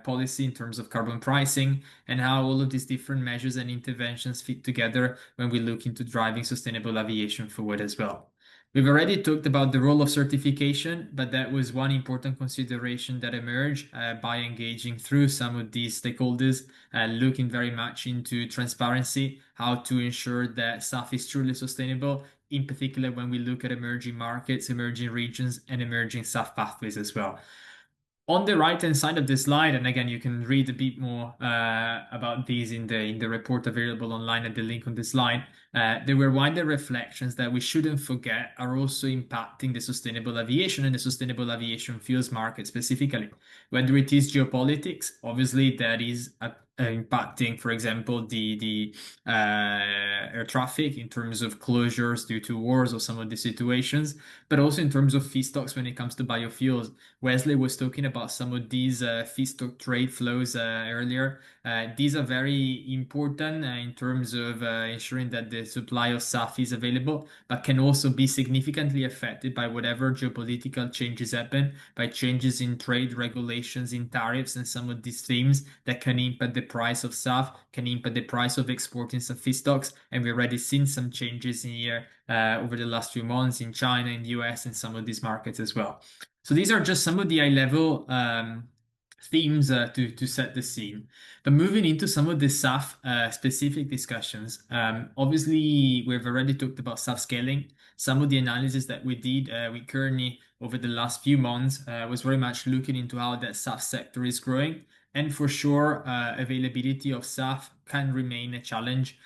policy in terms of carbon pricing, and how all of these different measures and interventions fit together when we look into driving sustainable aviation forward as well. We've already talked about the role of certification, but that was one important consideration that emerged by engaging through some of these stakeholders, looking very much into transparency, how to ensure that SAF is truly sustainable, in particular when we look at emerging markets, emerging regions, and emerging SAF pathways as well. On the right-hand side of the slide, and again, you can read a bit more about these in the report available online at the link on the slide. There were wider reflections that we shouldn't forget are also impacting the sustainable aviation and the sustainable aviation fuels market specifically. Whether it is geopolitics, obviously that is impacting, for example, the air traffic in terms of closures due to wars or some of the situations, but also in terms of feedstocks when it comes to biofuels. Wesley was talking about some of these feedstock trade flows earlier. These are very important in terms of ensuring that the supply of SAF is available, but can also be significantly affected by whatever geopolitical changes happen, by changes in trade regulations, in tariffs, and some of these themes that can impact the price of SAF, can impact the price of exporting some feedstocks. And we've already seen some changes in here over the last few months in China, in the US, and some of these markets as well. So these are just some of the high-level themes to set the scene. But moving into some of the SAF specific discussions, obviously we've already talked about SAF scaling. Some of the analysis that we did with Kearney over the last few months was very much looking into how that SAF sector is growing. And for sure, availability of SAF can remain a challenge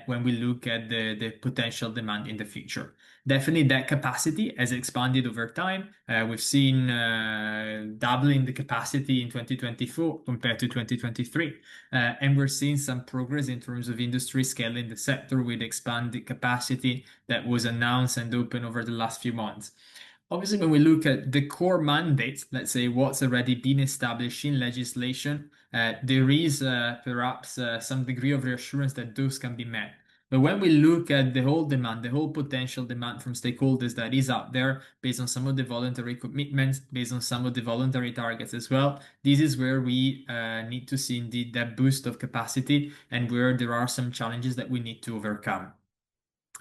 when we look at the potential demand in the future. Definitely that capacity has expanded over time. We've seen doubling the capacity in 2024 compared to 2023. And we're seeing some progress in terms of industry scaling the sector with expanded capacity that was announced and open over the last few months. Obviously, when we look at the core mandates, let's say what's already been established in legislation, there is perhaps some degree of reassurance that those can be met. But when we look at the whole demand, the whole potential demand from stakeholders that is out there, based on some of the voluntary commitments, based on some of the voluntary targets as well, this is where we need to see indeed that boost of capacity and where there are some challenges that we need to overcome.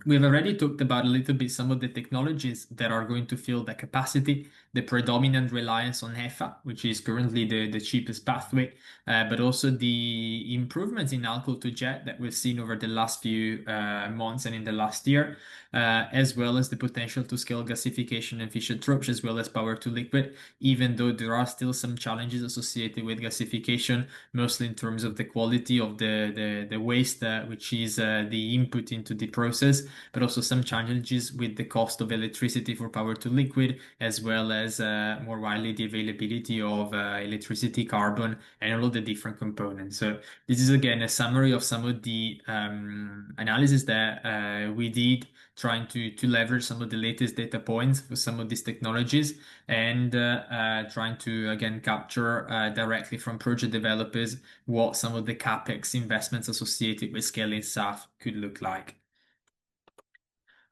We've already talked about a little bit some of the technologies that are going to fill the capacity, the predominant reliance on HEFA, which is currently the cheapest pathway, but also the improvements in alcohol to jet that we've seen over the last few months and in the last year, as well as the potential to scale gasification and Fischer-Tropsch, as well as power to liquid, even though there are still some challenges associated with gasification, mostly in terms of the quality of the waste, which is the input into the process, but also some challenges with the cost of electricity for power to liquid, as well as more widely the availability of electricity, carbon, and all of the different components. So this is again a summary of some of the analysis that we did, trying to leverage some of the latest data points for some of these technologies, and trying to again capture directly from project developers what some of the capex investments associated with scaling SAF could look like.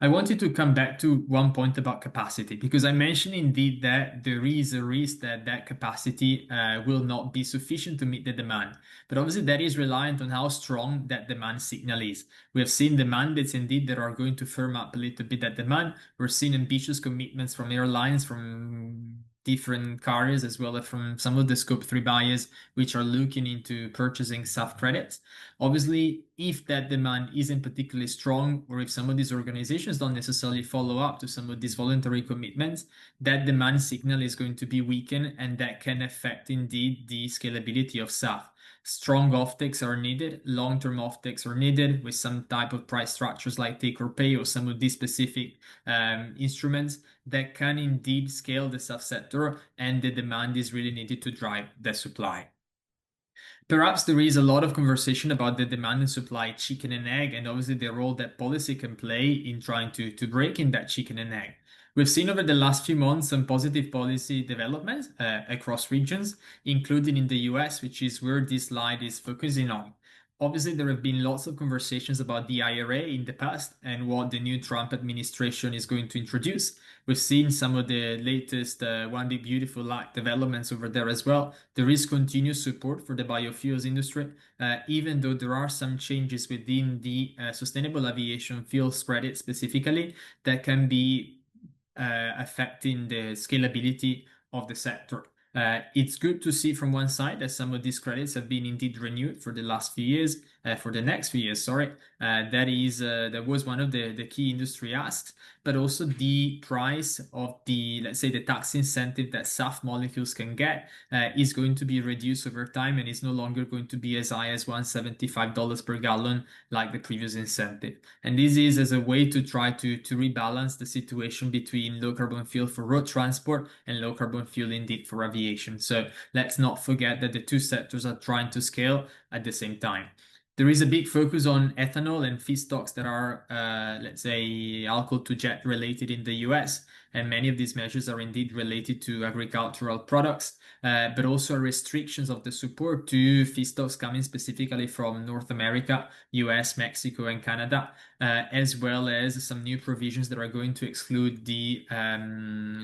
I wanted to come back to one point about capacity, because I mentioned indeed that there is a risk that that capacity will not be sufficient to meet the demand. But obviously that is reliant on how strong that demand signal is. We have seen the mandates indeed that are going to firm up a little bit that demand. We're seeing ambitious commitments from airlines, from different carriers, as well as from some of the Scope 3 buyers, which are looking into purchasing SAF credits. Obviously, if that demand isn't particularly strong, or if some of these organizations don't necessarily follow up to some of these voluntary commitments, that demand signal is going to be weakened, and that can affect indeed the scalability of SAF. Strong offtakes are needed, long-term offtakes are needed with some type of price structures like take or pay, or some of these specific instruments that can indeed scale the SAF sector, and the demand is really needed to drive the supply. Perhaps there is a lot of conversation about the demand and supply chicken and egg, and obviously the role that policy can play in trying to break in that chicken and egg. We've seen over the last few months some positive policy developments across regions, including in the US, which is where this slide is focusing on. Obviously, there have been lots of conversations about the IRA in the past and what the new Trump administration is going to introduce. We've seen some of the latest One Big Beautiful Act developments over there as well. There is continuous support for the biofuels industry, even though there are some changes within the sustainable aviation fuels credit specifically that can be affecting the scalability of the sector. It's good to see from one side that some of these credits have been indeed renewed for the last few years, for the next few years, sorry. That was one of the key industry asks, but also the price of the, let's say, the tax incentive that SAF molecules can get is going to be reduced over time, and is no longer going to be as high as $175 per gallon like the previous incentive. And this is as a way to try to rebalance the situation between low carbon fuel for road transport and low carbon fuel indeed for aviation. So let's not forget that the two sectors are trying to scale at the same time. There is a big focus on ethanol and feedstocks that are, let's say, alcohol to jet related in the US. And many of these measures are indeed related to agricultural products, but also restrictions of the support to feedstocks coming specifically from North America, US, Mexico, and Canada, as well as some new provisions that are going to exclude the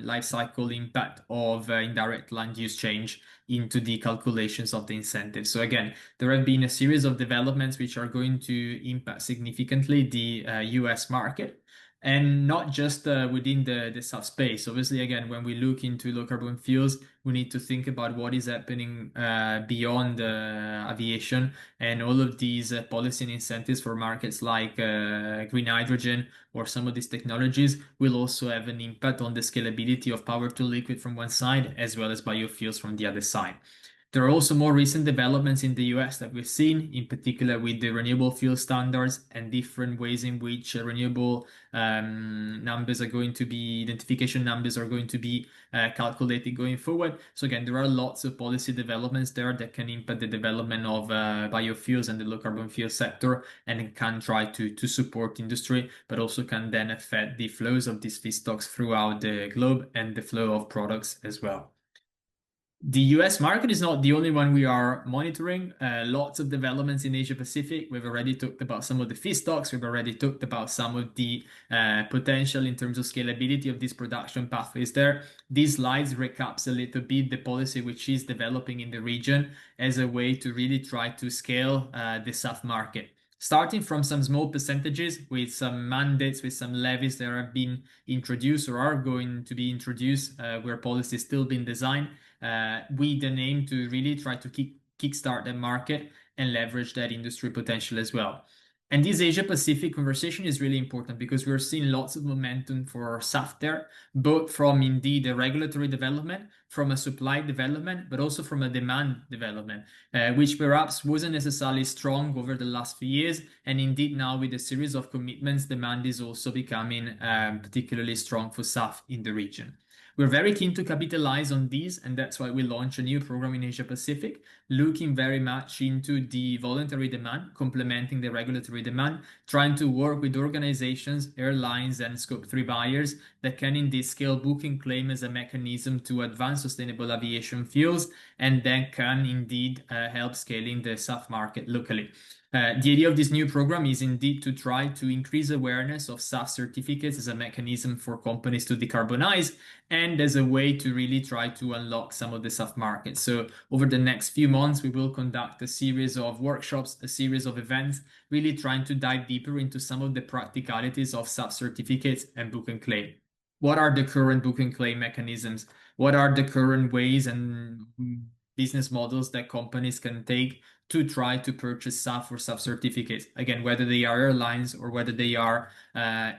life cycle impact of indirect land use change into the calculations of the incentives. So again, there have been a series of developments which are going to impact significantly the US market, and not just within the SAF space. Obviously, again, when we look into low carbon fuels, we need to think about what is happening beyond aviation, and all of these policy and incentives for markets like green hydrogen or some of these technologies will also have an impact on the scalability of power to liquid from one side, as well as biofuels from the other side. There are also more recent developments in the US that we've seen, in particular with the renewable fuel standards and different ways in which renewable numbers are going to be, identification numbers are going to be calculated going forward. So again, there are lots of policy developments there that can impact the development of biofuels and the low carbon fuel sector, and can try to support industry, but also can then affect the flows of these feedstocks throughout the globe and the flow of products as well. The US market is not the only one we are monitoring. Lots of developments in Asia Pacific. We've already talked about some of the feedstocks. We've already talked about some of the potential in terms of scalability of these production pathways there. These slides recaps a little bit the policy which is developing in the region as a way to really try to scale the SAF market. Starting from some small percentages with some mandates, with some levies that have been introduced or are going to be introduced where policy is still being designed, with an aim to really try to kickstart the market and leverage that industry potential as well. And this Asia Pacific conversation is really important because we're seeing lots of momentum for SAF there, both from indeed the regulatory development, from a supply development, but also from a demand development, which perhaps wasn't necessarily strong over the last few years. And indeed, now with a series of commitments, demand is also becoming particularly strong for SAF in the region. We're very keen to capitalize on these, and that's why we launched a new program in Asia Pacific, looking very much into the voluntary demand, complementing the regulatory demand, trying to work with organizations, airlines, and Scope 3 buyers that can indeed scale book and claim as a mechanism to advance sustainable aviation fuels, and then can indeed help scaling the SAF market locally. The idea of this new program is indeed to try to increase awareness of SAF certificates as a mechanism for companies to decarbonize and as a way to really try to unlock some of the SAF markets. So over the next few months, we will conduct a series of workshops, a series of events, really trying to dive deeper into some of the practicalities of SAF certificates and book and claim. What are the current book and claim mechanisms? What are the current ways and business models that companies can take to try to purchase SAF or SAF certificates? Again, whether they are airlines or whether they are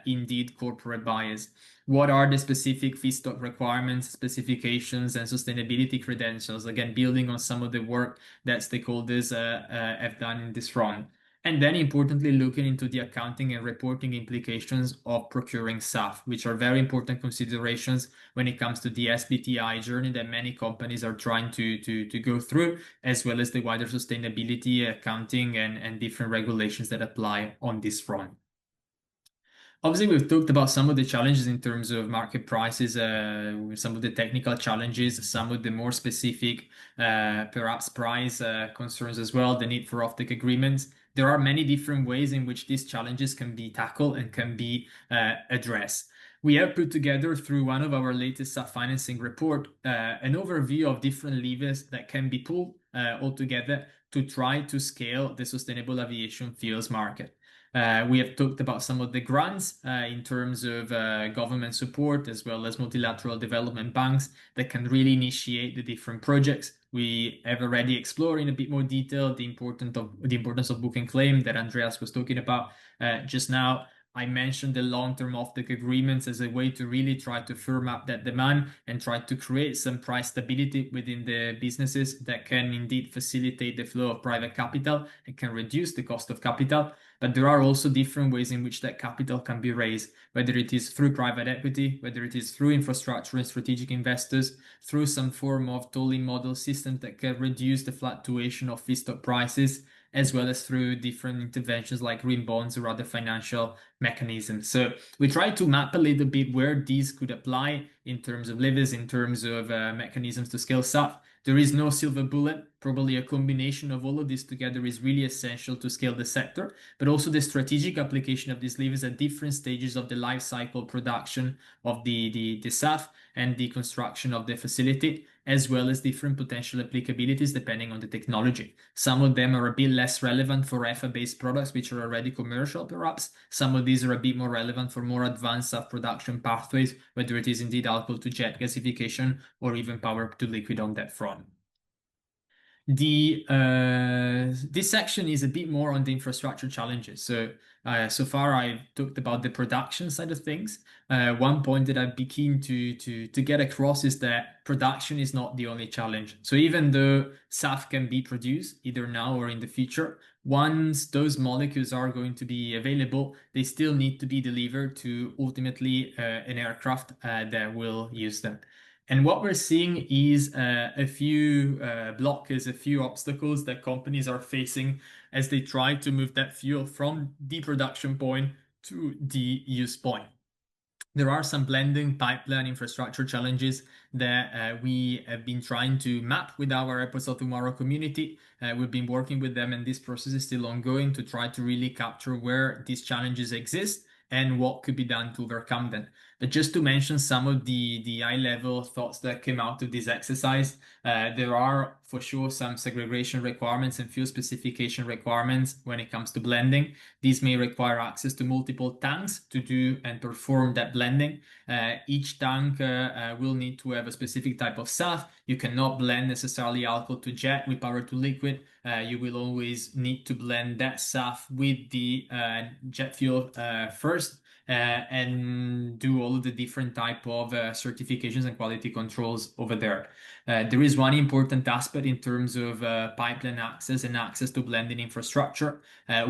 indeed corporate buyers. What are the specific feedstock requirements, specifications, and sustainability credentials? Again, building on some of the work that stakeholders have done in this front. And then importantly, looking into the accounting and reporting implications of procuring SAF, which are very important considerations when it comes to the SBTI journey that many companies are trying to go through, as well as the wider sustainability, accounting, and different regulations that apply on this front. Obviously, we've talked about some of the challenges in terms of market prices, some of the technical challenges, some of the more specific, perhaps price concerns as well, the need for offtake agreements. There are many different ways in which these challenges can be tackled and can be addressed. We have put together through one of our latest SAF financing report an overview of different levers that can be pulled all together to try to scale the sustainable aviation fuels market. We have talked about some of the grants in terms of government support, as well as multilateral development banks that can really initiate the different projects. We have already explored in a bit more detail the importance of book and claim that Andreas was talking about just now. I mentioned the long-term offtake agreements as a way to really try to firm up that demand and try to create some price stability within the businesses that can indeed facilitate the flow of private capital and can reduce the cost of capital. But there are also different ways in which that capital can be raised, whether it is through private equity, whether it is through infrastructure and strategic investors, through some form of tolling model system that can reduce the fluctuation of feedstock prices, as well as through different interventions like green bonds or other financial mechanisms. So we try to map a little bit where these could apply in terms of levers, in terms of mechanisms to scale SAF. There is no silver bullet. Probably a combination of all of this together is really essential to scale the sector, but also the strategic application of these levers at different stages of the life cycle production of the SAF and the construction of the facility, as well as different potential applicabilities depending on the technology. Some of them are a bit less relevant for EFA-based products, which are already commercial, perhaps. Some of these are a bit more relevant for more advanced SAF production pathways, whether it is indeed alcohol to jet gasification or even power to liquid on that front. This section is a bit more on the infrastructure challenges. So far I've talked about the production side of things. One point that I'd be keen to get across is that production is not the only challenge. So even though SAF can be produced either now or in the future, once those molecules are going to be available, they still need to be delivered to ultimately an aircraft that will use them. And what we're seeing is a few blockers, a few obstacles that companies are facing as they try to move that fuel from the production point to the use point. There are some blending pipeline infrastructure challenges that we have been trying to map with our Airports of Tomorrow community. We've been working with them, and this process is still ongoing to try to really capture where these challenges exist and what could be done to overcome them. But just to mention some of the high-level thoughts that came out of this exercise, there are for sure some segregation requirements and fuel specification requirements when it comes to blending. These may require access to multiple tanks to do and perform that blending. Each tank will need to have a specific type of SAF. You cannot blend necessarily alcohol to jet with power to liquid. You will always need to blend that SAF with the jet fuel first. and do all of the different type of certifications and quality controls over there. There is one important aspect in terms of pipeline access and access to blending infrastructure,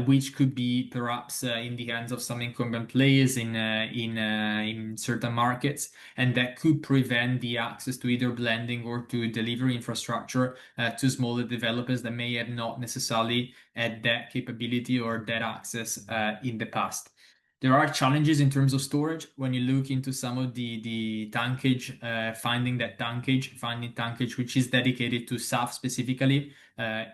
which could be perhaps in the hands of some incumbent players in certain markets, and that could prevent the access to either blending or to delivery infrastructure to smaller developers that may have not necessarily had that capability or that access in the past. There are challenges in terms of storage when you look into some of the tankage, finding tankage which is dedicated to SAF specifically.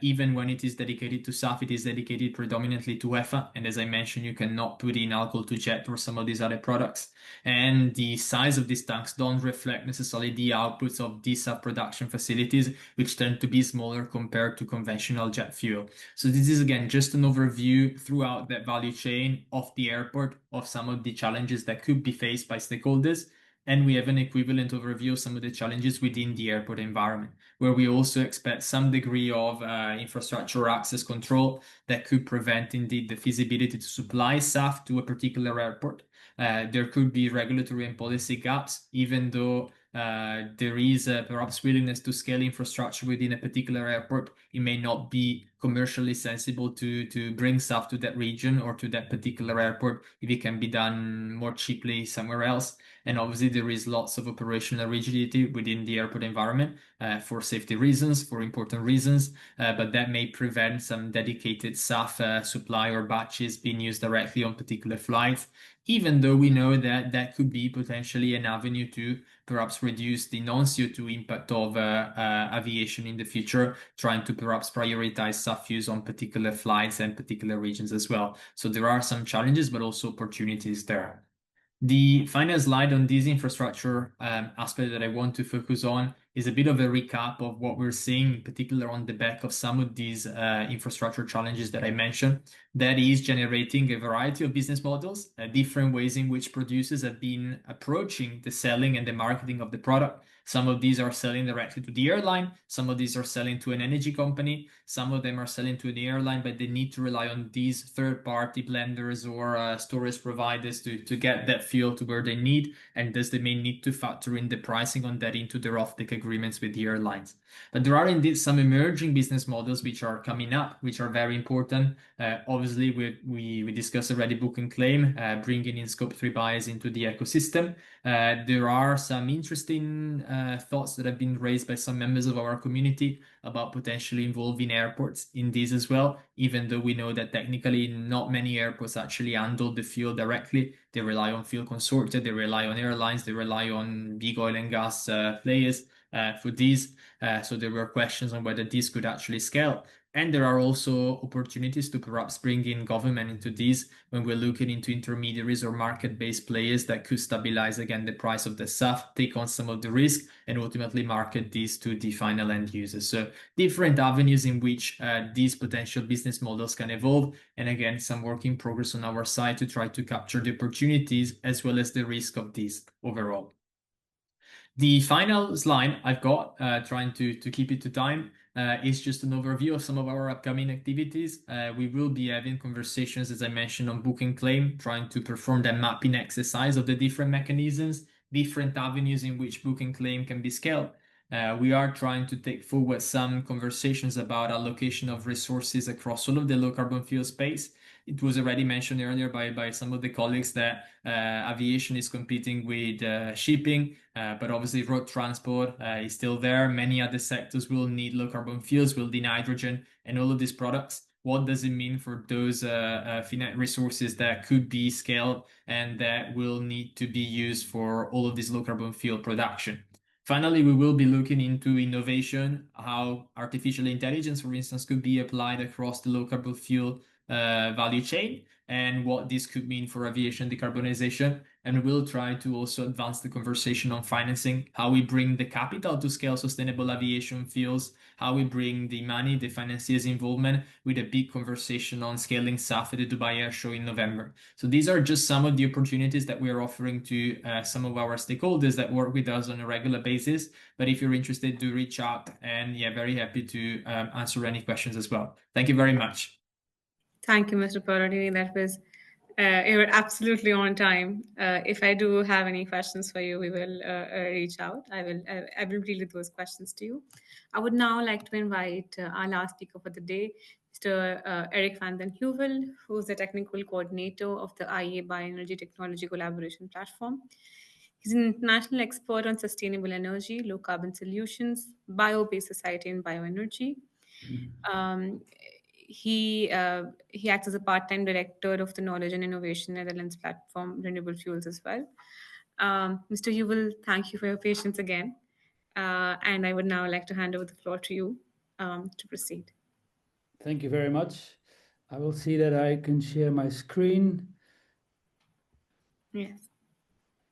Even when it is dedicated to SAF, it is dedicated predominantly to EFA. And as I mentioned, you cannot put in alcohol to jet or some of these other products. And the size of these tanks don't reflect necessarily the outputs of these SAF production facilities, which tend to be smaller compared to conventional jet fuel. So this is, again, just an overview throughout that value chain of the airport of some of the challenges that could be faced by stakeholders. And we have an equivalent overview of some of the challenges within the airport environment, where we also expect some degree of infrastructure access control that could prevent indeed the feasibility to supply SAF to a particular airport. There could be regulatory and policy gaps, even though there is perhaps willingness to scale infrastructure within a particular airport. It may not be commercially sensible to bring SAF to that region or to that particular airport if it can be done more cheaply somewhere else. And obviously, there is lots of operational rigidity within the airport environment for safety reasons, for important reasons, but that may prevent some dedicated SAF supply or batches being used directly on particular flights, even though we know that that could be potentially an avenue to perhaps reduce the non-CO2 impact of aviation in the future, trying to perhaps prioritize SAF use on particular flights and particular regions as well. So there are some challenges, but also opportunities there. The final slide on this infrastructure aspect that I want to focus on is a bit of a recap of what we're seeing, in particular on the back of some of these infrastructure challenges that I mentioned. That is generating a variety of business models, different ways in which producers have been approaching the selling and the marketing of the product. Some of these are selling directly to the airline. Some of these are selling to an energy company. Some of them are selling to the airline, but they need to rely on these third-party blenders or storage providers to get that fuel to where they need. And thus they may need to factor in the pricing on that into their offtake agreements with the airlines. But there are indeed some emerging business models which are coming up, which are very important. Obviously, we discussed already book and claim, bringing in Scope 3 buyers into the ecosystem. There are some interesting thoughts that have been raised by some members of our community about potentially involving airports in this as well, even though we know that technically not many airports actually handle the fuel directly. They rely on fuel consortia, they rely on airlines, they rely on big oil and gas players for these. So there were questions on whether this could actually scale. And there are also opportunities to perhaps bring in government into this when we're looking into intermediaries or market-based players that could stabilize again the price of the SAF, take on some of the risk, and ultimately market these to the final end users. So different avenues in which these potential business models can evolve. And again, some work in progress on our side to try to capture the opportunities as well as the risk of these overall. The final slide I've got, trying to keep it to time, is just an overview of some of our upcoming activities. We will be having conversations, as I mentioned, on book and claim, trying to perform that mapping exercise of the different mechanisms, different avenues in which book and claim can be scaled. We are trying to take forward some conversations about allocation of resources across all of the low carbon fuel space. It was already mentioned earlier by some of the colleagues that aviation is competing with shipping, but obviously road transport is still there. Many other sectors will need low carbon fuels, will need hydrogen, and all of these products. What does it mean for those finite resources that could be scaled and that will need to be used for all of this low carbon fuel production? Finally, we will be looking into innovation, how artificial intelligence, for instance, could be applied across the low carbon fuel value chain and what this could mean for aviation decarbonization. And we'll try to also advance the conversation on financing, how we bring the capital to scale sustainable aviation fuels, how we bring the money, the financiers' involvement, with a big conversation on scaling SAF at the Dubai Air Show in November. So these are just some of the opportunities that we are offering to some of our stakeholders that work with us on a regular basis. But if you're interested, do reach out, and yeah, very happy to answer any questions as well. Thank you very much. Thank you, Mr. Parodi. That was You're absolutely on time. If I do have any questions for you, we will reach out. I will relay those questions to you. I would now like to invite our last speaker for the day, Mr. Eric van den Heuvel, who is the technical coordinator of the IEA Bioenergy Technology Collaboration Platform. He's an international expert on sustainable energy, low carbon solutions, bio-based society, and bioenergy. Um, he acts as a part-time director of the Knowledge and Innovation Netherlands platform, Renewable Fuels as well. Mr. Yuval, thank you for your patience again. And I would now like to hand over the floor to you to proceed. Thank you very much. I will see that I can share my screen. Yes.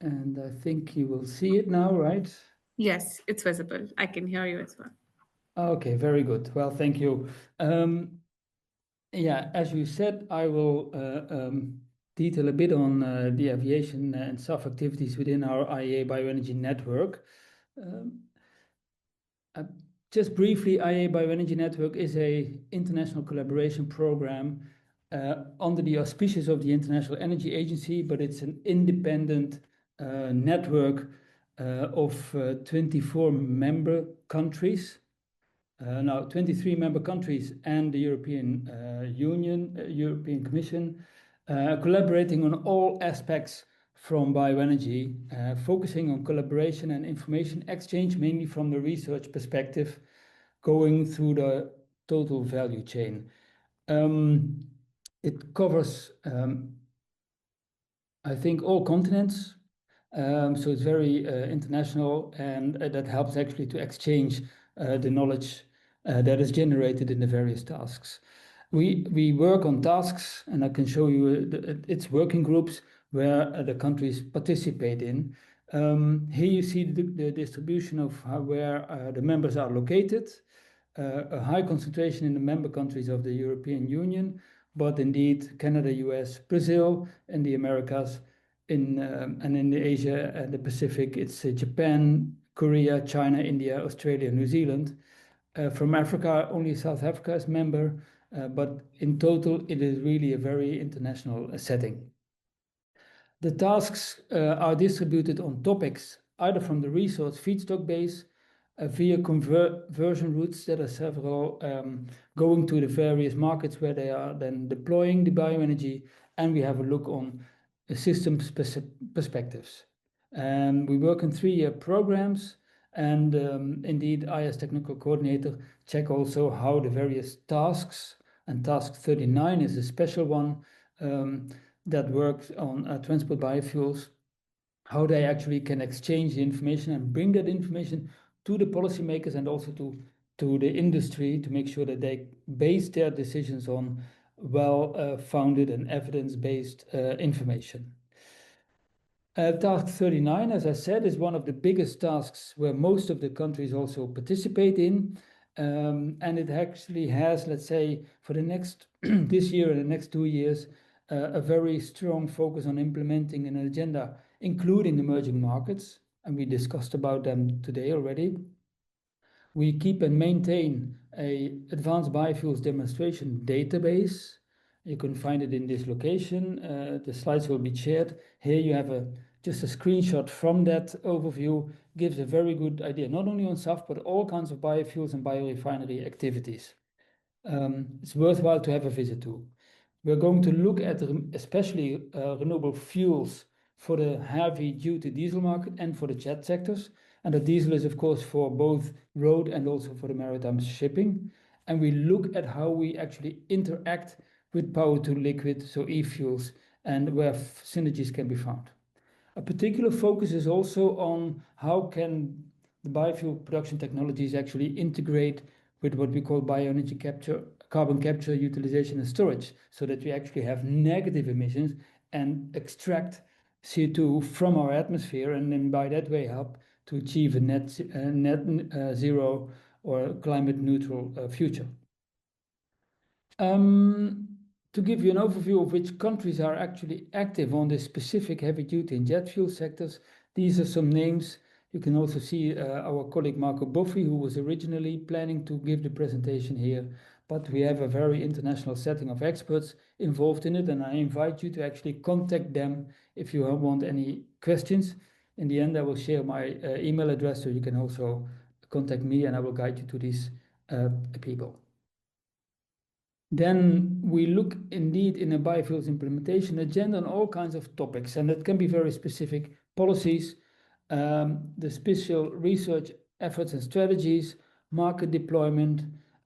And I think you will see it now, right? Yes, it's visible. I can hear you as well. Okay, very good. Well, thank you. Yeah, as you said, I will detail a bit on the aviation and SAF activities within our IEA Bioenergy Network. Just briefly, IEA Bioenergy Network is an international collaboration program under the auspices of the International Energy Agency, but it's an independent network of 24 member countries. Now, 23 member countries and the European Union, European Commission, collaborating on all aspects from bioenergy, focusing on collaboration and information exchange, mainly from the research perspective, going through the total value chain. It covers, I think, all continents. So it's very international, and that helps actually to exchange the knowledge that is generated in the various tasks. We work on tasks, and I can show you its working groups where the countries participate in. Here you see the distribution of where the members are located. A high concentration in the member countries of the European Union, but indeed Canada, US, Brazil, and the Americas. And in the Asia and the Pacific, it's Japan, Korea, China, India, Australia, New Zealand. From Africa, only South Africa is member, but in total, it is really a very international setting. The tasks are distributed on topics, either from the resource feedstock base, via conversion routes that are several, going to the various markets where they are then deploying the bioenergy, and we have a look on system perspectives. We work in 3-year programs, and indeed, I as technical coordinator check also how the various tasks, and task 39 is a special one that works on transport biofuels, how they actually can exchange the information and bring that information to the policymakers and also to the industry to make sure that they base their decisions on well-founded and evidence-based information. Task 39, as I said, is one of the biggest tasks where most of the countries also participate in. And it actually has, let's say, for the next this year and the next 2 years, a very strong focus on implementing an agenda, including emerging markets. And we discussed about them today already. We keep and maintain an advanced biofuels demonstration database. You can find it in this location. The slides will be shared. Here you have just a screenshot from that overview, gives a very good idea, not only on SAF, but all kinds of biofuels and biorefinery activities. It's worthwhile to have a visit to. We're going to look at especially renewable fuels for the heavy-duty diesel market and for the jet sectors. And the diesel is, of course, for both road and also for the maritime shipping. And we look at how we actually interact with power-to-liquid, so e-fuels, and where synergies can be found. A particular focus is also on how can the biofuel production technologies actually integrate with what we call bioenergy capture, carbon capture, utilization, and storage, so that we actually have negative emissions and extract CO2 from our atmosphere, and then by that way help to achieve a net zero or climate neutral future. To give you an overview of which countries are actually active on the specific heavy-duty and jet fuel sectors, these are some names. You can also see our colleague Marco Boffi, who was originally planning to give the presentation here, but we have a very international setting of experts involved in it, and I invite you to actually contact them if you want any questions. In the end, I will share my email address, so you can also contact me, and I will guide you to these people. Then we look indeed in a biofuels implementation agenda on all kinds of topics, and it can be very specific policies, the special research efforts and strategies, market deployment,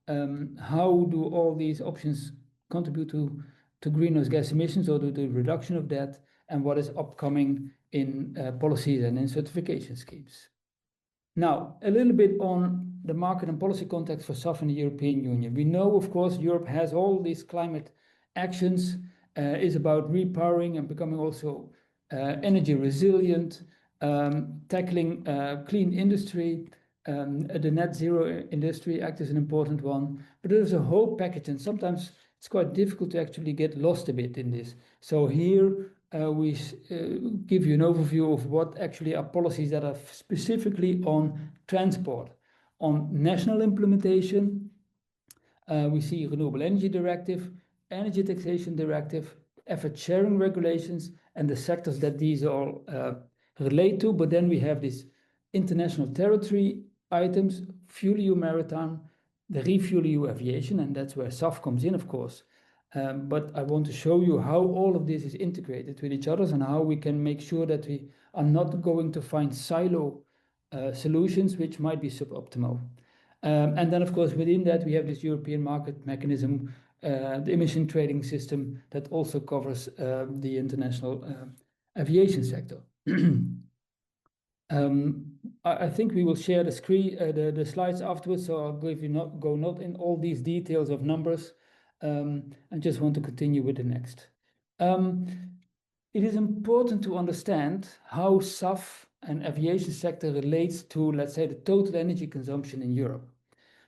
how do all these options contribute to greenhouse gas emissions or to the reduction of that, and what is upcoming in policies and in certification schemes. Now, a little bit on the market and policy context for SAF in the European Union. We know, of course, Europe has all these climate actions, is about repowering and becoming also energy resilient, tackling clean industry. The net zero industry act is an important one, but there's a whole package, and sometimes it's quite difficult to actually get lost a bit in this. So here we give you an overview of what actually are policies that are specifically on transport. On national implementation, we see Renewable Energy Directive, Energy Taxation Directive, effort sharing regulations, and the sectors that these all relate to. But then we have these international territory items, FuelEU Maritime, the ReFuelEU Aviation, and that's where SAF comes in, of course. But I want to show you how all of this is integrated with each other and how we can make sure that we are not going to find silo solutions which might be suboptimal. And then, of course, within that, we have this European market mechanism, the emission trading system that also covers the international aviation sector. I think we will share the screen, the slides afterwards, so I'll go not in all these details of numbers. I just want to continue with the next. It is important to understand how SAF and aviation sector relates to, let's say, the total energy consumption in Europe.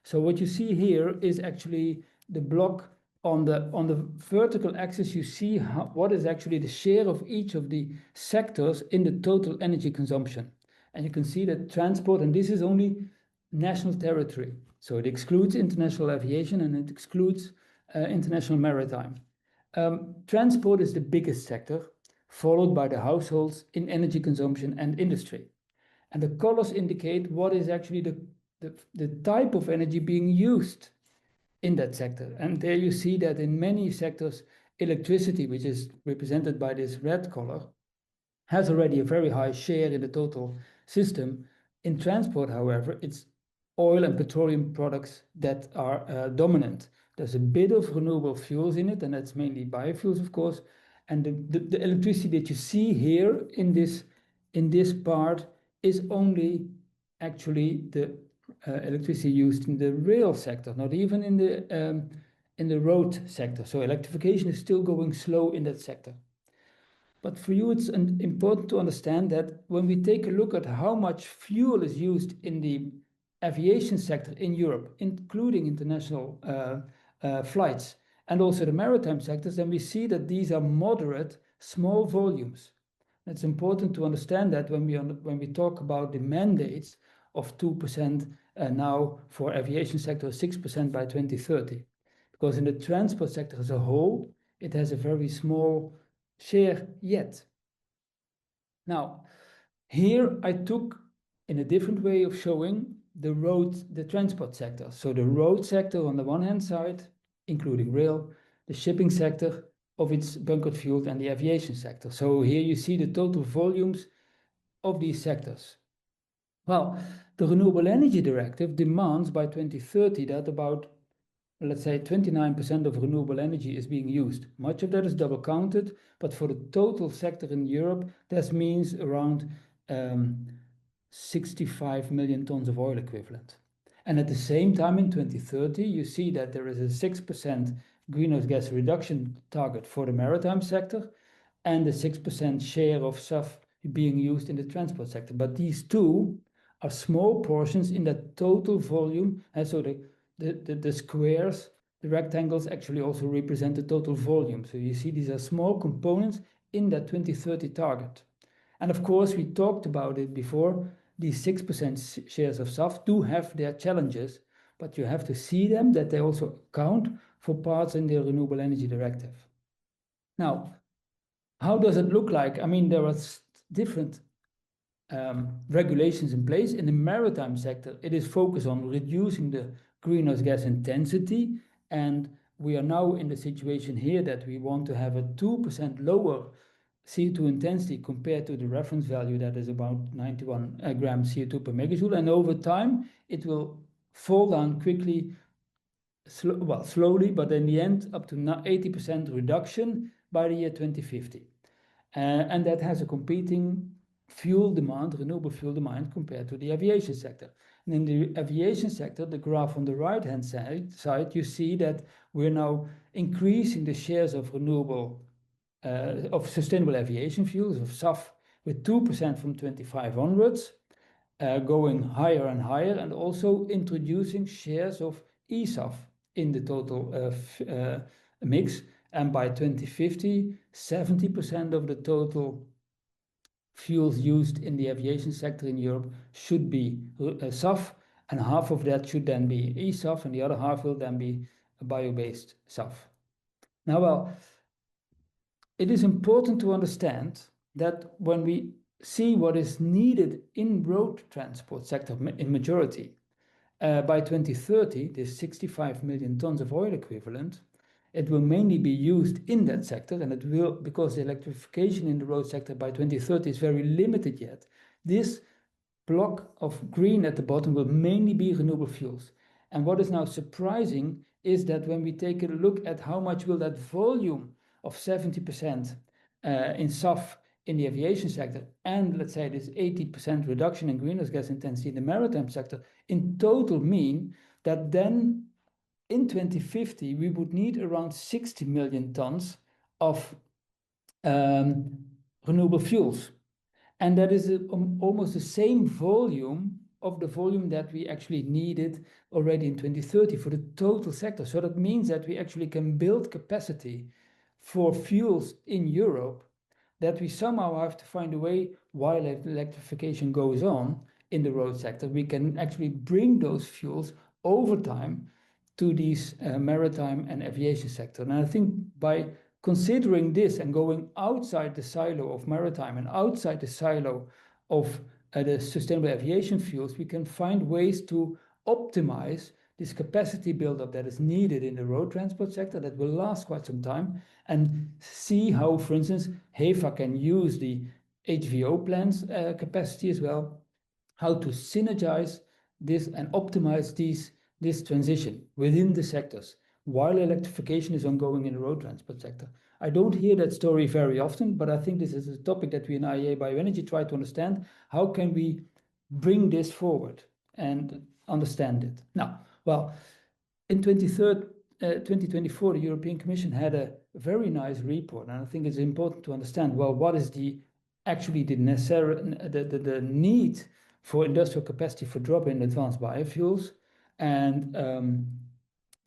So what you see here is actually the block on the vertical axis. You see what is actually the share of each of the sectors in the total energy consumption. And you can see that transport, and this is only national territory. So it excludes international aviation and it excludes international maritime. Transport is the biggest sector, followed by the households in energy consumption and industry. And the colors indicate what is actually the type of energy being used in that sector. And there you see that in many sectors, electricity, which is represented by this red color, has already a very high share in the total system. In transport, however, it's oil and petroleum products that are dominant. There's a bit of renewable fuels in it, and that's mainly biofuels, of course. And the electricity that you see here in this part is only actually the electricity used in the rail sector, not even in the road sector. So electrification is still going slow in that sector. But for you, it's important to understand that when we take a look at how much fuel is used in the aviation sector in Europe, including international flights, and also the maritime sectors, then we see that these are moderate, small volumes. It's important to understand that when we talk about the mandates of 2% now for aviation sector, 6% by 2030. Because in the transport sector as a whole, it has a very small share yet. Now, here I took in a different way of showing the transport sector. So the road sector on the one hand side, including rail, the shipping sector of its bunkered fuel, and the aviation sector. So here you see the total volumes of these sectors. Well, the Renewable Energy Directive demands by 2030 that about, let's say, 29% of renewable energy is being used. Much of that is double counted, but for the total sector in Europe, that means around 65 million tons of oil equivalent. And at the same time, in 2030, you see that there is a 6% greenhouse gas reduction target for the maritime sector and a 6% share of SAF being used in the transport sector. But these two are small portions in that total volume. And so the squares, the rectangles actually also represent the total volume. So you see these are small components in that 2030 target. And of course, we talked about it before, these 6% shares of SAF do have their challenges, but you have to see them that they also count for parts in the Renewable Energy Directive. Now, how does it look like? I mean, there are different regulations in place. In the maritime sector, it is focused on reducing the greenhouse gas intensity, and we are now in the situation here that we want to have a 2% lower CO2 intensity compared to the reference value that is about 91 grams CO2 per megajoule, and over time it will fall down quickly, slowly, but in the end up to 80% reduction by the year 2050. And that has a competing fuel demand, renewable fuel demand, compared to the aviation sector. And in the aviation sector, the graph on the right-hand side, you see that we're now increasing the shares of renewable, of sustainable aviation fuels, of SAF, with 2% from 25 onwards, going higher and higher, and also introducing shares of eSAF in the total mix. And by 2050, 70% of the total fuels used in the aviation sector in Europe should be SAF, and half of that should then be eSAF, and the other half will then be bio-based SAF. Now, well, it is important to understand that when we see what is needed in road transport sector in majority, by 2030, there's 65 million tons of oil equivalent. It will mainly be used in that sector, and it will, because the electrification in the road sector by 2030 is very limited yet. This block of green at the bottom will mainly be renewable fuels. And what is now surprising is that when we take a look at how much will that volume of 70% in SAF in the aviation sector, and let's say this 80% reduction in greenhouse gas intensity in the maritime sector, in total mean that then in 2050 we would need around 60 million tons of renewable fuels. And that is almost the same volume of the volume that we actually needed already in 2030 for the total sector. So that means that we actually can build capacity for fuels in Europe, that we somehow have to find a way, while electrification goes on in the road sector, we can actually bring those fuels over time to these maritime and aviation sector. And I think by considering this and going outside the silo of maritime and outside the silo of the sustainable aviation fuels, we can find ways to optimize this capacity buildup that is needed in the road transport sector that will last quite some time, and see how, for instance, HEFA can use the HVO plants capacity as well, how to synergize this and optimize this transition within the sectors while electrification is ongoing in the road transport sector. I don't hear that story very often, but I think this is a topic that we in IEA Bioenergy try to understand. How can we bring this forward and understand it? Now, well, in 2024, the European Commission had a very nice report, and I think it's important to understand, well, what is actually the need for industrial capacity for drop-in advanced biofuels. And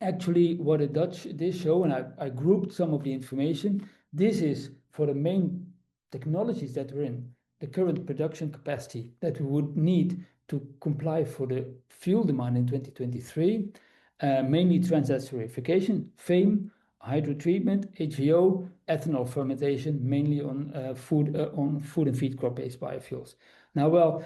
actually what it does show, and I grouped some of the information. This is for the main technologies that we're in, the current production capacity that we would need to comply for the fuel demand in 2023, mainly transesterification, FAME, hydrotreatment, HVO, ethanol fermentation, mainly on food and feed crop-based biofuels. Now, well,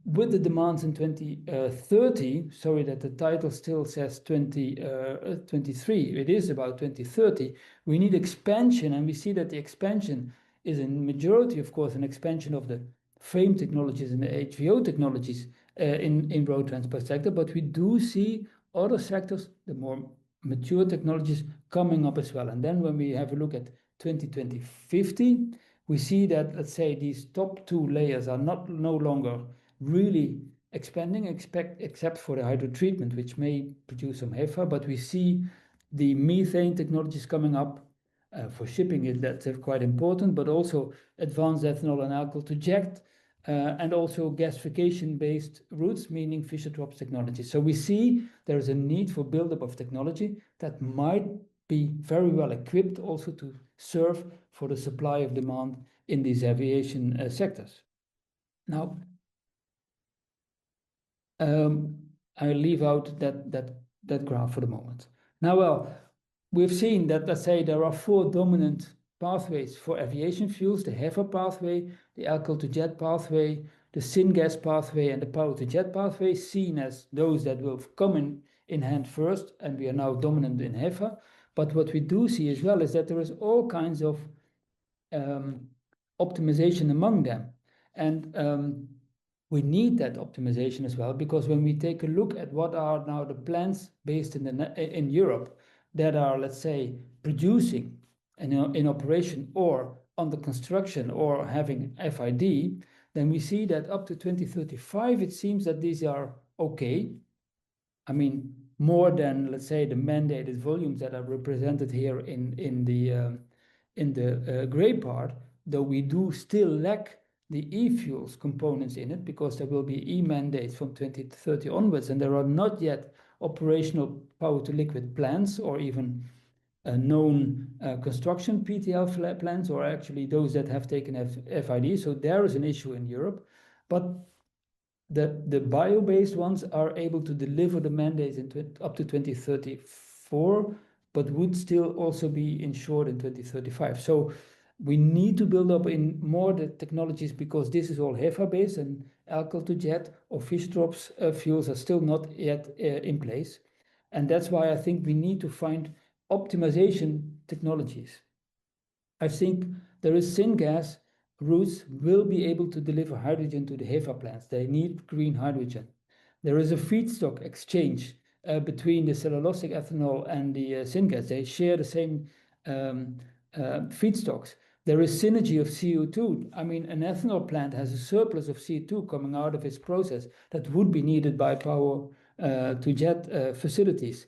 with the demands in 2030, sorry that the title still says 2023, it is about 2030, we need expansion, and we see that the expansion is in majority, of course, an expansion of the FAME technologies and the HVO technologies in road transport sector, but we do see other sectors, the more mature technologies, coming up as well. And then when we have a look at 2050, we see that, let's say, these top two layers are no longer really expanding, except for the hydrotreatment, which may produce some HEFA, but we see the methane technologies coming up for shipping. That's quite important, but also advanced ethanol and alcohol to jet, and also gasification-based routes, meaning Fischer-Tropsch technology. So we see there is a need for buildup of technology that might be very well equipped also to serve for the supply of demand in these aviation sectors. Now, I leave out that graph for the moment. Now, well, we've seen that, let's say, there are 4 dominant pathways for aviation fuels: the HEFA pathway, the alcohol to jet pathway, the syngas pathway, and the power to jet pathway, seen as those that will come in hand first, and we are now dominant in HEFA. But what we do see as well is that there is all kinds of optimization among them. And we need that optimization as well, because when we take a look at what are now the plants based in Europe that are, let's say, producing in operation or under construction or having FID, then we see that up to 2035, it seems that these are okay. I mean, more than, let's say, the mandated volumes that are represented here in the gray part, though we do still lack the e-fuels components in it, because there will be e-mandates from 2030 onwards, and there are not yet operational power-to-liquid plants or even known construction PTL plants, or actually those that have taken FID. So there is an issue in Europe. But the bio-based ones are able to deliver the mandates up to 2034, but would still also be insured in 2035. So we need to build up in more the technologies, because this is all HEFA-based, and alcohol to jet or fish drops fuels are still not yet in place. And that's why I think we need to find optimization technologies. I think there is syngas routes will be able to deliver hydrogen to the HEFA plants. They need green hydrogen. There is a feedstock exchange between the cellulosic ethanol and the syngas. They share the same feedstocks. There is synergy of CO2. I mean, an ethanol plant has a surplus of CO2 coming out of its process that would be needed by power to jet facilities.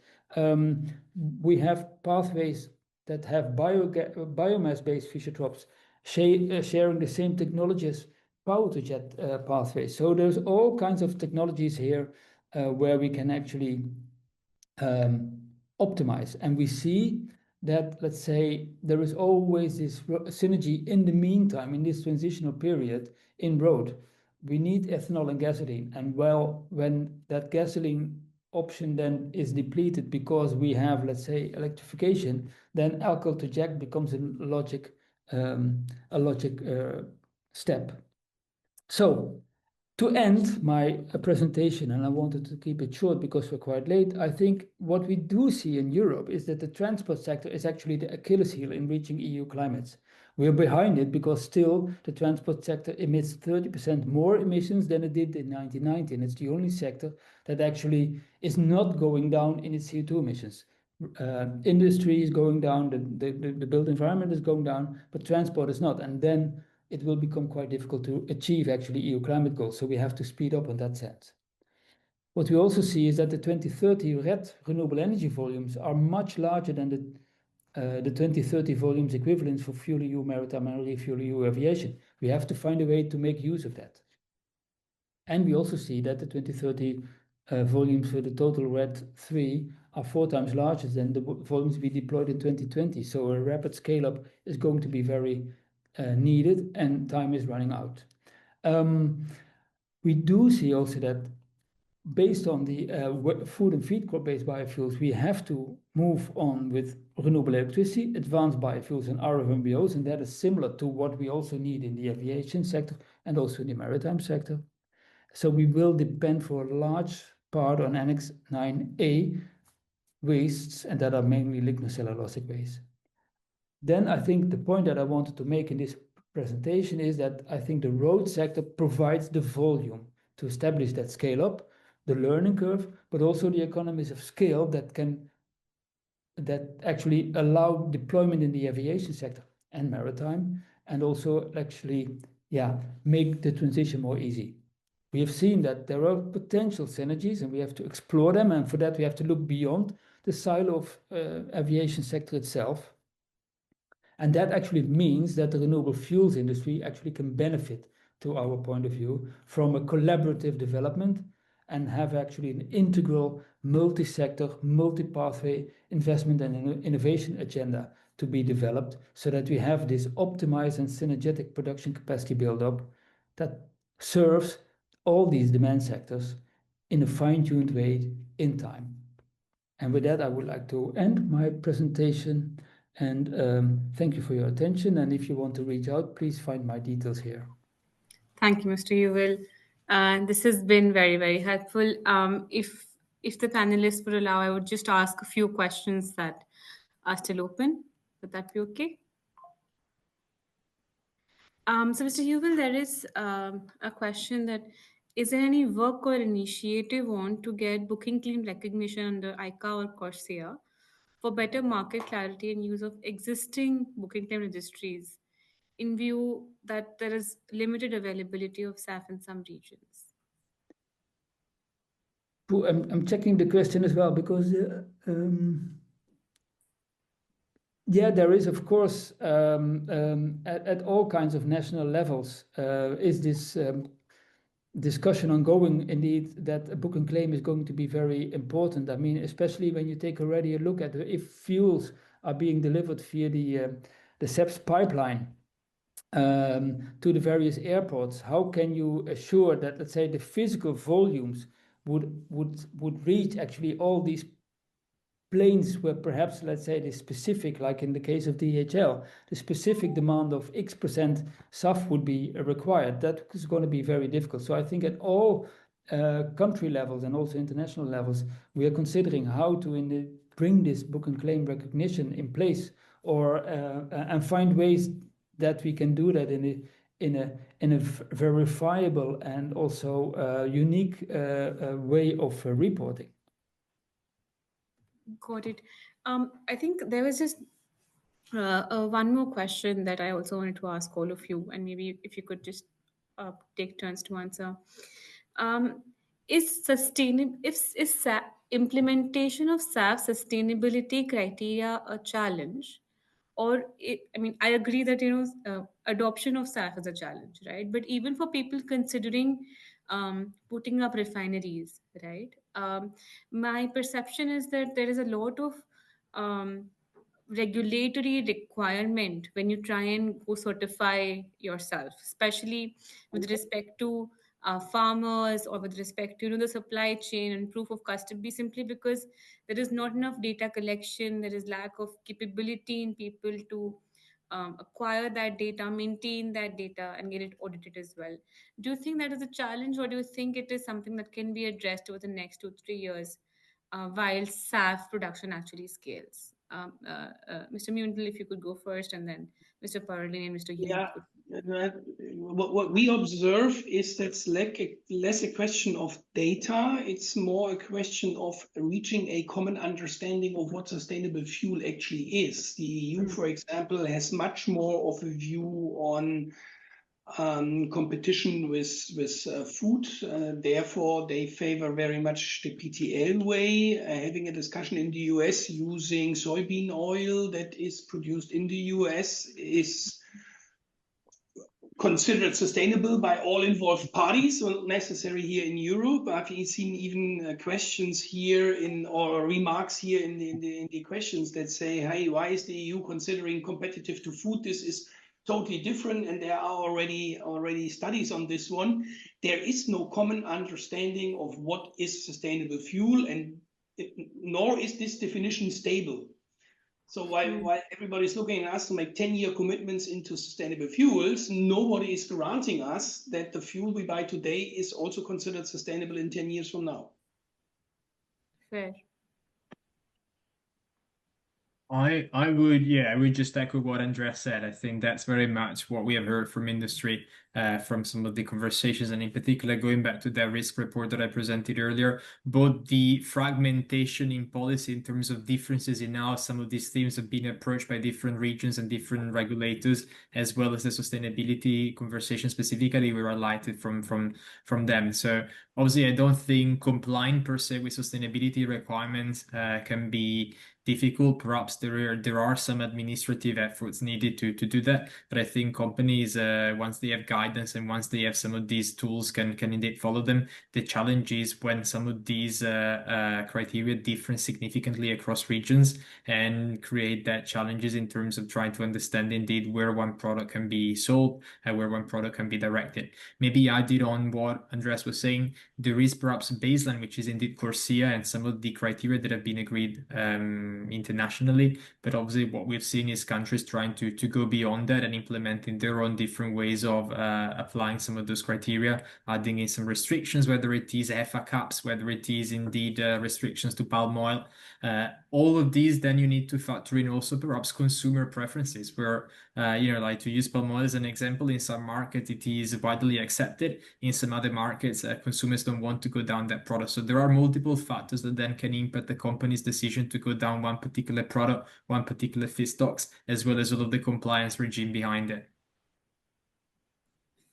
We have pathways that have biomass-based Fischer-Tropsch sharing the same technology as power-to-jet pathways. So there's all kinds of technologies here where we can actually optimize. And we see that, let's say, there is always this synergy in the meantime, in this transitional period in road. We need ethanol and gasoline. And well, when that gasoline option then is depleted because we have, let's say, electrification, then alcohol to jet becomes a logic step. So to end my presentation, and I wanted to keep it short because we're quite late, I think what we do see in Europe is that the transport sector is actually the Achilles heel in reaching EU climates. We're behind it because still the transport sector emits 30% more emissions than it did in 1990, and it's the only sector that actually is not going down in its CO2 emissions. Industry is going down, the built environment is going down, but transport is not. And then it will become quite difficult to achieve actually EU climate goals. So we have to speed up on that sense. What we also see is that the 2030 red renewable energy volumes are much larger than the 2030 volumes equivalent for FuelEU Maritime and ReFuelEU Aviation. We have to find a way to make use of that. And we also see that the 2030 volumes for the total RED 3 are 4 times larger than the volumes we deployed in 2020. So a rapid scale-up is going to be very needed, and time is running out. We do see also that based on the food and feed crop-based biofuels, we have to move on with renewable electricity, advanced biofuels, and RFMBOs, and that is similar to what we also need in the aviation sector and also in the maritime sector. So we will depend for a large part on Annex 9A wastes, and that are mainly lignocellulosic wastes. Then I think the point that I wanted to make in this presentation is that I think the road sector provides the volume to establish that scale up, the learning curve, but also the economies of scale that actually allow deployment in the aviation sector and maritime, and also actually, make the transition more easy. We have seen that there are potential synergies, and we have to explore them. And for that, we have to look beyond the silo of aviation sector itself. And that actually means that the renewable fuels industry actually can benefit, to our point of view, from a collaborative development and have actually an integral multi-sector, multi-pathway investment and innovation agenda to be developed, so that we have this optimized and synergetic production capacity build-up that serves all these demand sectors in a fine-tuned way in time. And with that, I would like to end my presentation and thank you for your attention. And if you want to reach out, please find my details here. Thank you, Mr. Yuval. This has been very, very helpful. If the panelists would allow, I would just ask a few questions that are still open. Would that be okay? So, Mr. Yuval, there is a question that is there any work or initiative on to get booking claim recognition under ICA or Corsair for better market clarity and use of existing booking claim registries in view that there is limited availability of SAF in some regions? I'm checking the question as well because yeah, there is, of course, at all kinds of national levels, is this discussion ongoing indeed that a book and claim is going to be very important. I mean, especially when you take already a look at if fuels are being delivered via the SAF's pipeline to the various airports, how can you assure that, let's say, the physical volumes would reach actually all these planes where perhaps, let's say, the specific, like in the case of DHL, the specific demand of X% SAF would be required. That is going to be very difficult. So I think at all country levels and also international levels, we are considering how to bring this book and claim recognition in place, or and find ways that we can do that in a verifiable and also unique way of reporting. Got it. I think there was just one more question that I also wanted to ask all of you, and maybe if you could just take turns to answer. Is implementation of SAF sustainability criteria a challenge? Or I mean, I agree that adoption of SAF is a challenge, right? But even for people considering putting up refineries, right? My perception is that there is a lot of regulatory requirement when you try and go certify yourself, especially with respect to farmers, or with respect to the supply chain and proof of custody, simply because there is not enough data collection, there is lack of capability in people to acquire that data, maintain that data, and get it audited as well. Do you think that is a challenge, or do you think it is something that can be addressed over the next 2-3 years while SAF production actually scales? Mr. Muntel, if you could go first, and then Mr. Parlin and Mr. Yu. Yeah, what we observe is that's less a question of data. It's more a question of reaching a common understanding of what sustainable fuel actually is. The EU, for example, has much more of a view on competition with food. Therefore, they favor very much the PTL way. Having a discussion in the US using soybean oil that is produced in the US is considered sustainable by all involved parties, so not necessary here in Europe. I've seen even questions here or remarks here in the questions that say, hey, why is the EU considering competitive to food? This is totally different, and there are already studies on this one. There is no common understanding of what is sustainable fuel, and nor is this definition stable. So while everybody's looking at us to make 10-year commitments into sustainable fuels, nobody is granting us that the fuel we buy today is also considered sustainable in 10 years from now. Fair. I would just echo what Andres said. I think that's very much what we have heard from industry, from some of the conversations, and in particular, going back to that risk report that I presented earlier, both the fragmentation in policy in terms of differences in how some of these themes have been approached by different regions and different regulators, as well as the sustainability conversation specifically, we were highlighted from them. So obviously, I don't think complying per se with sustainability requirements can be difficult. Perhaps there are some administrative efforts needed to do that, but I think companies, once they have guidelines guidance, and once they have some of these tools, can indeed follow them. The challenge is when some of these criteria differ significantly across regions, and create that challenges in terms of trying to understand indeed where one product can be sold and where one product can be directed. Maybe added on what Andreas was saying, there is perhaps a baseline, which is indeed CORSIA and some of the criteria that have been agreed internationally. But obviously what we've seen is countries trying to go beyond that and implementing their own different ways of applying some of those criteria, adding in some restrictions, whether it is EFA caps, whether it is indeed restrictions to palm oil. All of these, then you need to factor in also perhaps consumer preferences, where, like to use palm oil as an example, in some markets it is widely accepted. In some other markets, consumers don't want to go down that product. So there are multiple factors that then can impact the company's decision to go down one particular product, one particular feedstocks, as well as all of the compliance regime behind it.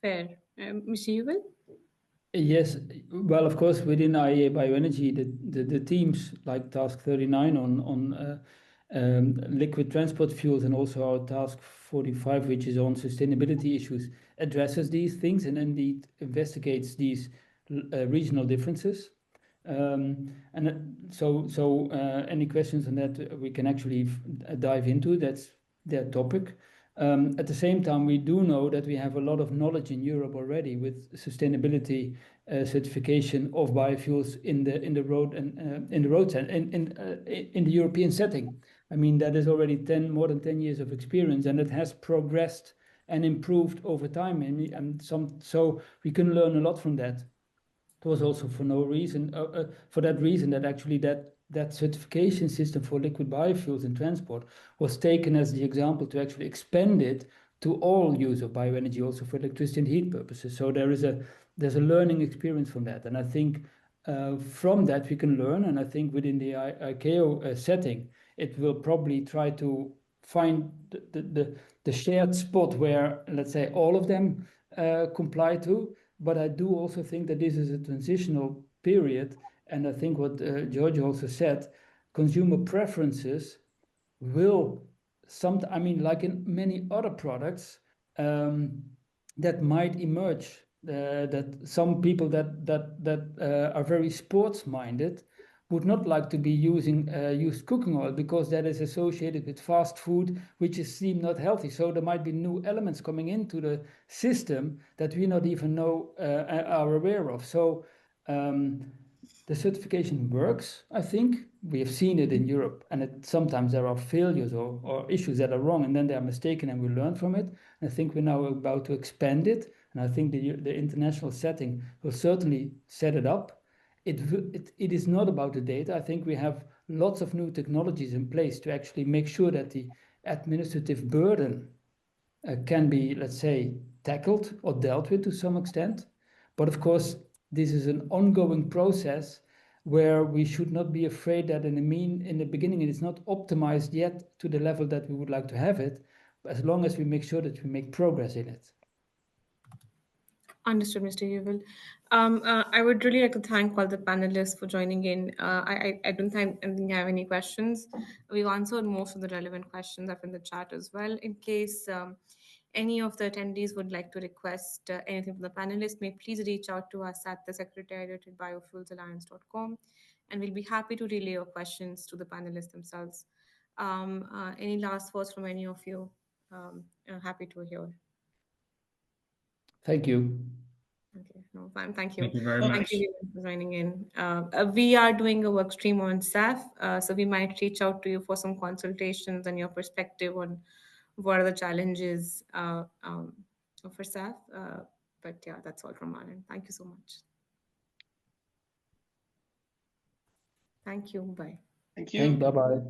Fair. Mr. Yuval? Yes, well, of course, within IEA Bioenergy, the teams like Task 39 on liquid transport fuels, and also our Task 45, which is on sustainability issues, addresses these things and indeed investigates these regional differences. Any questions on that we can actually dive into. That's their topic. At the same time, we do know that we have a lot of knowledge in Europe already with sustainability certification of biofuels in the road and in the European setting. I mean, that is already more than 10 years of experience, and it has progressed and improved over time. So we can learn a lot from that. It was also for that reason that actually that certification system for liquid biofuels in transport was taken as the example to actually expand it to all use of bioenergy, also for electricity and heat purposes. So there's a learning experience from that, and I think from that we can learn. And I think within the ICAO setting, it will probably try to find the shared spot where, let's say, all of them comply to. But I do also think that this is a transitional period. And I think what George also said, consumer preferences will like in many other products, that might emerge, that some people that are very sports minded would not like to be using used cooking oil, because that is associated with fast food, which is deemed not healthy. So there might be new elements coming into the system that we not even know are aware of. So the certification works, I think. We have seen it in Europe, and sometimes there are failures or issues that are wrong, and then they are mistaken, and we learn from it. And I think we're now about to expand it, and I think the international setting will certainly set it up. It is not about the data. I think we have lots of new technologies in place to actually make sure that the administrative burden can be, let's say, tackled or dealt with to some extent. But of course, this is an ongoing process where we should not be afraid that in the beginning it is not optimized yet to the level that we would like to have it, as long as we make sure that we make progress in it. Understood, Mr. Yuval. I would really like to thank all the panelists for joining in. I don't think I have any questions. We've answered most of the relevant questions up in the chat as well. In case any of the attendees would like to request anything from the panelists, may please reach out to us at the secretariat@biofuelsalliance.com, and we'll be happy to relay your questions to the panelists themselves. Any last words from any of you? Happy to hear. Thank you. Okay, no, fine. Thank you. Thank you very much. Thank you for joining in. We are doing a work stream on SAF, so we might reach out to you for some consultations and your perspective on what are the challenges for SAF. But yeah, that's all from our end. Thank you so much. Thank you. Bye. Thank you. Bye-bye.